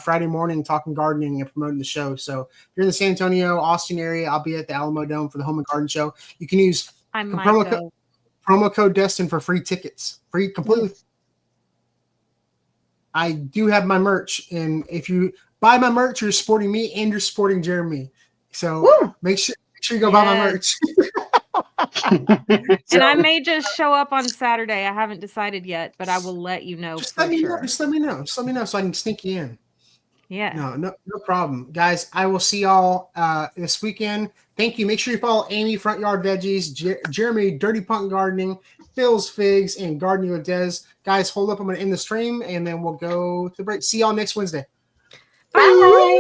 A: Friday morning, talking gardening and promoting the show. So if you're in the San Antonio, Austin area, I'll be at the Alamo Dome for the Home and Garden Show. You can use promo code Destin for free tickets. Free, completely. I do have my merch, and if you buy my merch, you're supporting me and you're supporting Jeremy. So make sure you go buy my merch.
C: And I may just show up on Saturday. I haven't decided yet, but I will let you know.
A: Just let me know so I can sneak you in.
C: Yeah.
A: No problem. Guys, I will see y'all this weekend. Thank you. Make sure you follow Amy, Front Yard Veggies, Jeremy, Dirty Punk Gardening, Phil's Figs, and Gardening with Des. Guys, hold up. I'm going to end the stream, and then we'll go to the break. See y'all next Wednesday.
D: Bye.